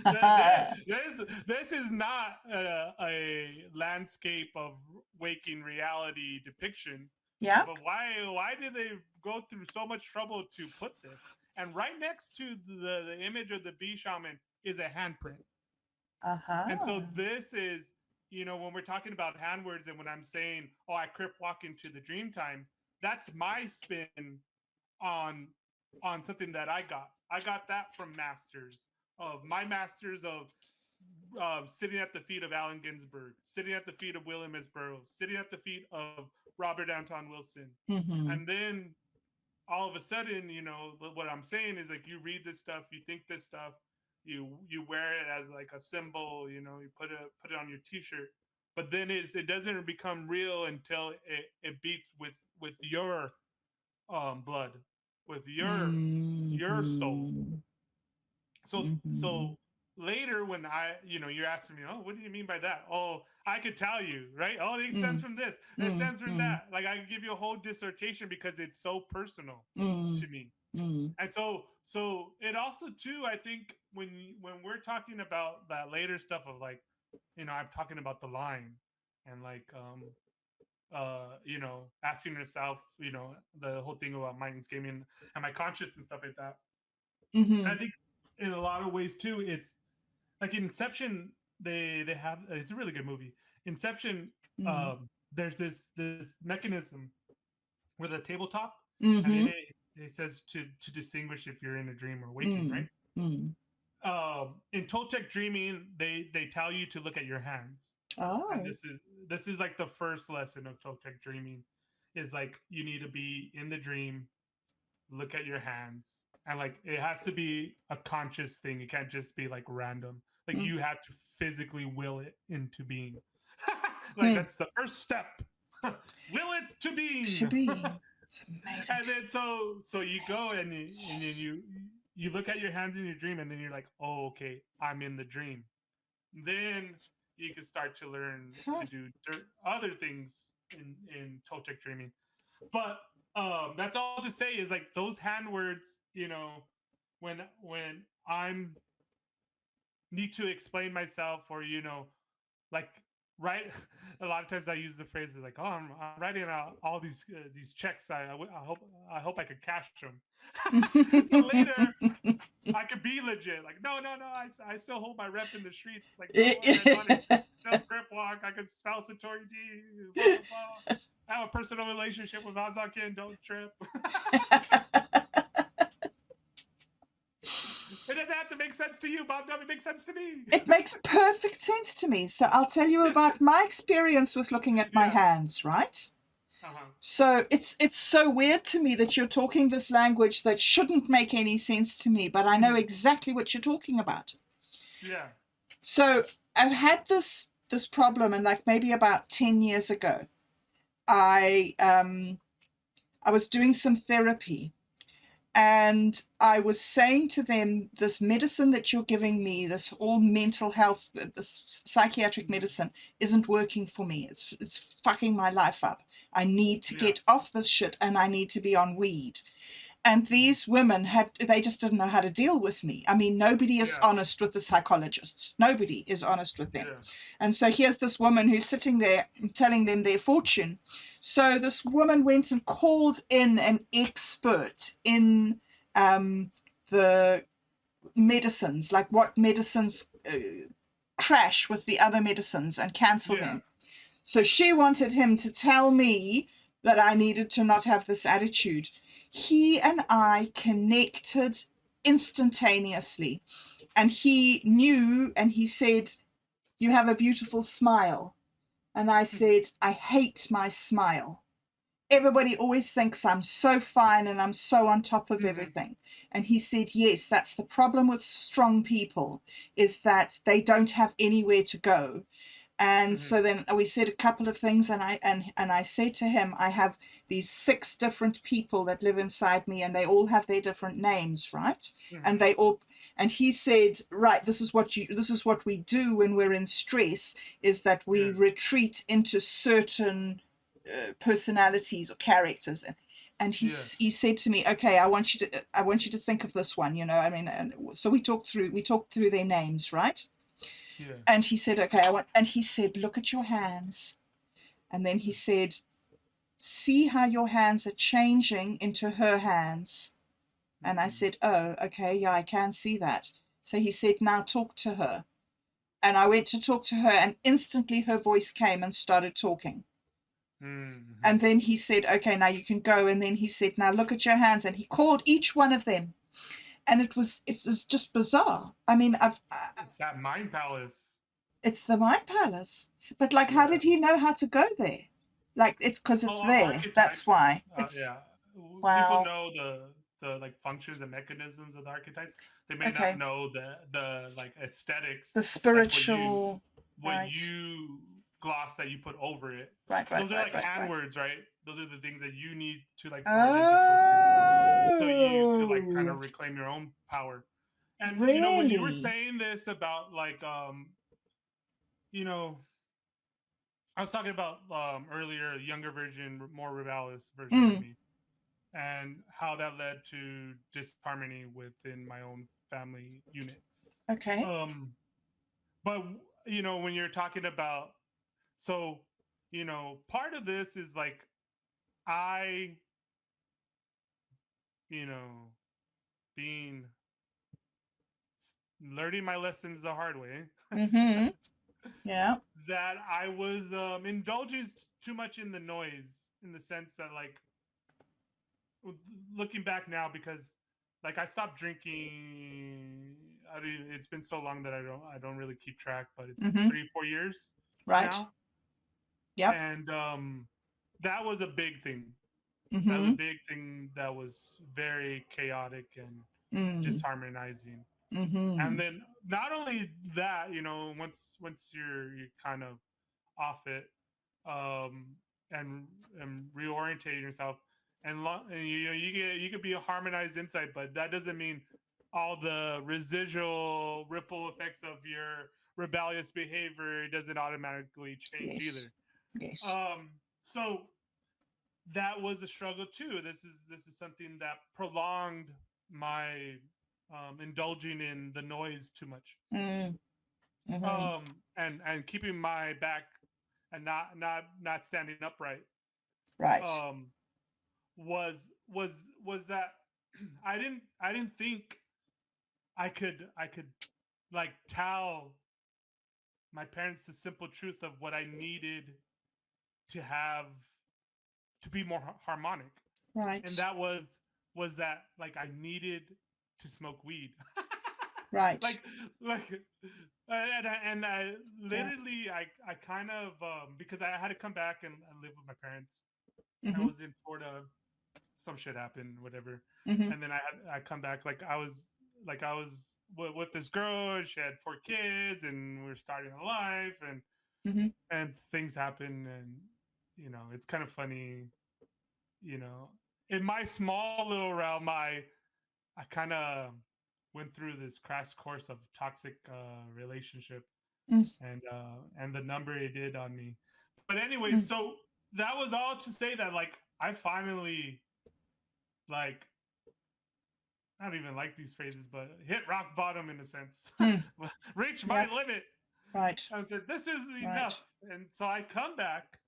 This is not a landscape of waking reality depiction. Yep. But why did they go through so much trouble to put this? And right next to the image of the bee shaman is a handprint. And so Uh-huh. this is, when we're talking about handwords and when I'm saying, oh, I crip walk into the dream time, that's my spin on something that I got. I got that from masters of my masters of sitting at the feet of Allen Ginsberg, sitting at the feet of William S. Burroughs, sitting at the feet of Robert Anton Wilson. Mm-hmm. And then all of a sudden, what I'm saying is like you read this stuff, you think this stuff, you wear it as like a symbol, you put it on your t-shirt. But then it doesn't become real until it beats with your blood, with your soul. Mm-hmm. So Mm-hmm. later when you're asking me, oh, what do you mean by that? Oh, I could tell you, right? Oh, it stems Mm, from this, it mm, stems from mm, that. Like I could give you a whole dissertation because it's so personal mm, to me. mm, And so it also too, I think when we're talking about that later stuff of like, I'm talking about the line and like asking yourself, the whole thing about mind gaming and my conscious and stuff like that. I mhm, think in a lot of ways too, it's like Inception. They have, it's a really good movie. Inception. mm, There's this mechanism where the tabletop, and then mhm, it says to distinguish if you're in a dream or waking, right? mm, mm. In Toltec dreaming, they tell you to look at your hands, and Oh. this is like the first lesson of Toltec dreaming, is like you need to be in the dream, look at your hands, and like it has to be a conscious thing. It can't just be like random. Like Mm, you have to physically will it into being. Like mm. that's the first step. Will it to being. Shabi. It's amazing. And then so you go and then Yes. you look at your hands in your dream, and then you're like, oh, okay, I'm in the dream. Then you can start to learn Huh. to do other things in Toltec dreaming. But that's all to say is like those hand words, when I'm need to explain myself, or like, right. A lot of times I use the phrases like, oh, I'm writing out all these checks. I hope I could cash them. So later I could be legit. Like, no. I still hold my rep in the streets. Like, no, I know how to still grip walk. I can spell Satori D. Blah blah blah. I have a personal relationship with Azakin. Don't trip. It doesn't have to make sense to you, Bob. It makes sense to me. It makes perfect sense to me. So I'll tell you about my experience with looking at my Yeah. hands, right? Uh-huh. So it's so weird to me that you're talking this language that shouldn't make any sense to me, but I know exactly what you're talking about. Yeah. So I've had this problem, and like maybe about 10 years ago, I I was doing some therapy, and I was saying to them, this medicine that you're giving me, this all mental health, this psychiatric medicine, isn't working for me. It's fucking my life up. I need to Yeah. get off this shit, and I need to be on weed. And these women they just didn't know how to deal with me. I mean, nobody is Yeah. honest with the psychologists. Nobody is honest with them. Yeah. And so here's this woman who's sitting there telling them their fortune. So this woman went and called in an expert in the medicines, like what medicines crash with the other medicines and cancel Yeah. them. So she wanted him to tell me that I needed to not have this attitude. He and I connected instantaneously. And he knew, and he said, "You have a beautiful smile." And I said, "I hate my smile. Everybody always thinks I'm so fine and I'm so on top of Mhm. everything." And he said, "Yes, that's the problem with strong people, is that they don't have anywhere to go." And Mhm. so then we said a couple of things, and I said to him, "I have these 6 different people that live inside me, and they all have their different names, right? And Mhm. they all," and he said, "Right, this is what we do when we're in stress, is that we Yeah. retreat into certain personalities or characters." and Yeah. he said to me, okay, I want you to think of this one, I mean, and so we talked through their names, right? Yeah. And he said, okay, and he said, look at your hands. And then he said, see how your hands are changing into her hands. And I Mm-hmm. said, oh, okay, yeah, I can see that. So he said, now talk to her. And I went to talk to her, and instantly her voice came and started talking. Mm-hmm. And then he said, okay, now you can go. And then he said, now look at your hands. And he called each one of them. And it was just bizarre. I mean, It's that mind palace. it's the mind palace. But like, how Yeah. did he know how to go there? Like, it's because Oh, it's there. That's archetypes. why. It's Yeah. People wow. know the like functions and mechanisms of the archetypes. They may not Okay. know the like aesthetics, The like spiritual. what Right. you gloss that you put over it. Right, right, Those are right, like right, hand right. words, right? Those are the things that you need to like forge into tokens, so you could like kind Oh, of reclaim your own power. And when you were really? saying this about like you know I was talking about earlier, a younger version, more rebellious version of Mm, me, and how that led to disharmony within my own family unit. okay. Um, but when you're talking about, so part of this is like I, being learning my lessons the hard way, Mm-hmm. Yeah. that I was indulging too much in the noise, in the sense that like looking back now, because like I stopped drinking. It's been so long that I don't really keep track, but it's Mm-hmm. 3 4 years Right. now. Yep. And that was a big thing. That was a Mm-hmm. big thing that was very chaotic and Mm. disharmonizing. Mm-hmm. And then not only that, once you're kind of off it, um, and reorientating yourself, and you could be a harmonized insight, but that doesn't mean all the residual ripple effects of your rebellious behavior doesn't automatically change Yes. either. Yes. So that was a struggle too. This is something that prolonged my indulging in the noise too much, Mm. Mm-hmm. and keeping my back and not standing upright, Right. um was was was that I didn't think I could like tell my parents the simple truth of what I needed to have to be more harmonic. And Right. that was that like I needed to smoke weed. Right. like like and I Yeah. literally I kind of because I had to come back and live with my parents. I Mm-hmm. was in Florida, some shit happened, whatever. Mm-hmm. And then I come back like I was with this girl. She had 4 kids, and we are starting a life, Mm-hmm. and things happen, and it's kind of funny. You know, in my small little realm, I kind of went through this crash course of toxic relationship, Mm. and the number it did on me. But anyway, Mm. so that was all to say that like I finally like I don't even like these phrases, but hit rock bottom in a sense, Mm. reach my Yep. limit, Right. and said this is Right. enough. And so I come back,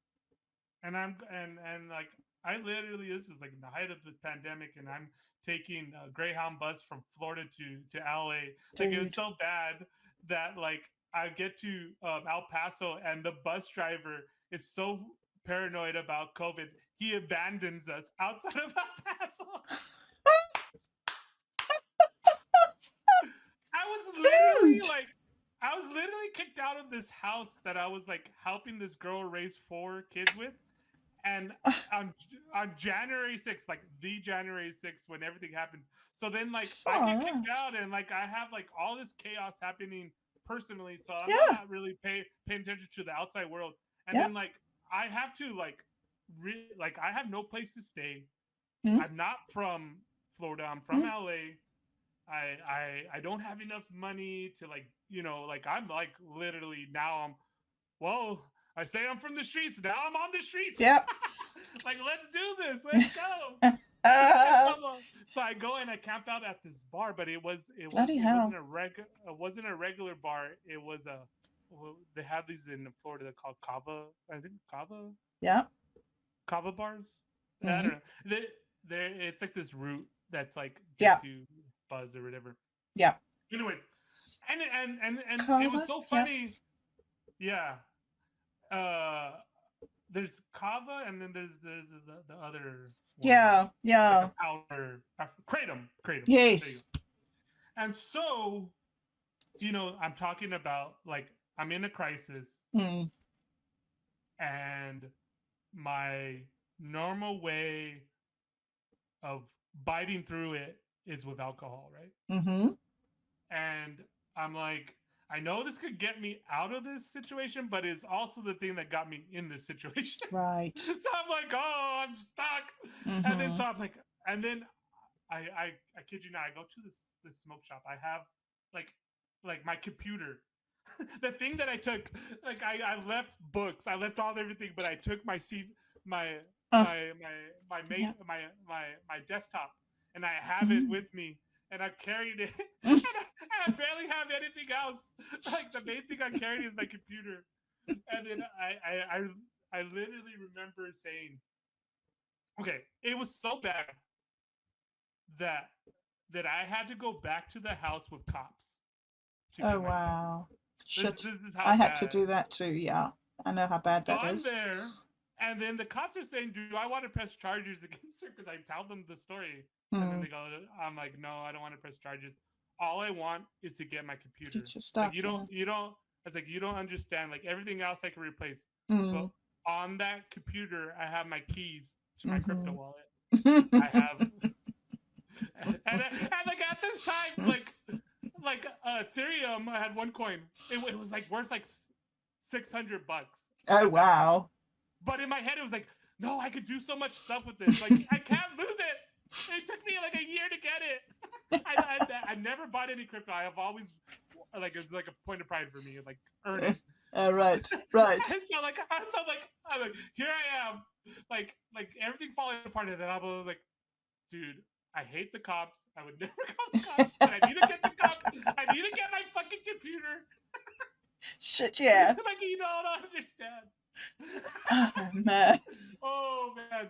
and and like I literally, this was like in the height of the pandemic, and I'm taking a Greyhound bus from Florida to LA. Like it was Dude. so bad that like I get to El Paso, and the bus driver is so paranoid about COVID, he abandons us outside of El Paso. I was literally Dude. like, I was literally kicked out of this house that I was like helping this girl raise 4 kids with, and Ah, on January 6th, like the January 6th, when everything happens. So then like I far get kicked out. out, and like I have like all this chaos happening personally. So I'm Yeah. not really paying attention to the outside world. And Yeah. then like I have to like like I have no place to stay. Mm. I'm not from Florida. I'm from Mm. LA. I don't have enough money to like like I'm like literally now well, I say I'm from the streets, now I'm on the streets. Yep. Like let's do this, let's go. So I go and I camp out at this bar, but Bloody it wasn't hell. it wasn't a regular bar. It was a they have these in Florida called kava. I think Yeah. kava bars. I don't Mm. know. They it's like this root that's like Yeah. gets you buzz or whatever. Yeah. Anyways, and it was Kava. so Yeah. funny. Yeah. Uh, there's kava, and then there's the other one, Yeah. like a Yeah. powder kratom. Kratom. There you Yes. go. And so, I'm talking about like I'm in a crisis, Mm. and my normal way of biting through it is with alcohol, right? Mm-hmm. And I'm like, I know this could get me out of this situation, but it's also the thing that got me in this situation. Right. So I'm like, oh, I'm stuck. And then Mm-hmm. so I'm like, and then I kid you not, I go to this smoke shop. I have like my computer. The thing that I took, like I left books, I left all everything, but I took my Oh, yeah. my desktop, and I have it Mm. with me, and I carried it, and I barely have anything else. Like the main thing I carried is my computer, and then I literally remember saying, okay, it was so bad that I had to go back to the house with cops to Oh, get my stuff. wow. This Shit. this is I how had to bad. do that too. Yeah. I know how bad So that I'm is. there, and then the cops are saying, "Do I want to press charges against her?" Because I tell them the story, and then Mm. they go, "I'm like, no, I don't want to press charges. All I want is to get my computer. Get your Like stuff. Yeah. you don't." I was like, "You don't understand. Like everything else I can replace, but Mm. on that computer, I have my keys to my crypto Mm-hmm. wallet. I have, and like at this time, like Ethereum, I had one coin. It was like worth like $600 Oh, at that time. wow. But in my head, it was like, no, I could do so much stuff with this. Like, I can't lose it. It took me like a year to get it. I never bought any crypto. I have always, like, it's like a point of pride for me, like earning. Right. Right. And I'm like, here I am, like everything falling apart, and then I'm like, dude, I hate the cops. I would never call the cops, but I need to get the cops. I need to get my fucking computer. Shit. Yeah. Like, you don't understand. Oh, man. Oh man.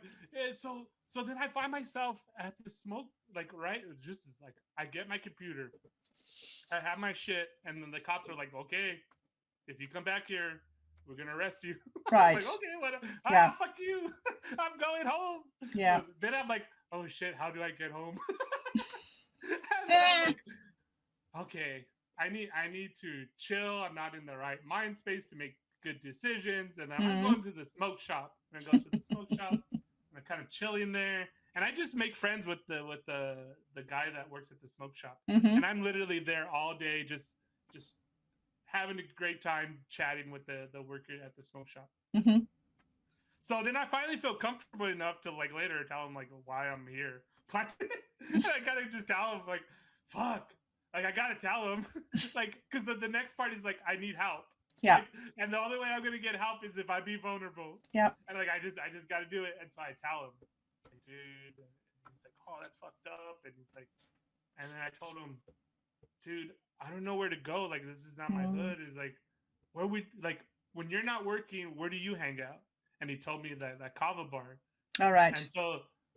So then I find myself at the smoke, like right, it's just like I get my computer, I have my shit, and then the cops are like, okay, if you come back here, we're gonna arrest you. I'm like, Right. okay, what? Yeah. Fuck you. I'm going home. Yeah. Then I'm like, oh shit, how do I get home? And then I'm Eh. like, okay, I need to chill. I'm not in the right mind space to make good decisions. And then I'm Mm. going to the smoke shop. And I go to the smoke shop, and I'm kind of chilling there. And I just make friends with the guy that works at the smoke shop. Mm-hmm. And I'm literally there all day, just having a great time chatting with the worker at the smoke shop. Mm-hmm. So then I finally feel comfortable enough to like later tell him like why I'm here. And I gotta just tell him like, fuck. Like I gotta tell him, like, because the next part is like I need help. Yeah. Like, and the only way I'm gonna get help is if I be vulnerable. Yeah. And like I just gotta do it. And so I tell him, like, dude. And he's like, oh, that's fucked up. And he's like, and then I told him, dude, I don't know where to go. Like this is not my hood. Is like, where we like when you're not working, where do you hang out? And he told me that kava bar. All right. And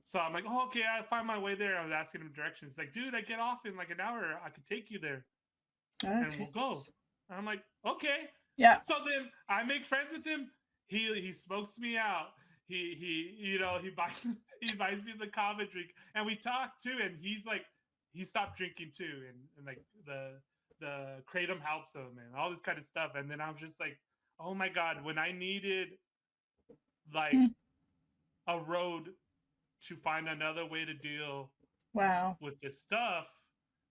so I'm like, oh, okay, I find my way there. I was asking him directions. He's like, dude, I get off in like an hour. I could take you there, and Okay. we'll go. And I'm like, okay. Yeah. So then I make friends with him. He smokes me out. He buys me the kava drink, and we talk too. And he's like, he stopped drinking too, and like the kratom helps him and all this kind of stuff. And then I was just like, oh my god, when I needed like a road to find another way to deal Wow. with this stuff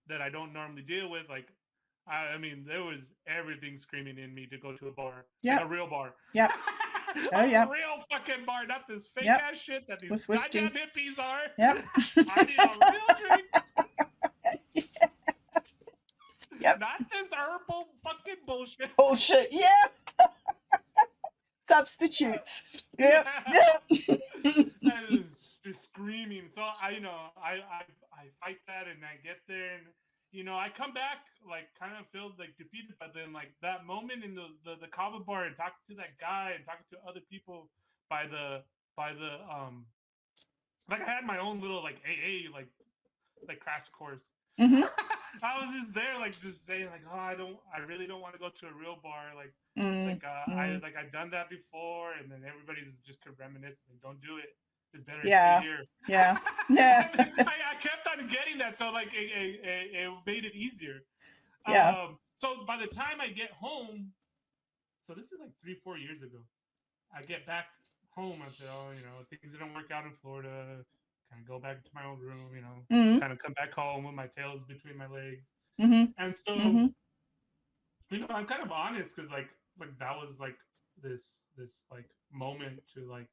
that I don't normally deal with. Like, I mean, there was everything screaming in me to go to a bar, Yep. like a real bar. Yep. Oh, A yeah. real fucking bar, not this fake Yep. ass shit that these With whiskey. goddamn hippies are. Yep. I need a real drink. Yep. Not this herbal fucking bullshit. Bullshit. Yeah. Substitutes. Yep. Yeah. Yep. That is just screaming so I fight that and I get there and I come back like kind of feel like defeated, but then like that moment in the kava bar and talking to that guy and talking to other people by the like I had my own little like AA like crash course. Mm-hmm. I was just there, like just saying, like, oh, I really don't want to go to a real bar, Mm, I mm. like I've done that before, and then everybody's just could reminisce, like, don't do it. It's better to stay Yeah. here. Yeah. Yeah. And then I kept on getting that, so like it made it easier. Yeah. So by the time I get home, so this is like 3-4 years ago. I get back home. I said, oh, things didn't work out in Florida. Kind of go back to my own room. Mm, Kind of come back home with my tails between my legs. mm-hmm. And so, Mm-hmm. I'm kind of honest because like that was like this like moment to like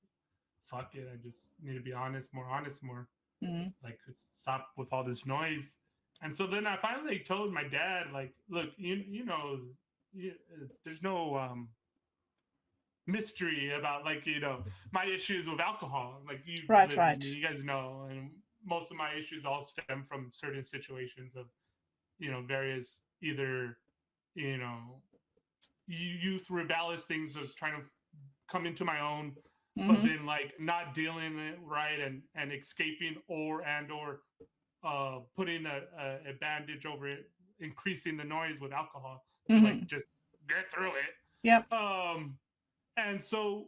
fuck it. I just need to be honest, more Mm. like stop with all this noise. And so then I finally told my dad, like, look, there's no mystery about like my issues with alcohol. Like you've Right, lived with me, right. you guys know, and most of my issues all stem from certain situations of various either you know youth rebellious things of trying to come into my own, but Mm-hmm. then like not dealing it right and escaping or putting a bandage over it, increasing the noise with alcohol to like Mm-hmm. just get through Yep. it. And so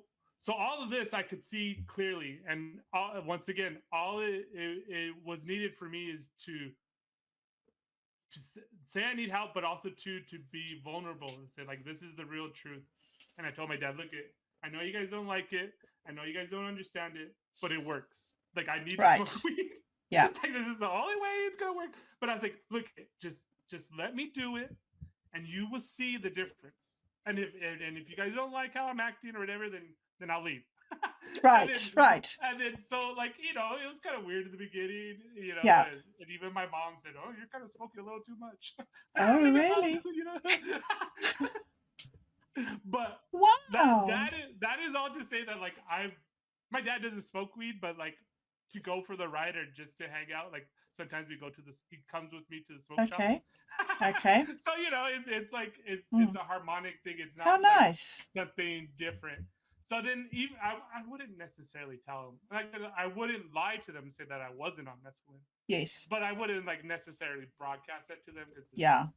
all of this I could see clearly, and once again, all it was needed for me is to say I need help, but also to be vulnerable and say like this is the real truth. And I told my dad, look, I know you guys don't like it, I know you guys don't understand it, but it works. Like I need to smoke Right. weed. Yeah. Like this is the only way it's gonna work. But I was like, look, just let me do it, and you will see the difference. And if you guys don't like how I'm acting or whatever, then I'll leave. and then Right. Right. and then so like it was kind of weird in the beginning, Yeah. and even my mom said, "Oh, you're kind of smoking a little too much." So Oh, leave me really? alone, but Wow. that is all to say that like my dad doesn't smoke weed, but like to go for the ride or just to hang out, like sometimes we go to this. He comes with me to the smoke shop. Okay. Okay. So it's like it's Mm. a harmonic thing. It's How not like nice. something different. So then even I wouldn't necessarily tell them, like I wouldn't lie to them and say that I wasn't on mescaline, Yes. but I wouldn't like necessarily broadcast that to them because it's Yeah. just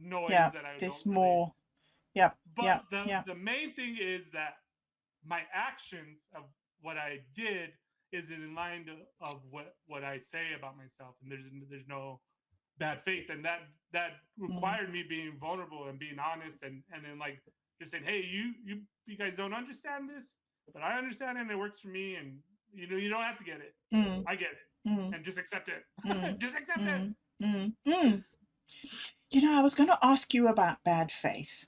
noise Yeah. that I There's don't really. more. Yep. But Yep. Yep. the main thing is that my actions of what I did is in line of what I say about myself, and there's no bad faith, and that Mm. required me being vulnerable and being honest, and then like just saying, hey, you guys don't understand this, but I understand it and it works for me, and you don't have to get it. Mm. I get it, Mm. and just accept it. Mm. Just accept it. Mm. Mm. Mm. I was going to ask you about bad faith.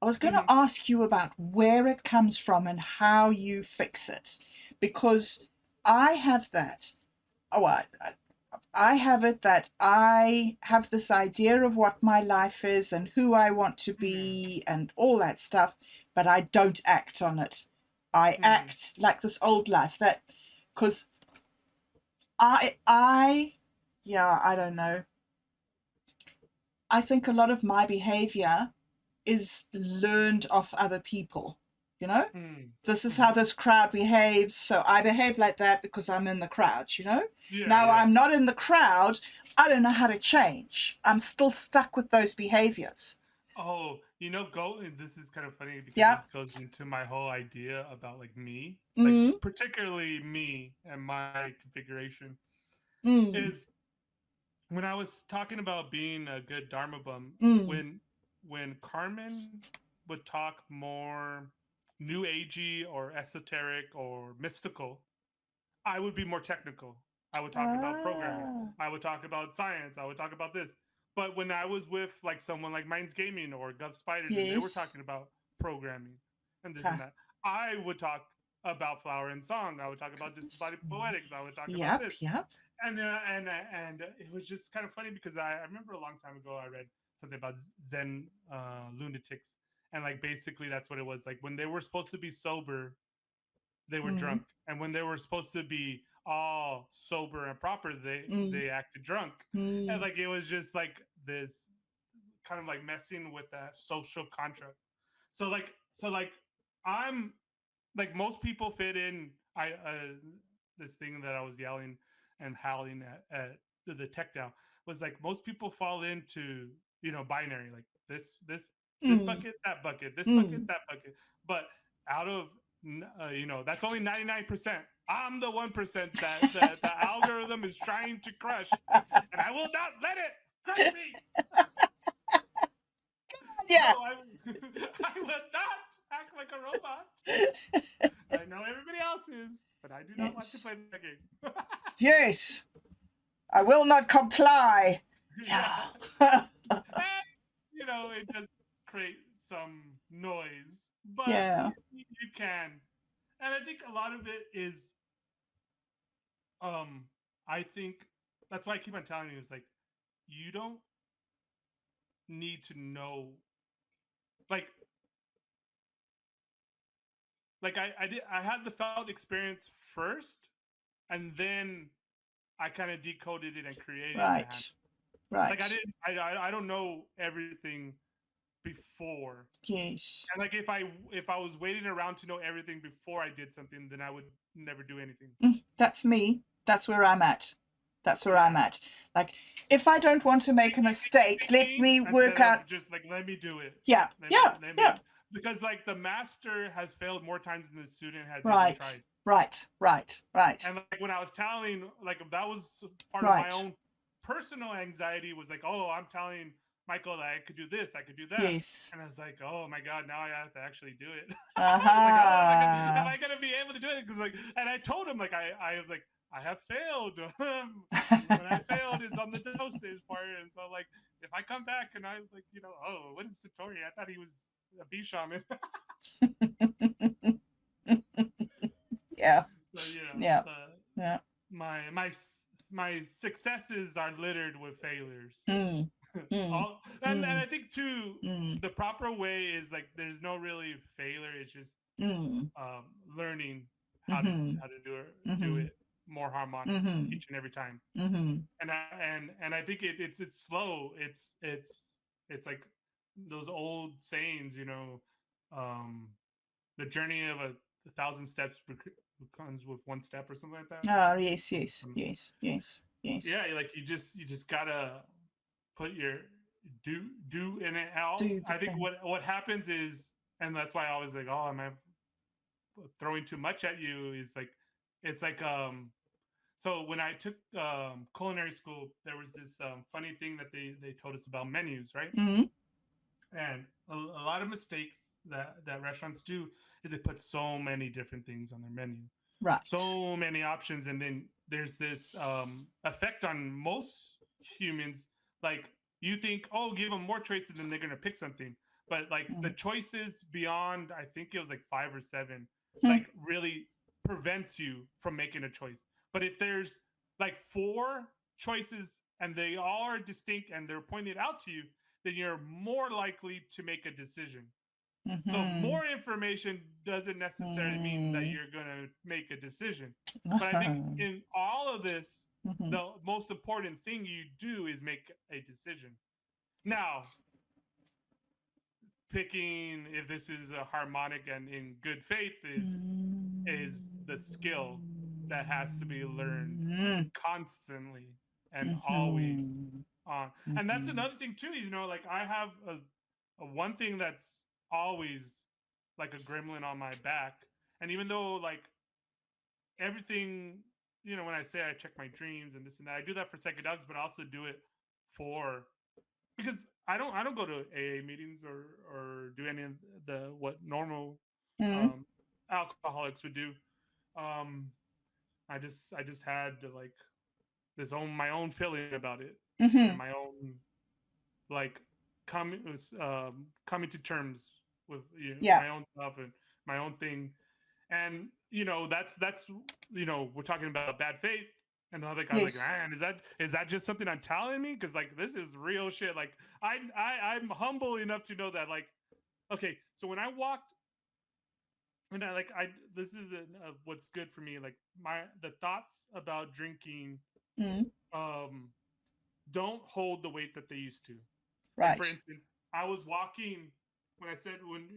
I was going to Mm-hmm. ask you about where it comes from and how you fix it, because I have that. Oh, I have it that I have this idea of what my life is and who I want to Mm-hmm. be and all that stuff, but I don't act on it. I Mm-hmm. act like this old life that, because I, yeah, I don't know. I think a lot of my behavior is learned off other people, you know? This is Mm-hmm. how this crowd behaves, so I behave like that because I'm in the crowd. Yeah, Now yeah. I'm not in the crowd, I don't know how to change. I'm still stuck with those behaviors. Oh, go. This is kind of funny because Yep. this goes into my whole idea about like me, like Mm, particularly me and my configuration mm, is when I was talking about being a good Dharma bum, mm. when Carmen would talk more new agey or esoteric or mystical, I would be more technical. I would talk about programming. Ah, I would talk about science. I would talk about this. But when I was with like someone like Minds Gaming or Gov Spiders and they were yes. talking about programming and this and Ha. that, I would talk about flower and song. I would talk about disembodied poetics. I would talk about Yep, this. yep. And it was just kind of funny because I remember a long time ago I read something about Zen lunatics, and like basically that's what it was. Like when they were supposed to be sober, they were Mm, drunk, and when they were supposed to be all sober and proper, Mm, they acted drunk. And mm, like it was just like this kind of like messing with that social contract. So like I'm like most people fit in. I this thing that I was yelling and howling at the tech down was like most people fall into binary, like this mm, bucket, that bucket, this bucket, mm. that bucket. But out of that's only 99%. I'm the 1% that the algorithm is trying to crush, and I will not let it crush me. No, Yeah. I I will not act like a robot. I know everybody else is, but I do not want to Yes. play that game. Yes. I will not comply. Yeah. Yeah. And, it does create some noise, but Yeah. you can. And I think a lot of it is, um, I think that's why I keep on telling you, is like, you don't need to know, like, I had the felt experience first, and then I kind of decoded it and created the hand. Right. Like I Right. didn't, I don't know everything before. Yes. And like if I was waiting around to know everything before I did something, then I would never do anything. That's me. That's where I'm at. That's where I'm Yeah. at. Like, if I don't want to make a mistake, let Thinking me instead work of out. just like let me do it. Yeah. Let me Yeah. let Yeah. me because like the master has failed more times than the student has even Right. tried. Right. Right. Right. And like when I was telling, like that was part of my Right. own personal anxiety, was like, oh, I'm telling Michael that I could do this, I could do that. Yes. And I was like, oh my god, now I have to actually do it. I was like, oh, am Aha. I gonna be able to do it? Because like, and I told him like I was like, I have failed. When I failed is on the dosage part, and so like if I come back and I like oh, what is Satori? I thought he was a bee shaman. Yeah. So Yeah. the Yeah. my successes are littered with failures. Mm. Mm. All and Mm. I think too, Mm. the proper way is like there's no really failure. It's just Mm. learning Mhm. how to do Mhm. it more harmonic Mhm. each and every time. Mhm. And I think it's slow. It's like those old sayings, um, the journey of a thousand steps comes with one step or something like that. Ah, yes, yes, Um, yes, yes, yes. yeah, like you just gotta put your do in it out. Do the I think thing. what happens is, and that's why I was like, oh, am I throwing too much at you? Is like it's like so when I took culinary school, there was this funny thing that they told us about menus, right? Mhm. And a lot of mistakes that restaurants do is they put so many different things on their menu, Right. so many options, and then there's this effect on most humans. Like you think, oh, give them more choices and they're gonna pick something, but like the Mm. choices beyond, I think it was like 5 or 7, Hmm. like really prevents you from making a choice. But if there's like 4 choices and they all are distinct and they're pointed out to you, then you're more likely to make a decision. So Mhm. more information doesn't necessarily mean that Mm. you're going to make a decision. But I think Uh-huh. in all of this, Mhm. the most important thing you do is make a decision. Now, picking if this is a harmonic and in good faith is the skill that has to be learned Mm. constantly and always Mhm. on. And that's Mhm. another thing too, like I have a one thing that's always like a gremlin on my back. And even though like everything, when I say I check my dreams and this and that, I do that for psychedelics, but I also do it for, because I don't go to AA meetings or do any of the what normal Mhm. um alcoholics would do. Um I just had to like this own my own feeling about it, and Mhm. my own like coming to terms with Yeah. my own stuff and my own thing. And that's we're talking about bad faith. And the other guy's like, Yes. man, is that just something I'm telling me? Because like this is real shit. Like I'm humble enough to know that, like, okay, so when I walked And this is what's good for me. Like the thoughts about drinking Mm, um don't hold the weight that they used to. Like for right. instance, I was walking when I said when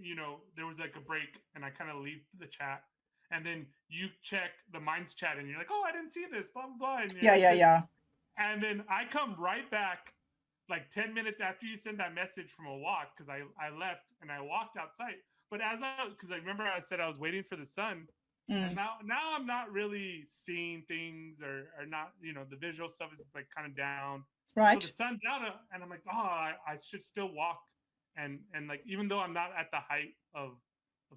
there was like a break and I kind of leave the chat, and then you check the Minds chat and you're like, oh, I didn't see this, blah blah blah, and you're Yeah, like yeah, this, yeah. and then I come right back like 10 minutes after you send that message from a walk because I left and I walked outside. But because I remember I said I was waiting for the sun, and Mm, now I'm not really seeing things or not, the visual stuff is like kind of down. So the right. sun's out and I'm like, oh, I should still walk, and like even though I'm not at the height of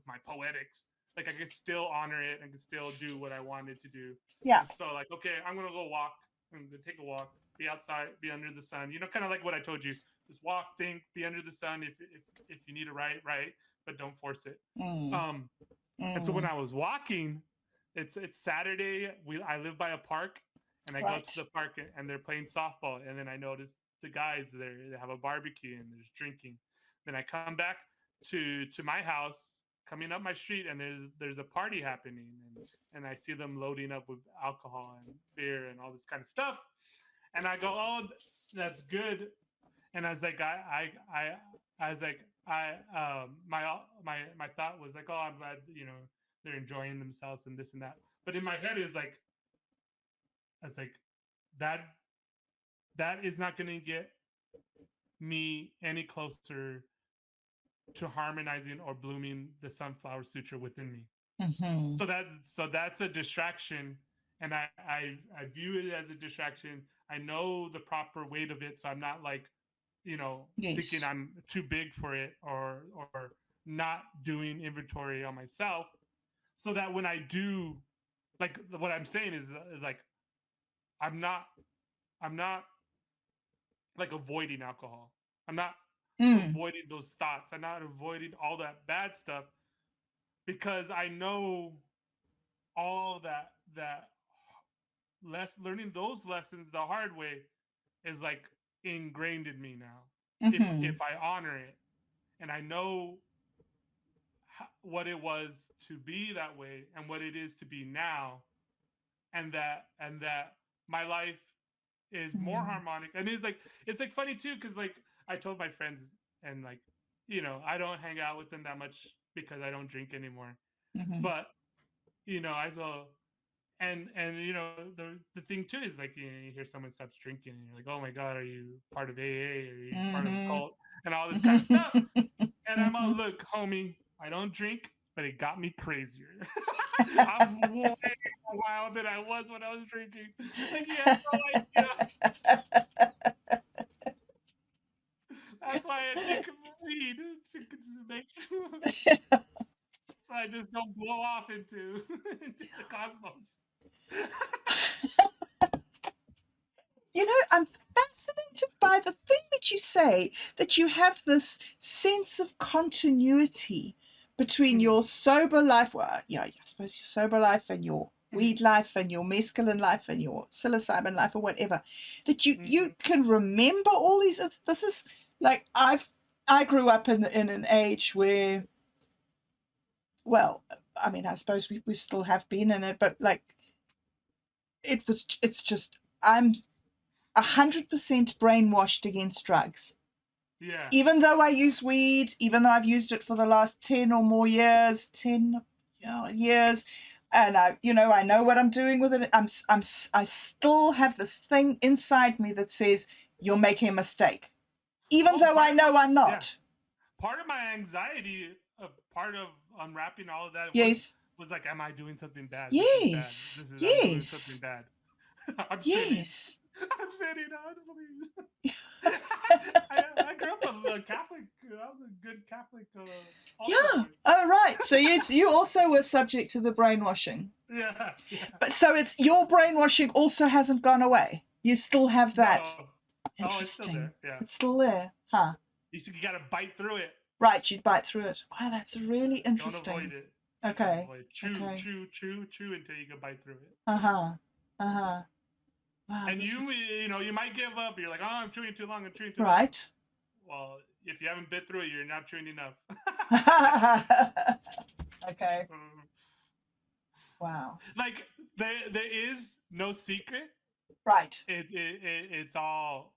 my poetics, like I can still honor it and can still do what I wanted to do. Yeah. And so like, okay, I'm gonna go walk. I'm gonna take a walk, be outside, be under the sun. Kind of like what I told you. Just walk, think, be under the sun. If you need to write, but don't force it. Mm, Um, and so when mm, I was walking, it's Saturday. I live by a park, and I go to right. the park and they're playing softball. And then I notice the guys there. They have a barbecue and there's drinking. Then I come back to my house, coming up my street, and there's a party happening, and I see them loading up with alcohol and beer and all this kind of stuff. And I go, oh, that's good. And I was like, I was like, my thought was like, oh, I'm glad they're enjoying themselves and this and that. But in my head is like, I was like, that that is not going to get me any closer to harmonizing or blooming the sunflower suture within me. Mm-hmm. So that's a distraction, and I view it as a distraction. I know the proper weight of it, so I'm not like thinking Yes. I'm too big for it or not doing inventory on myself, so that when I do, like what I'm saying is like I'm not I'm not like avoiding alcohol. I'm not Mm, avoiding those thoughts. I'm not avoiding all that bad stuff because I know all that learning those lessons the hard way is like ingrained in me now. mm-hmm. If I honor it and I know what it was to be that way and what it is to be now, and that my life is more Mm, harmonic. And it's like funny too because like I told my friends, and like I don't hang out with them that much because I don't drink anymore. mm-hmm. But I saw, and the thing too is like you hear someone stops drinking and you're like, oh my god, are you part of AA, or are you part of a Mm-hmm. cult and all this kind of stuff. And I'm all, look, homie, I don't drink, but it got me crazier. I'm way more wild than I was when I was drinking. Like you have no idea. That's why I take weed to make sure, so I just don't blow off into the cosmos. I'm fascinated by the thing that you say, that you have this sense of continuity between Mhm, your sober life, well, yeah, I suppose your sober life and your mhm, weed life and your mescaline life and your psilocybin life or whatever, that you mhm. can remember all these. This is like I grew up in an age where, well, I mean, I suppose we still have been in it, but like it's just I'm 100% brainwashed against drugs. Yeah. Even though I use weed, even though I've used it for the last 10 or more years, 10 years, and I know what I'm doing with it. I still have this thing inside me that says you're making a mistake, even Well, though I know I'm yeah, not. part of my anxiety, part of unwrapping all of that Yes, was like, am I doing something bad? This is bad. yes, I'm doing something yes, bad. I'm sinning. yes. I'm sinning. Unbelievable. I grew up a Catholic. I was a good Catholic altar Yeah. boy. Oh, right. So you also were subject to the brainwashing. Yeah, yeah. But so it's your brainwashing also hasn't gone away. You still have that. No. Oh, it's still Interesting. there. Yeah. It's still there, huh? You got to bite through it. Right, you'd bite through it. Wow, that's really Don't avoid interesting. it. Don't Okay. avoid it. Chew, Okay. chew, chew, chew until you can bite through it. Uh-huh. Uh-huh. Wow, And this is you might give up. You're like, oh, I'm chewing too long. I'm chewing too long. right. Well, if you haven't bit through it, you're not chewing enough. I Okay. Wow. Like there is no secret. Right. It's all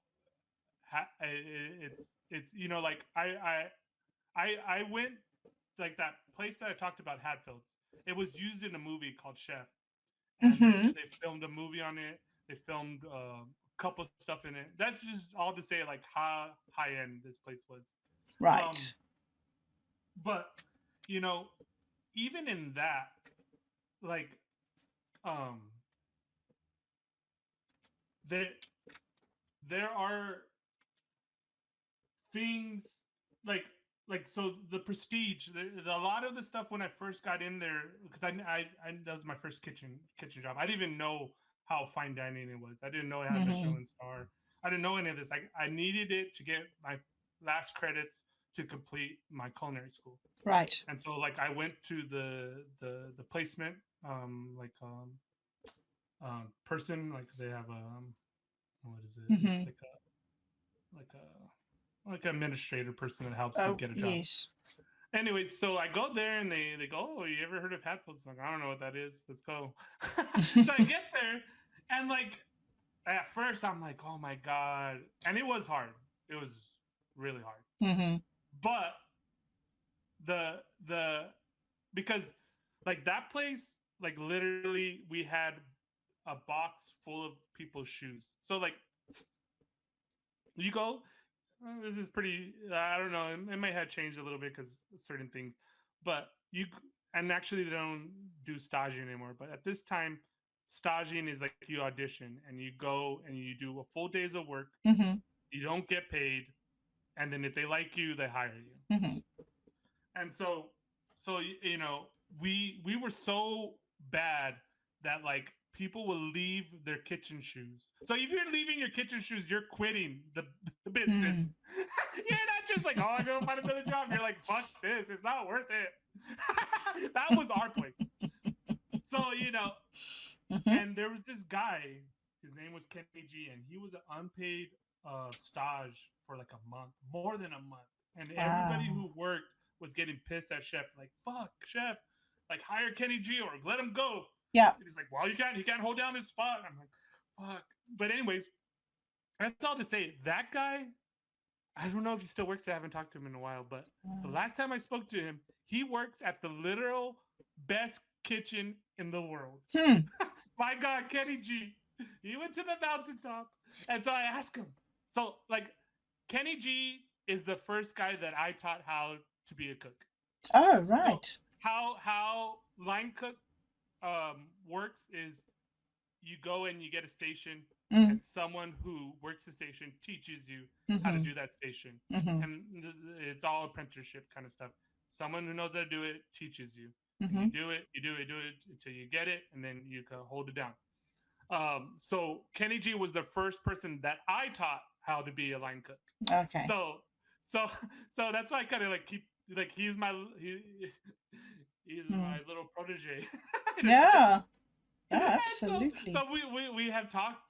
it's like I went like that place that I talked about, Hatfields. It was used in a movie called Chef, and Mm-hmm. they filmed a movie on it. They filmed a couple stuff in it. That's just all to say like how high end this place was. Um, Right. but you know, even in that, like um, there there are things like so the prestige a lot of the stuff when I first got in there, because I that was my first kitchen job. I didn't even know how fine dining it was. I didn't know it had Mm-hmm. Michelin star. I didn't know any of this. I needed it to get my last credits to complete my culinary school. Right. And so like I went to the placement like person, like they have what is it, it's Mm-hmm. like a administrator person that helps you Oh, get a job. yes. Anyways, so I go there and they go, "Oh, you ever heard of Hatfields?" I'm like, I don't know what that is. Let's go. So I get there, and like at first I'm like, "Oh my god!" And it was hard. It was really hard. Mm-hmm. But the because like that place, like literally, we had a box full of people's shoes. So like you go, this is pretty. I don't know. It may have changed a little bit because certain things, but and actually they don't do staging anymore. But at this time, staging is like you audition and you go and you do a full days of work. Mm-hmm. You don't get paid, and then if they like you, they hire you. Mm-hmm. And so we were so bad that like people will leave their kitchen shoes. So if you're leaving your kitchen shoes, you're quitting the Mm. business. You're not just like, oh, I'm gonna find another job. You're like, fuck this, it's not worth it. That was our place. So Mm-hmm. and there was this guy, his name was Kenny G, and he was an unpaid stage for like a month, more than a month. And everybody Wow. who worked was getting pissed at Chef, like, fuck, Chef, like hire Kenny G or let him go. Yeah. And he's like, well, he can't hold down his spot. I'm like, fuck. But anyways, that's all to say. That guy, I don't know if he still works. I haven't talked to him in a while, but the last time I spoke to him, he works at the literal best kitchen in the world. Hmm. My God, Kenny G. He went to the mountaintop. And so I asked him. So, like, Kenny G is the first guy that I taught how to be a cook. Oh, So right. how line cook works is you go and you get a station, Mm. and someone who works the station teaches you how to Mm-hmm. do that station. Mm-hmm. And it's all apprenticeship kind of stuff. Someone who knows how to do it teaches you, and Mm-hmm. you do it, do it until you get it, and then you can hold it down. So Kenny G was the first person that I taught how to be a line cook. Okay. So so so that's why I kind of like keep like he's Hmm. my little protege in a sense. Yeah. Yeah, And so absolutely. we have talked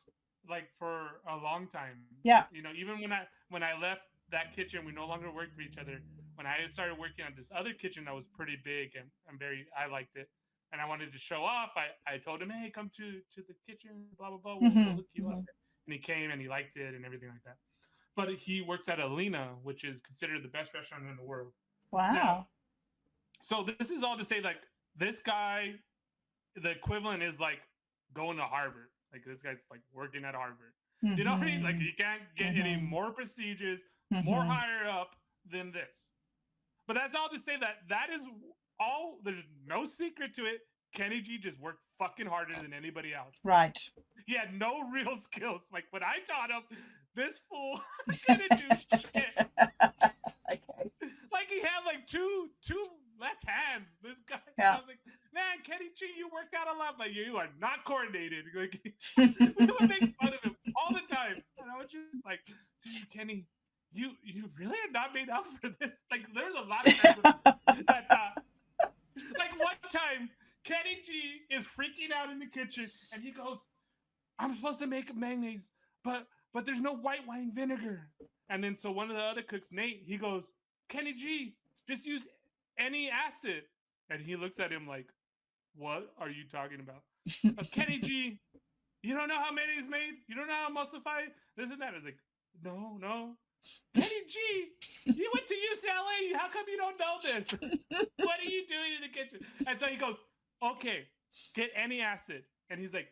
like for a long time. Yeah. Even when I left that kitchen, we no longer worked for each other. When I started working at this other kitchen that was pretty big and very, I liked it, and I wanted to show off. I told him, hey, come to the kitchen, blah blah blah. We'll Mm-hmm. hook you up. Mm-hmm. And he came and he liked it and everything like that. But he works at Alina, which is considered the best restaurant in the world. Now, Wow. so this is all to say, like this guy, the equivalent is like going to Harvard. Like this guy's like working at Harvard. You know what I mean? Like Mm-hmm. you can't get any Mm-hmm. more prestigious, more Mm-hmm. higher up than this. But that's all to say that is all. There's no secret to it. Kenny G just worked fucking harder than anybody else. Right. He had no real skills. Like when I taught him, this fool couldn't do shit. Okay. Like he had like two left hands. This guy, I Yeah. was like, man, Kenny G, you worked out a lot, but you are not coordinated. Like we would make fun of him all the time, and I was just like, dude, Kenny, you really are not made out for this. Like there was a lot of times that like one time Kenny G is freaking out in the kitchen, and he goes, I'm supposed to make mayonnaise, but there's no white wine vinegar. And then so one of the other cooks, Nate, he goes, Kenny G, just use any acid. And he looks at him like, what are you talking about? Kenny G, you don't know how many he's made? You don't know how to emulsify this and that? I was like, no, no. Kenny G, you went to UCLA. How come you don't know this? What are you doing in the kitchen? And so he goes, okay, get any acid. And he's like,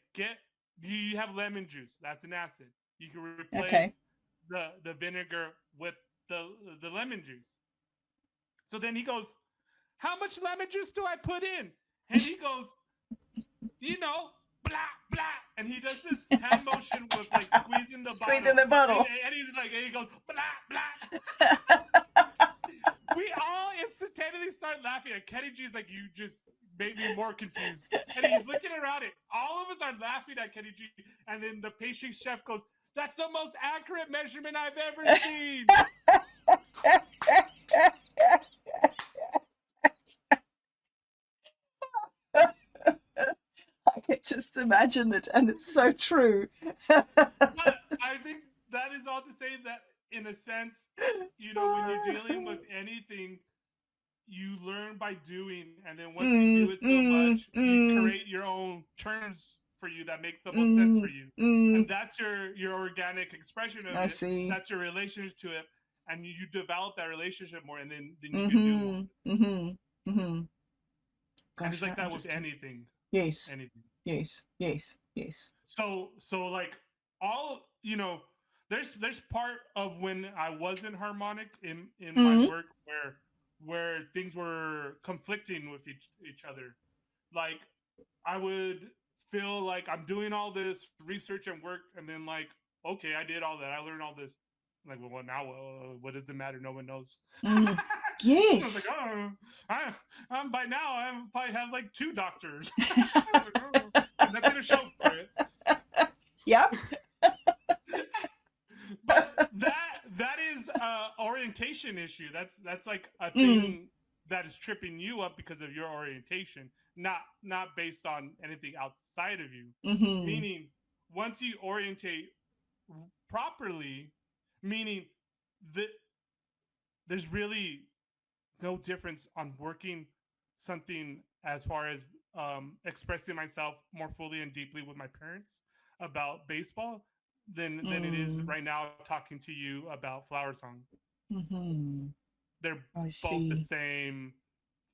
you have lemon juice. That's an acid. You can replace Okay. the vinegar with the lemon juice. So then he goes, how much lemon juice do I put in? And he goes, blah, blah. And he does this hand motion with like squeezing the Squeezing bottle. the bottle. And he's like, and he goes, blah, blah. We all instantaneously start laughing. And Kenny G's like, you just made me more confused. And he's looking around it. All of us are laughing at Kenny G. And then the pastry chef goes, that's the most accurate measurement I've ever seen. I can just imagine it, and it's so true. But I think that is all to say that, in a sense, when you're dealing with anything, you learn by doing, and then once you do it so much, you create your own terms for you that make the most sense for you, and that's your organic expression of I it. see. That's your relationship to it, and you develop that relationship more, and then you can do more. Gosh, And it's like how that with interesting. anything. Yes. Anything. Yes. Yes. Yes. So like all there's part of when I wasn't harmonic in my work where things were conflicting with each other. Like I would feel like I'm doing all this research and work, and then like, okay, I did all that, I learned all this. Like, well, now what does it matter? No one knows. Yes. I was like, oh, I'm by now I probably have like 2 doctors. Nothing to show for it. Yep. But that is orientation issue. That's like a thing that is tripping you up because of your orientation, not based on anything outside of you. Meaning, once you orientate properly, meaning that there's really no difference on working something as far as expressing myself more fully and deeply with my parents about baseball than it is right now talking to you about Flower Song. They're both the same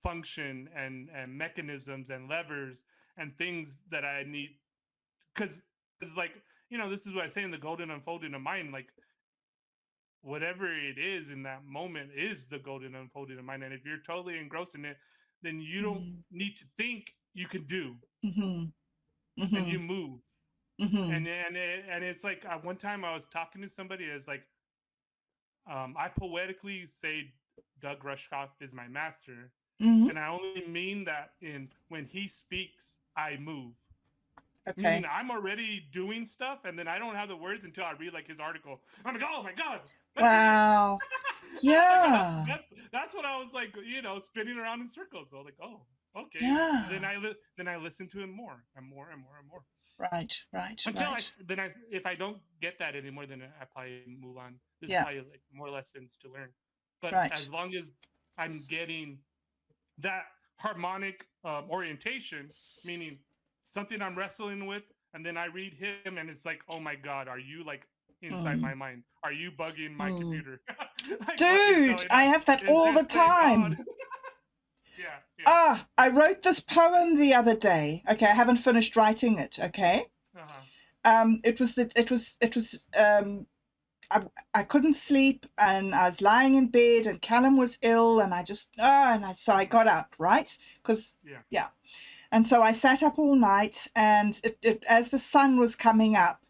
function and mechanisms and levers and things that I need, because like, this is what I say in the golden unfolding of mind. Like, whatever it is in that moment is the golden unfolding of mind. And if you're totally engrossed in it, then you don't need to think, you can do. And you move. And it's like, at one time I was talking to somebody, it's like, I poetically say Doug Rushkoff is my master. And I only mean that in when he speaks, I move. Okay. Meaning I'm already doing stuff, and then I don't have the words until I read like his article. I'm like, oh my god! Wow. Yeah. Like, that's what I was like, spinning around in circles. So I was like, oh, okay. Yeah. Then I listen to him more and more and more and more. Right. Until if I don't get that anymore, then I probably move on. There's probably like more lessons to learn. But as long as I'm getting that harmonic orientation, meaning something I'm wrestling with, and then I read him, and it's like, oh my god, are you like inside my mind? Are you bugging my computer? Like, dude, I have that all the time. Yeah. I wrote this poem the other day. Okay, I haven't finished writing it. Okay. I couldn't sleep, and I was lying in bed, and Callum was ill, and so I got up, right? Because and so I sat up all night, and as the sun was coming up,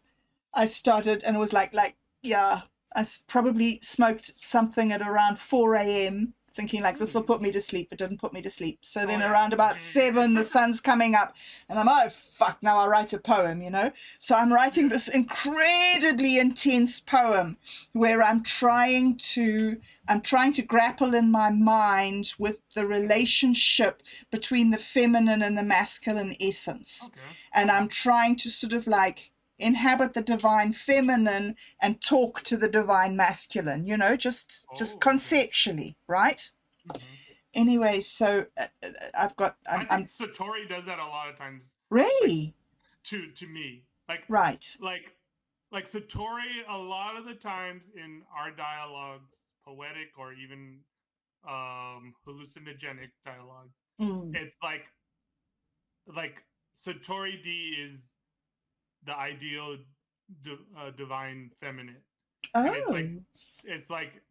I started, and it was like I probably smoked something at around 4 a.m. thinking like, this will put me to sleep. It didn't put me to sleep. So then around about 7, the sun's coming up, and I'm, oh fuck, now I'll write a poem, So I'm writing this incredibly intense poem where I'm trying to grapple in my mind with the relationship between the feminine and the masculine essence. And I'm trying to sort of like inhabit the divine feminine and talk to the divine masculine, just conceptually, right? Anyway, so I've got I think I'm Satori does that a lot of times, like really to me, right. like like Satori a lot of the times in our dialogues, poetic or even hallucinogenic dialogues, Mm. it's like Satori D is the ideal divine feminine, and Oh, it's like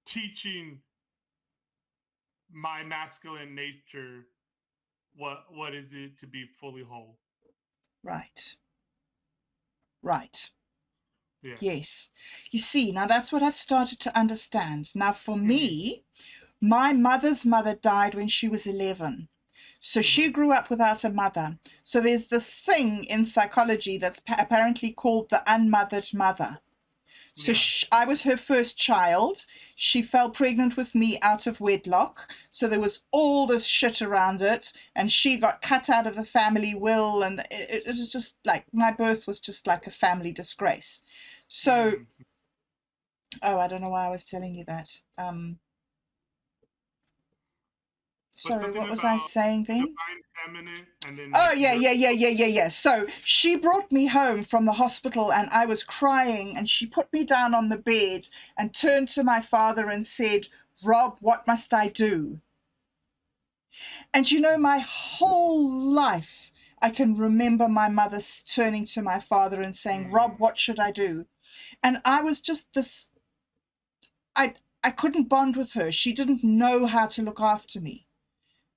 teaching my masculine nature what is it to be fully whole. right, right. Yeah. Yes. You see, now that's what I've started to understand. Now, for Mm-hmm. me, my mother's mother died when she was 11. So she Mm-hmm. grew up without a mother. So there's this thing in psychology that's apparently called the unmothered mother. So Yeah. I was her first child. She fell pregnant with me out of wedlock. So there was all this shit around it. And she got cut out of the family will. And it was just like my birth was just like a family disgrace. So, Mm. oh, I don't know why I was telling you that. But Sorry, something what was I about saying the then? divine feminine, and then Oh, like yeah, you're. yeah, yeah, yeah, yeah, yeah. So she brought me home from the hospital and I was crying, and she put me down on the bed and turned to my father and said, Rob, what must I do? And you know, my whole life, I can remember my mother turning to my father and saying, Mm. Rob, what should I do? And I was just this, I, I couldn't bond with her. She didn't know how to look after me.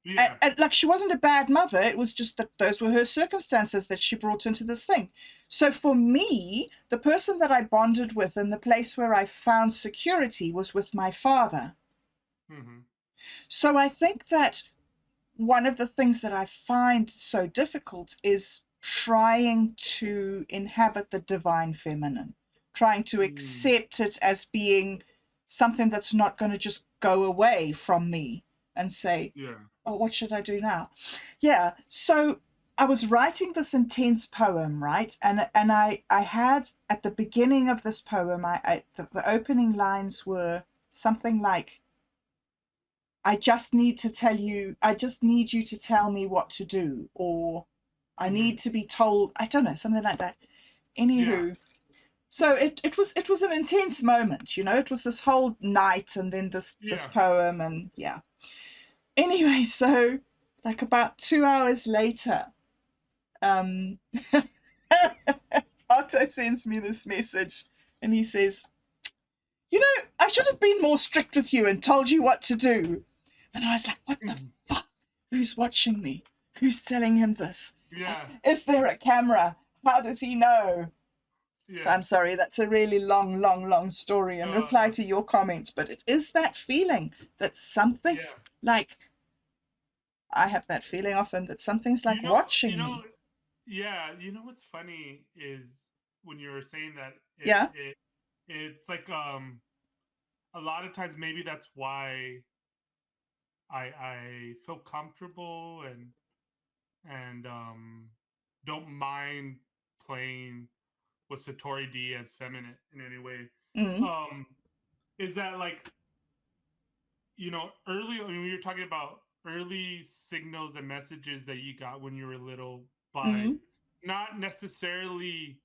Yeah. Like she wasn't a bad mother, it was just that those were her circumstances that she brought into this thing. So for me, the person that I bonded with and the place where I found security was with my father. Mm-hmm. So I think that one of the things that I find so difficult is trying to inhabit the divine feminine, trying to Mm. accept it as being something that's not going to just go away from me and say, Yeah. oh, what should I do now? Yeah. So I was writing this intense poem, right? And I had at the beginning of this poem, the opening lines were something like, I just need you to tell me what to do, or I Mm-hmm. need to be told, I don't know, something like that. Yeah. Anywho, so it was an intense moment, you know, it was this whole night and then this Yeah. poem and yeah. Anyway, so like about 2 hours later, um Otto sends me this message and he says, you know, I should have been more strict with you and told you what to do. And I was like, what the Mhm. fuck? Who's watching me? Who's telling him this? Yeah. Is there a camera? How does he know? So Yeah. I'm sorry, that's a really long, long, long story in reply Uh, to your comments, but it is that feeling that something's yeah. like, I have that feeling often that something's like You know. You watching know. me. Yeah. You know what's funny is when you were saying that Yeah? it's like a lot of times maybe that's why I feel comfortable and don't mind playing with Satori D as feminine in any way. Mm, Um, is that like early when you're talking about early signals and messages that you got when you were little, but mm, not necessarily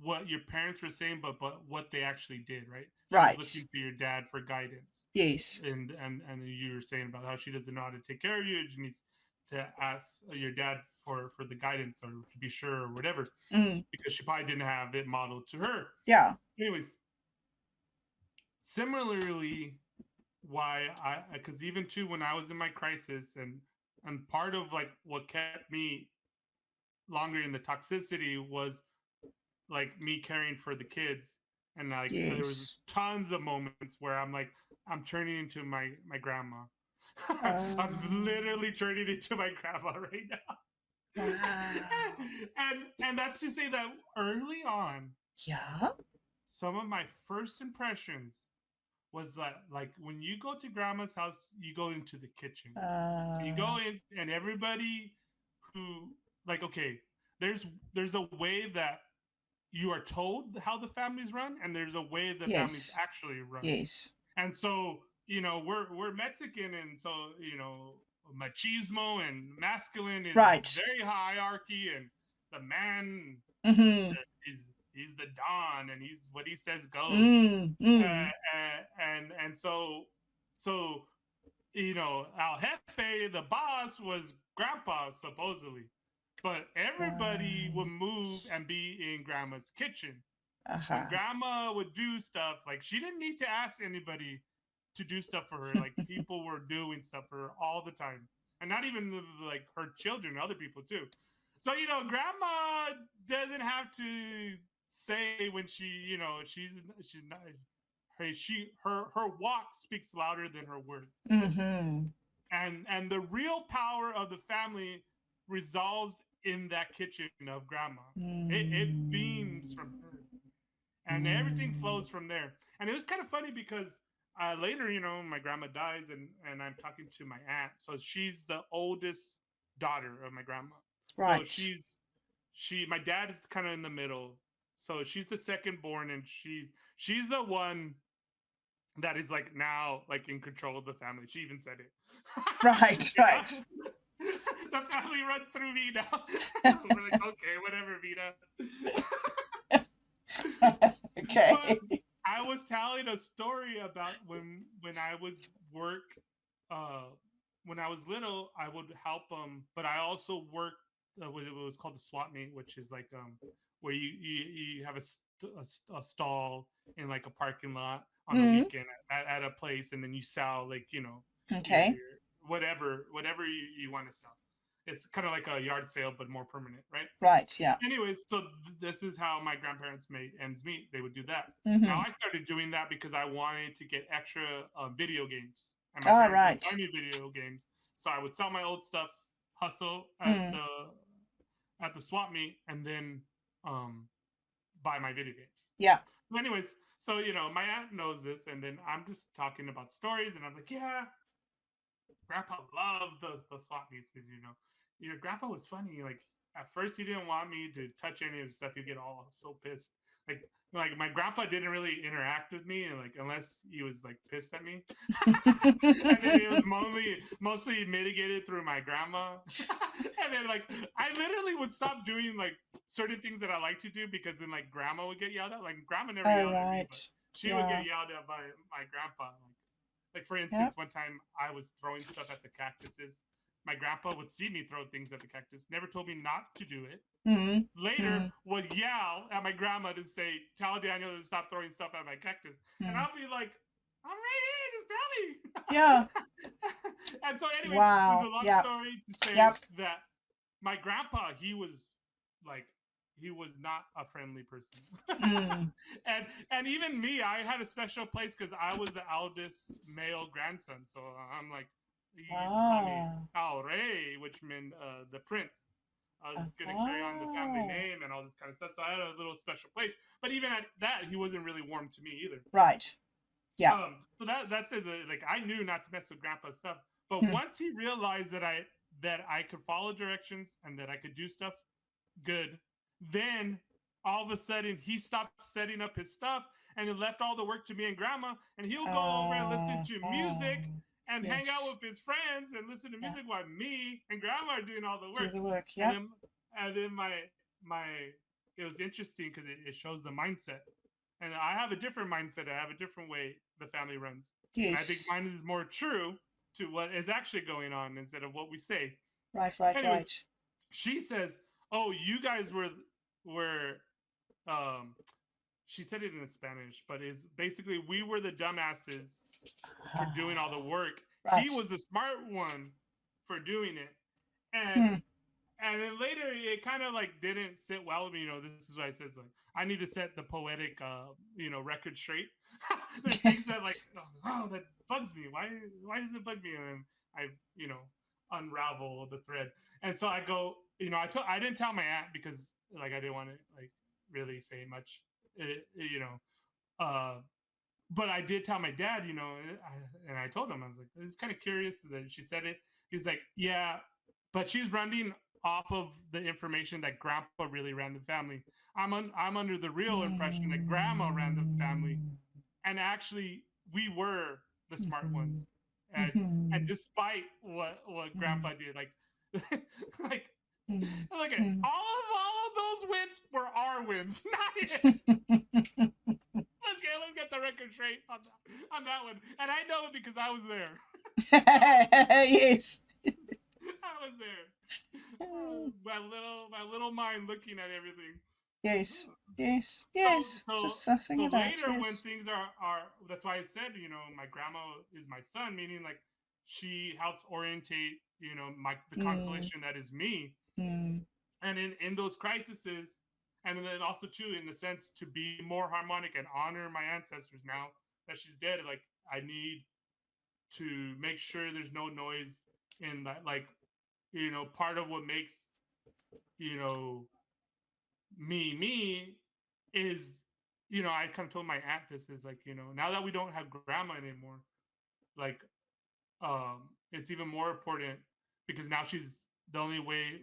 what your parents were saying, but what they actually did, right? She was right. looking to your dad for guidance, Yes. and you were saying about how she doesn't know how to take care of you. She needs to ask your dad for the guidance or to be sure or whatever, Mm, because she probably didn't have it modeled to her. yeah. Anyways, similarly, why I because even too when I was in my crisis and part of like what kept me longer in the toxicity was like me caring for the kids, and like there Yes. was tons of moments where I'm like I'm turning into my grandma. I'm Oh, literally turning into my grandma right now. wow. And that's to say that early on, Yeah. some of my first impressions was that like when you go to grandma's house, you go into the kitchen. You Uh, go in and everybody who like okay, there's there's a way that you are told how the families run and there's a way the families yes. actually run. Yes. And so we're Mexican, and so machismo and masculine is Right. very hierarchy, and the man is Mm-hmm. the is he's the don, and he's what he says goes. Mm, mm, And so Al Jefe, the boss, was grandpa supposedly, but everybody would move right. and be in grandma's kitchen. When Uh-huh. grandma would do stuff, like she didn't need to ask anybody to do stuff for her. Like people were doing stuff for her all the time, and not even like her children, other people too. So grandma doesn't have to say when she's not her walk speaks louder than her words, Mm-hmm. and the real power of the family resolves in that kitchen of grandma. It beams Mm, from her, and everything mm. flows from there. And it was kind of funny because later, my grandma dies, and I'm talking to my aunt. So she's the oldest daughter of my grandma. So Right. my dad is kind of in the middle. So she's the second born, and she's the one that is like now like in control of the family. She even said it. Right, you right. know? The family runs through me now. We're like, okay, whatever, Vita. But Okay. I was telling a story about when I would work. Uh, when I was little, I would help them, but I also worked with it was called the swap meet, which is like where you have a stall in like a parking lot on the Mm, weekend at a place, and then you sell like okay. your whatever you want to sell. It's kind of like a yard sale, but more permanent, right? Right, yeah. Anyways, so this is how my grandparents made ends meet. They would do that. Now Mm-hmm. I started doing that because I wanted to get extra video games, and my All parents wouldn't right. buy me video games, so I would sell my old stuff, hustle Mm, at the swap meet, and then um, buy my video games. yeah. Anyways, so my aunt knows this, and then I'm just talking about stories, and I'm like, yeah, grandpa loved the swap meets, and your grandpa was funny. Like at first he didn't want me to touch any of the stuff. He'd get all so pissed. Like my grandpa didn't really interact with me, and like unless he was like pissed at me. And then it was mostly mitigated through my grandma. And then like I literally would stop doing like certain things that I like to do because then like grandma would get yelled at. Like grandma never All yelled at me, right. but she would Yeah. get yelled at by my grandpa. Like for Yeah. instance, one time I was throwing stuff at the cactuses. My grandpa would see me throw things at the cactus, never told me not to do it. Mm, Later mm, would yell at my grandma to say, "Tell Daniel to stop throwing stuff at my cactus," and mm. I'll be like, "I'm right here, just tell Yeah. me." And so, anyways, this is Wow. a long Yep. story to say Yep. that my grandpa, like he was not a friendly person. Mm. And even me, I had a special place because I was the eldest male grandson. So I'm like, he used to call me Ah. Al Rey, which meant the prince. I was gonna carry on the family Ah. name and all this kind of stuff. So I had a little special place. But even at that, he wasn't really warm to me either. Right. Yeah. So that's it. Like I knew not to mess with grandpa's stuff. But Hmm. once he realized that I could follow directions and that I could do stuff good, then all of a sudden he stopped setting up his stuff and it left all the work to me and grandma. And he'll go over and listen to Ah. music and hang out Yes. with his friends and listen to Yeah. music while me and grandma are doing all the Do work. the work. And Yep. then my it was interesting because it shows the mindset. And I have a different mindset. I have a different way the family runs. And I think Yes. mine is more true to what is actually going on instead of what we say. Right. Right. Anyways, Right. she says, "Oh, you guys were um she said it in Spanish, but is basically we were the dumbasses for doing all the Ah. work. He Right. was the smart one for doing it." And Hmm. and then later it kind of like didn't sit well with me. This is why it says like I need to set the poetic record straight. There's things that like that bugs me. Why does it bug me? And then I unravel the thread. And so I go, I didn't tell my aunt because like I didn't want to like really say much, you know. Uh, but I did tell my dad, and I told him I was like, I was kind of curious that she said it. He's like, yeah, but she's running off of the information that grandpa really ran the family. I'm under the real impression that grandma ran the family, Mm. and actually we were the smart ones. Mhm. And Mhm. despite what Mhm. Grandpa did, like like Mhm. look at Mhm. all of those wins were our wins, not his. Let's get the record straight on that one. And I know it because I was there. I was Yes. I was there. My little mind looking at everything. Yes. Yes. So Yes. so Just sussing so it out. later when Yes. things are that's why I said, my grandma is my son, meaning like she helps orientate, the Mm. constellation that is me. Mm. And in those crises, and then also too in the sense to be more harmonic and honor my ancestors now that she's dead, like I need to make sure there's no noise in that, like, part of what makes, you know me is, I kind of told my aunt this is like, now that we don't have grandma anymore, like, it's even more important because now she's the only way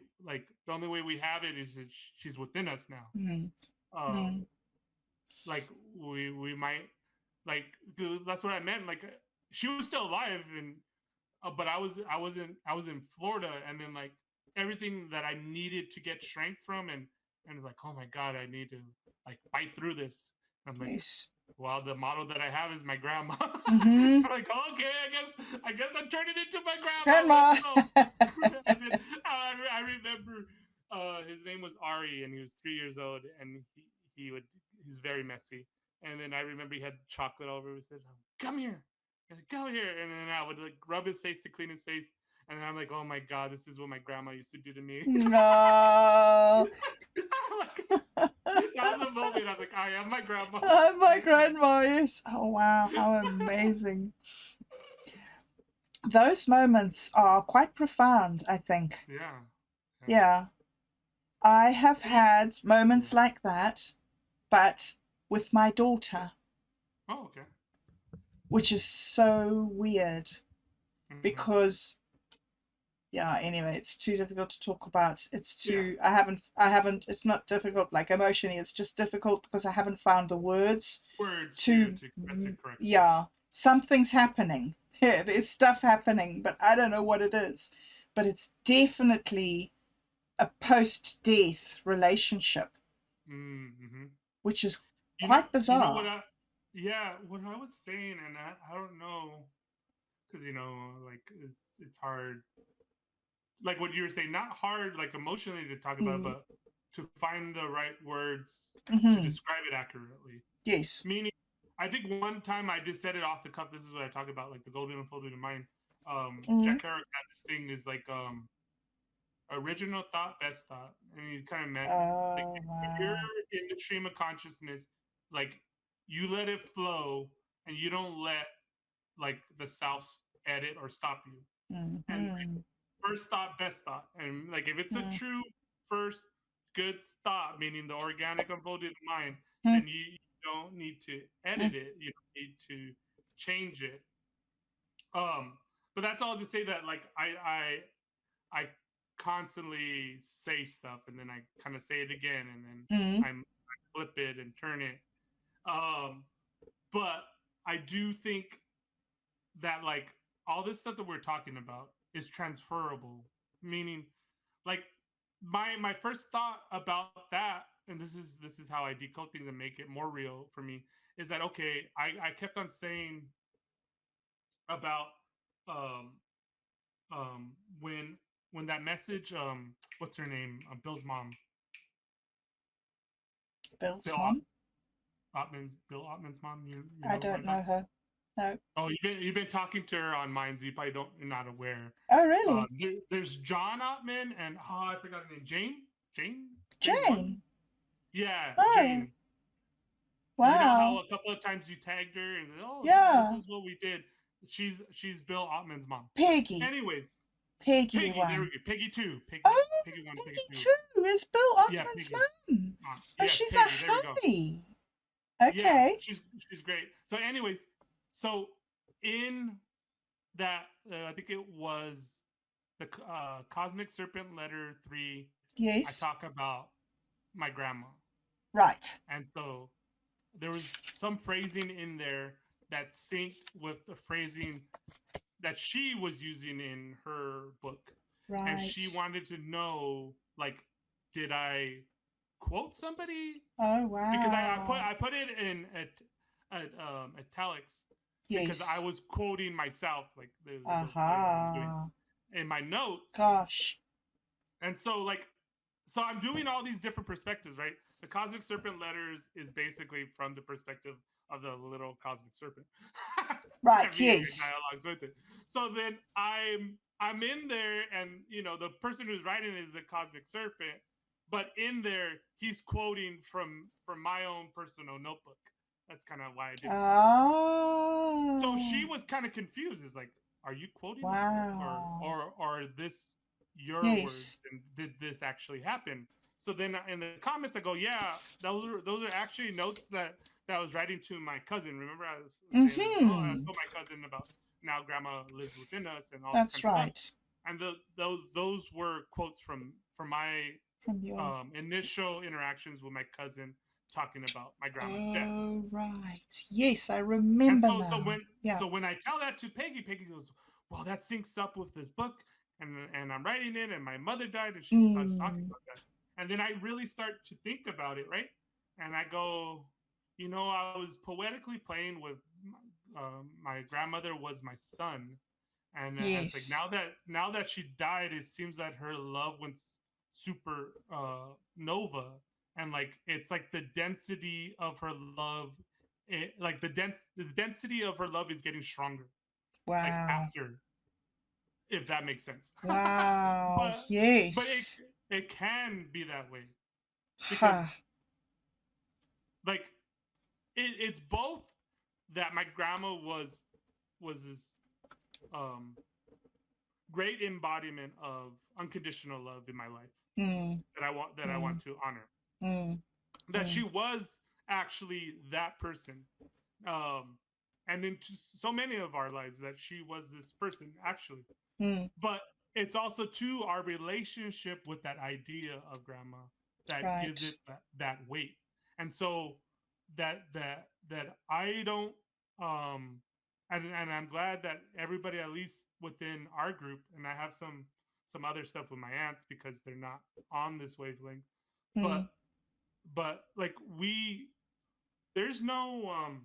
we have it is that she's within us now. Mm. um Mm. like we might, like, 'cause that's what I meant, like, she was still alive, and but I was in Florida, and then like everything that I needed to get strength from, and it's like, oh my god, I need to like fight through this. And I'm like, Yes. well, the model that I have is my grandma. Mm-hmm. I'm like, okay, I guess I'm turning into my grandma. Let's Grandma. go. And then I remember his name was Ari, and he was 3 years old, and he's very messy. And then I remember he had chocolate all over his head. Come here, come here, and then I would like rub his face to clean his face, and then I'm like, oh my god, this is what my grandma used to do to me. No. Like, that was a moment. I was like, I am my grandma. Oh, my grandma, yes. Oh, wow. How amazing. Those moments are quite profound, I think. Yeah. Yeah. Yeah. I have Well, you, had moments yeah. like that, but with my daughter, Oh, okay. which is so weird Mm-hmm. because, yeah, anyway, it's too difficult to talk about. It's Yeah. too, I haven't, it's not difficult like emotionally, it's just difficult because I haven't found the words Words to to, to express it correctly. yeah, something's happening. Yeah, there's stuff happening, but I don't know what it is. But it's definitely a post-death relationship, Mm-hmm. which is You know, quite you know what bizarre. I, yeah, what I was saying, and I don't know, because like it's hard, like what you were saying, not hard like emotionally to talk about, Mm, but to find the right words to hmm. describe it accurately. Yes. Meaning, I think one time I just said it off the cuff. This is what I talk about, like the golden unfolding of mind. Mm. Jack Kerouac had this thing is like, original thought, best thought, and he kind of meant like Oh, if you're wow. in the stream of consciousness, like you let it flow, and you don't let like the self edit or stop you. And like, Mm-hmm. first thought, best thought, and like if it's a true first good thought, meaning the organic unfolded mind, Mm-hmm. then you don't need to edit it. You don't need to change it. Um, but that's all to say that like I constantly say stuff, and then I kind of say it again, and then Mm-hmm. I flip it and turn it. Um, but I do think that like all this stuff that we're talking about is transferable, meaning like my first thought about that, and this is how I decode things and make it more real for me, is that okay, I kept on saying about um um when when that message, what's her name, Bill's mom, Bill's Bill mom? Ottman's mom, you I know who don't I'm know talking. her. No. Oh, you've been talking to her on Minds. You probably don't. You're not aware. Oh, really? There's John Ottman and, I forgot her name. Jane one. Jane? Yeah, Oh, Jane. You know how wow. a couple of times you tagged her and said, "Oh, this Yeah. is what we did." She's Bill Ottman's mom. Peggy. Anyways, Peggy Peggy. There we one. go. Peggy two. Peggy. Oh, Peggy one. Peggy Peggy two. too is Bill Yeah, Ottman's Peggy. mum. Oh, Yes, she's Peggy. a There we go. honey. Yeah, Okay. she's great. So, anyways, so in that, I think it was the Cosmic Serpent Letter 3. I Yes. talk about my grandma, Right. and so there was some phrasing in there that synced with the phrasing that she was using in her book. And she Right. wanted to know, like, did I quote somebody? Oh, Because wow. I put it in italics because I Yes. was quoting myself, like there was what I was doing Aha. in my notes. Gosh. And so so I'm doing all these different perspectives, right? The cosmic serpent letters is basically from the perspective of the little cosmic serpent. And Right. me and my Yes. dialogues with it. So then I'm in there, and the person who's writing is the cosmic serpent, but in there he's quoting from my own personal notebook. That's kind of why I did it that way. So she Oh. was kind of confused. Is like, are you quoting a book, Wow. or this your words? Yes. And did this actually happen? So then in the comments I go, yeah, those are actually notes that I was writing to my cousin. Remember I was saying, oh, I Mm-hmm. told my cousin about now grandma lives within us and all this kind That's of stuff. right. And those were quotes from my From your. initial interactions with my cousin talking about my grandma's death. Oh, right. Yes, I And remember so now. Yeah. when I tell that to Peggy, Peggy goes, "Well, that syncs up with this book, and I'm writing it, and my mother died, and she starts talking Mm. about that." And then I really start to think about it, right? And I go, I was poetically playing with my grandmother was my son, and it's like Yes. now that she died, it seems that her love went super nova, and like it's like the density of her love, like the density of her love is getting stronger, like Wow. after, if that makes sense. Wow. But Yes. it can be that way Ha. because like it's both that my grandma was this um great embodiment of unconditional love in my life Mm. that I want Mm. to honor. Mm. That she Mm. was actually that person. Um and into so many of our lives that she was this person actually. Mm. But it's also too our relationship with that idea of grandma that gives Right. it that weight. And so that I don't um and I'm glad that everybody, at least within our group, and I have some other stuff with my aunts because they're not on this wavelength, but Mm. like we there's no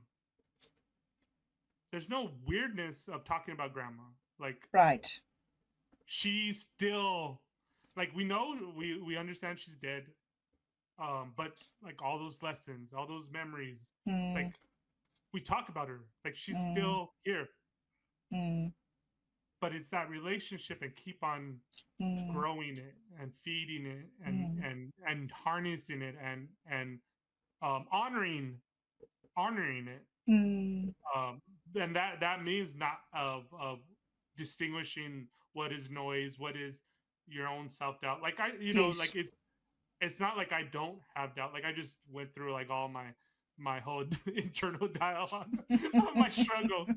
there's no weirdness of talking about grandma. Like Right. she's still, like, we know, we understand she's dead, but like all those lessons, all those memories, Mm. like we talk about her, like she's Mm. still here. Mm. But it's that relationship and keep on Mm. growing it and feeding it Mm. and harnessing it and honoring it. Mm. Then that means not of distinguishing what is noise, what is your own self doubt. Like Yes. like it's not like I don't have doubt. Like I just went through like all my whole internal dialogue of my struggle.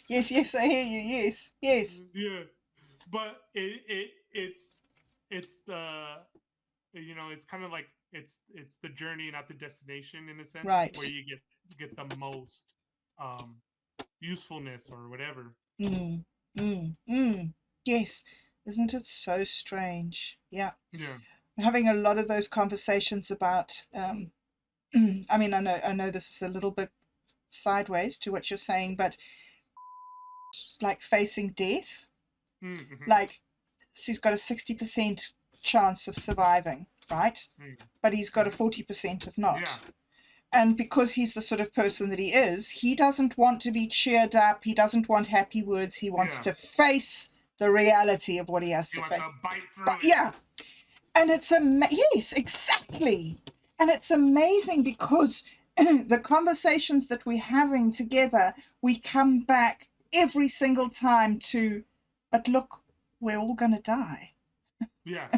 Yes, yes, I hear you. Yes, yes. Yeah, but it's the it's kind of like it's the journey, not the destination, in a sense where Right. you get the most um usefulness or whatever. Mm. Mm. Mm. Yes. Isn't it so strange? Yeah. Yeah. I'm having a lot of those conversations about I mean, I know this is a little bit sideways to what you're saying, but like facing death, Mm-hmm. like she's got a 60% chance of surviving, right? But he's got a Mm-hmm. 40% of not. Yeah. And because he's the sort of person that he doesn't want to be cheered up. He doesn't want happy words. He wants Yeah. to face the reality of what he has He to wants face. to bite through But it. yeah, and yes, exactly. And it's amazing because the conversations that we're having together, we come back every single time to, but look, we're all going to die. Yeah.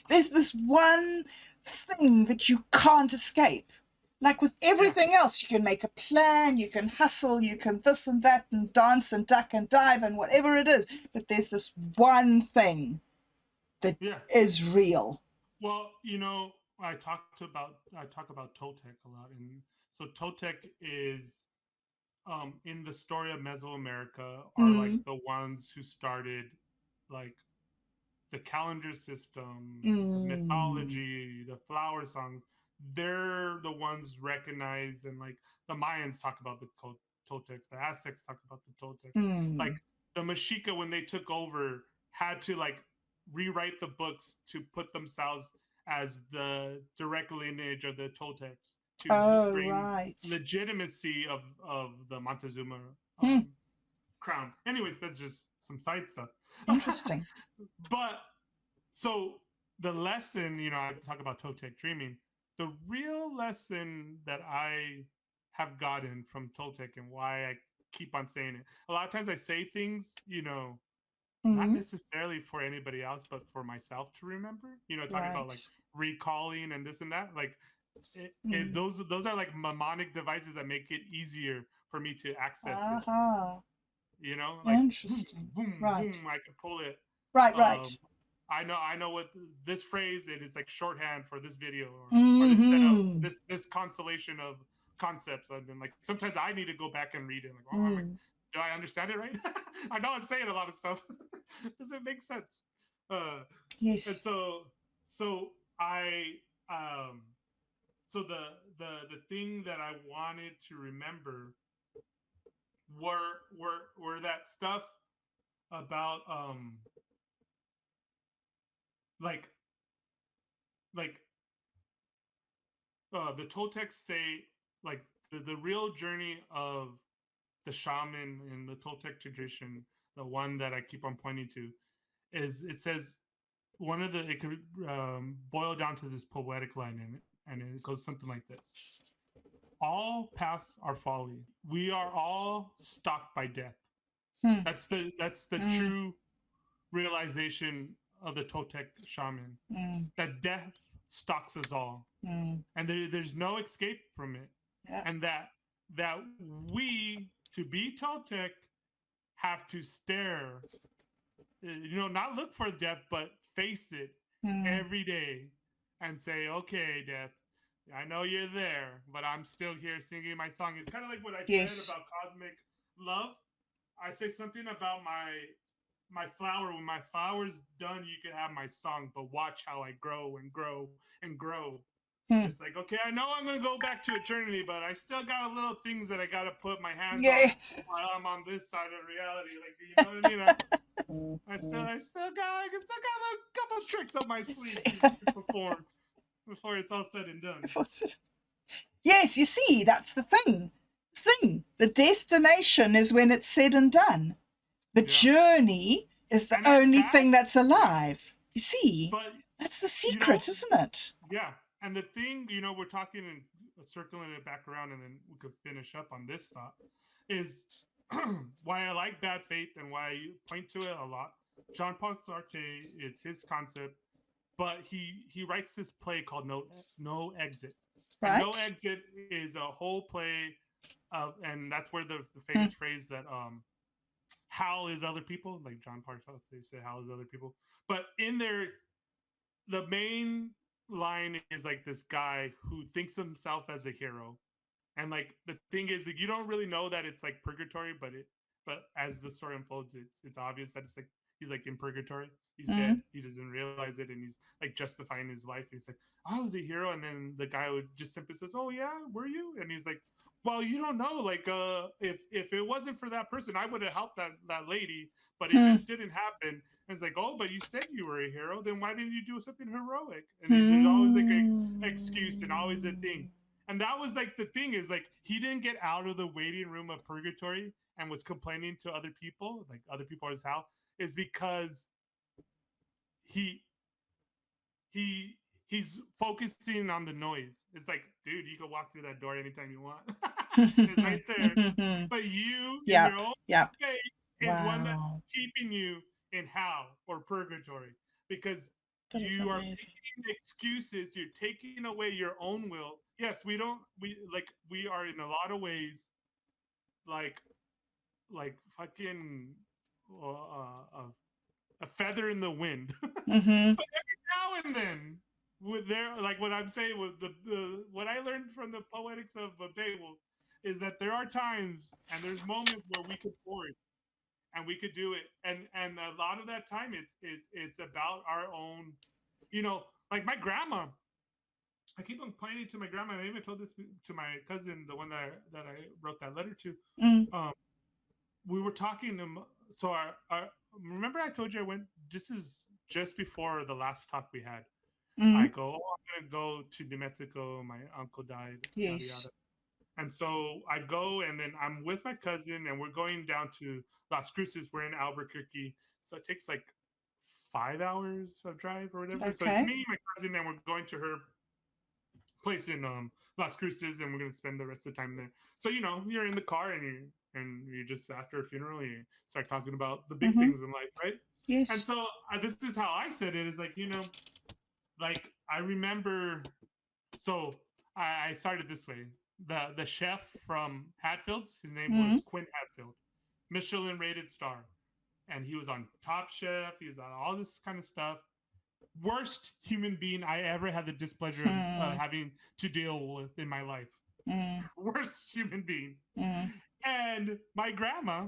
There's this one thing that you can't escape. Like with Yeah. everything else, you can make a plan, you can hustle, you can this and that and dance and duck and dive and whatever it is. But there's this one thing that Yeah. is real. Well, I talk about Toltec a lot, and so Toltec is in the story of Mesoamerica are like Mm, the ones who started like the calendar system, the mm, mythology, the flower songs. They're the ones recognized, and like the Mayans talk about the Toltecs, the Aztecs talk about the Toltecs. Like mm. the Mexica, when they took over, had to like rewrite the books to put themselves as the direct lineage of the Toltecs to Oh, bring right. legitimacy of the Montezuma Hmm. crown. Anyways, that's just some side stuff. Interesting. But so the lesson, I talk about Toltec dreaming. The real lesson that I have gotten from Toltec and why I keep on saying it. A lot of times I say things, not Mm, necessarily for anybody else, but for myself to remember. Talking about right. like recalling and this and that. Like Mm. those are like mnemonic devices that make it easier for me to access it. Aha. Like boom, Interesting. boom, Right. boom. I can pull it. Right, right. Um, I know what this phrase it is like shorthand for this video or this setup, Mm-hmm. this constellation of concepts. And then like sometimes I need to go back and read it. Like, oh, I'm like, Mm. do I understand it right? I know I'm saying a lot of stuff. Does it make sense? Uh, and Yes. so I so the thing that I wanted to remember were that stuff about like like the Toltecs say like the real journey of the shaman in the Toltec tradition, the one that I keep on pointing to, is it says it could boil down to this poetic line in it, and it goes something like this: All paths are folly. We are all stalked by death. Mm. That's the Mm. true realization of the Toltec shaman. Mm. That death stalks us all, Mm. and there's no escape from it, Yeah. and that we to be Toltec have to stare, not look for death, but face it Mm. every day and say, okay, death, I know you're there, but I'm still here singing my song. It's kind of like what I said Yes. about cosmic love. I say something about my flower. When my flower's done, you can have my song, but watch how I grow and grow and grow. Mm. It's like, okay, I know I'm gonna go back to eternity, but I still got a little things that I gotta put my hands on Yes. while I'm on this side of reality. Like, you know what I mean? I still got a couple tricks up my sleeve to perform before it's all said and done. Yes, you see, that's the thing. The destination is when it's said and done. The Yeah, journey is the and only that, thing that's yeah, alive. You see, but that's the you know, secret, isn't it? yeah, and the thing, we're talking and circling it back around, and then we could finish up on this thought is why I like bad faith and why I point to it a lot. John Paul Sartre is his concept, but he writes this play called No Exit, and No Right? Exit is a whole play of, and that's where the Hmm. famous phrase that Hal is other people, like John Paul Sartre said Hal is other people, but in there the main line is like this guy who thinks himself as a hero, and like the thing is like you don't really know that it's like purgatory, but as the story unfolds, it's obvious that it's like he's like in purgatory, he's Hmm. dead, he doesn't realize it, and he's like justifying his life. He's like, I was a hero, and then the guy would just simply says, oh yeah, were you? And he's like, well, you don't know, like if it wasn't for that person, I would have helped that lady, but it Hmm. just didn't happen. And it's like, oh, but you said you were a hero, then why didn't you do something heroic? And there's always like a excuse and always a thing. Hmm. And that was like the thing is like he didn't get out of the waiting room of purgatory and was complaining to other people, like other people as hell, is because he he he's focusing on the noise. It's like, dude, you can walk through that door anytime you want. It's right there. But you in your Yep. own Yep. faith is one that's Wow. keeping you in hell or purgatory because That is you are amazing. making excuses, you're taking away your own will. Yes, we are in a lot of ways like fucking a feather in the wind. Hmm. But every now and then, with their like what I'm saying with the what I learned from the poetics of Beowulf is that there are times and there's moments where we could forge and we could do it, and a lot of that time it's about our own, like my grandma. I keep on pointing to my grandma, and I even told this to my cousin, the one that I wrote that letter to. Mm, Um, we were talking. So our remember I told you I went. This is just before the last talk we had. I mm, go, oh, I'm gonna go to New Mexico. My uncle died, yada yes. yada. And so I go, and then I'm with my cousin, and we're going down to Las Cruces. We're in Albuquerque, so it takes like 5 hours of drive or whatever. So it's Okay. me, my cousin, and we're going to her place in Las Cruces, and we're gonna spend the rest of the time there. So you're in the car, and you just after a funeral, you start talking about the big Mm-hmm. things in life, right? And Yes. so this is how I said it: is like like I remember. So I started this way. The chef from Hatfields, his name Mm, was Quinn Hatfield, Michelin rated star, and he was on Top Chef. He was on all this kind of stuff. Worst human being I ever had the displeasure of mm, having to deal with in my life. mm, Worst human being. mm, And my grandma,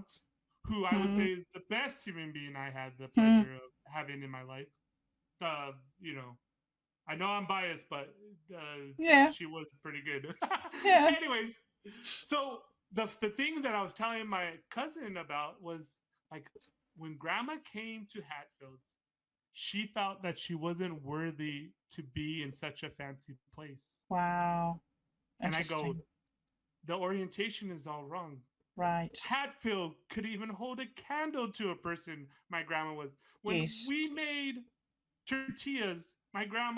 who I would mm, say is the best human being I had the mm. pleasure of having in my life. Uh, you know, I know I'm biased, but Yeah. she was pretty good. Yeah. Anyways, so the thing that I was telling my cousin about was like when Grandma came to Hatfields, she felt that she wasn't worthy to be in such a fancy place. Wow. And I go, Interesting. the orientation is all wrong. Right. Hatfield could even hold a candle to a person. My grandma was. When Yes. we made tortillas, my grandma,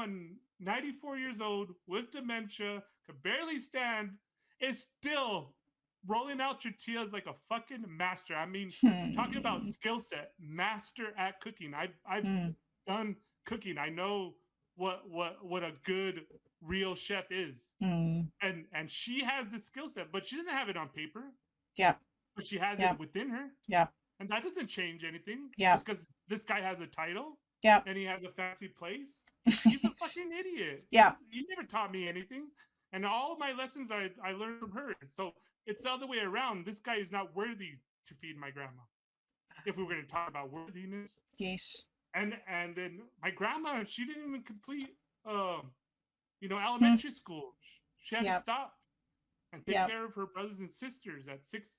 94 years old, with dementia, could barely stand, is still rolling out tortillas like a fucking master. I mean, talking about Hmm. skill set, master at cooking. I've Mm, done cooking. I know what a good real chef is. mm. And she has the skill set, but she doesn't have it on paper, Yep. but she has Yep. it within her. Yep. And that doesn't change anything Yep. just because this guy has a title Yep. and he has a fancy place. He's a Yes. fucking idiot. Yep. He never taught me anything. And all of my lessons I learned from her. So it's the other way around. This guy is not worthy to feed my grandma. If we were going to talk about worthiness. Yes. And then my grandma, she didn't even complete Mm. elementary school. She had to Yep. stop and take Yep. care of her brothers and sisters at six.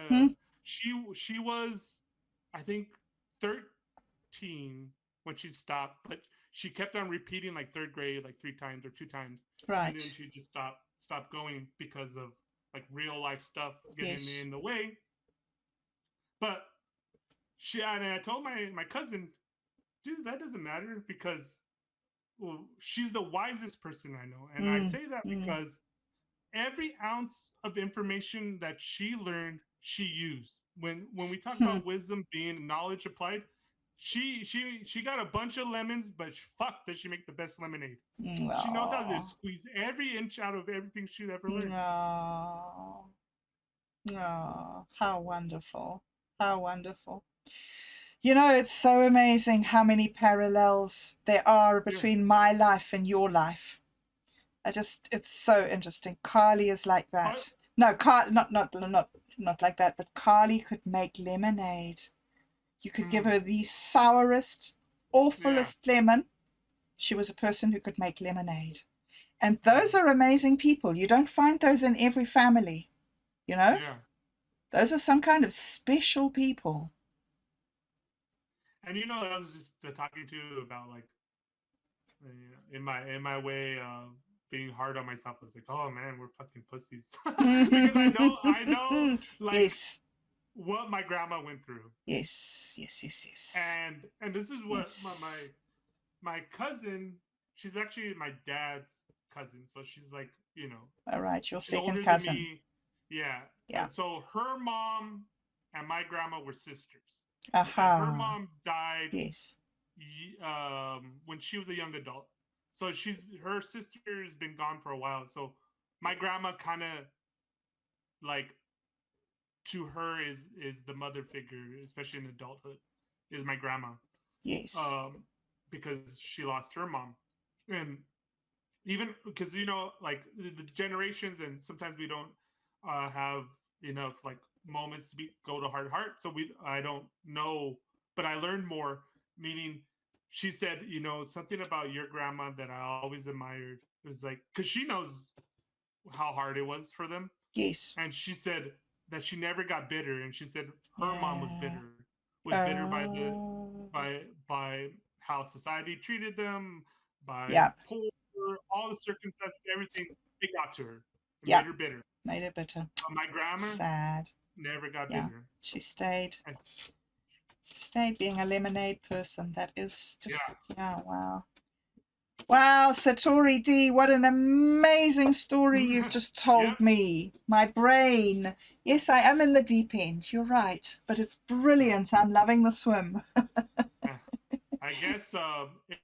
Mm. She was, I think, 13 when she stopped, but she kept on repeating like third grade like three times or two times, and then Right. she just stopped going because of like real life stuff getting Yes. in the way. But and I told my cousin, dude, that doesn't matter because well, she's the wisest person I know, and I Mm. say that Mm. because every ounce of information that she learned, she used. When we talk Hmm. about wisdom being knowledge applied, she got a bunch of lemons, but fuck, does she make the best lemonade? She knows how to No. squeeze every inch out of everything she's ever learned. No. No. How wonderful. How wonderful. You know, it's so amazing how many parallels there are Yeah. between my life and your life. It's so interesting. Carly is like Oh, that. No, not like that, but Carly could make lemonade. You could give mm, her the sourest, yeah. awfulest lemon. She was a person who could make lemonade. And those Mm, are amazing people. You don't find those in every family, you know? yeah. Those are some kind of special people. And I was just talking to you about like in my way of being hard on myself. I was like, oh man, we're fucking pussies because I know like Yes, what my grandma went through, yes, yes, yes, yes, and this is what my my, yes. my cousin. She's actually my dad's cousin, so she's like All right, your she's second older than cousin. me, yeah. Yeah, And so her mom and my grandma were sisters, and her aha, mom died yes, when she was a young adult. So her sister's been gone for a while. So my grandma kind of like to her is the mother figure, especially in adulthood, is my grandma. yes, Um, because she lost her mom, and even because like the generations, and sometimes we don't have enough like moments to go to heart. So I don't know, but I learned more. Meaning, she said, something about your grandma that I always admired. It was like because she knows how hard it was for them, Yes. and she said that she never got bitter, and she said her mom Yeah. was bitter Oh. by how society treated them, by Yep. poor, all the circumstances, everything. It got to her. It made Yep. her bitter. Made it bitter. But my grandma Sad. never got Yeah. bitter. She stayed. And Stayed being a lemonade person. That is just, yeah, yeah, wow. Wow, Satori D, what an amazing story you've just yep. told me. My brain. Yes, I am in the deep end. You're right. But it's brilliant. I'm loving the swim. Uh, I guess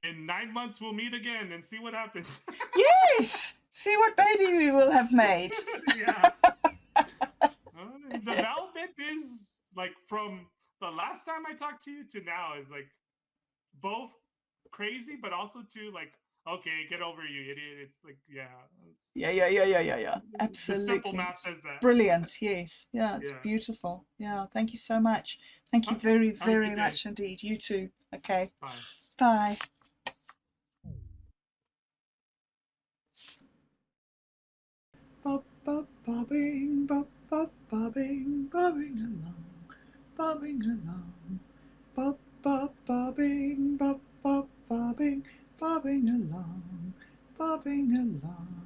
in 9 months we'll meet again and see what happens. Yes! See what baby we will have made. Yeah. The development is like from the last time I talked to you to now is like both crazy, but also too like, okay, get over you, idiot. It's like, yeah, Yeah. the simple Absolutely. math It's says that. brilliant. Yes. Yeah, it's Yeah. beautiful. Yeah, thank you so much. Thank you Okay. very, Have a good very day. much indeed. You too. Okay. Bye. Bye. Bob, bob, bobbing, bobbing along, bobbing along. Bob, bob, bobbing, bobbing, bobbing along, bobbing along.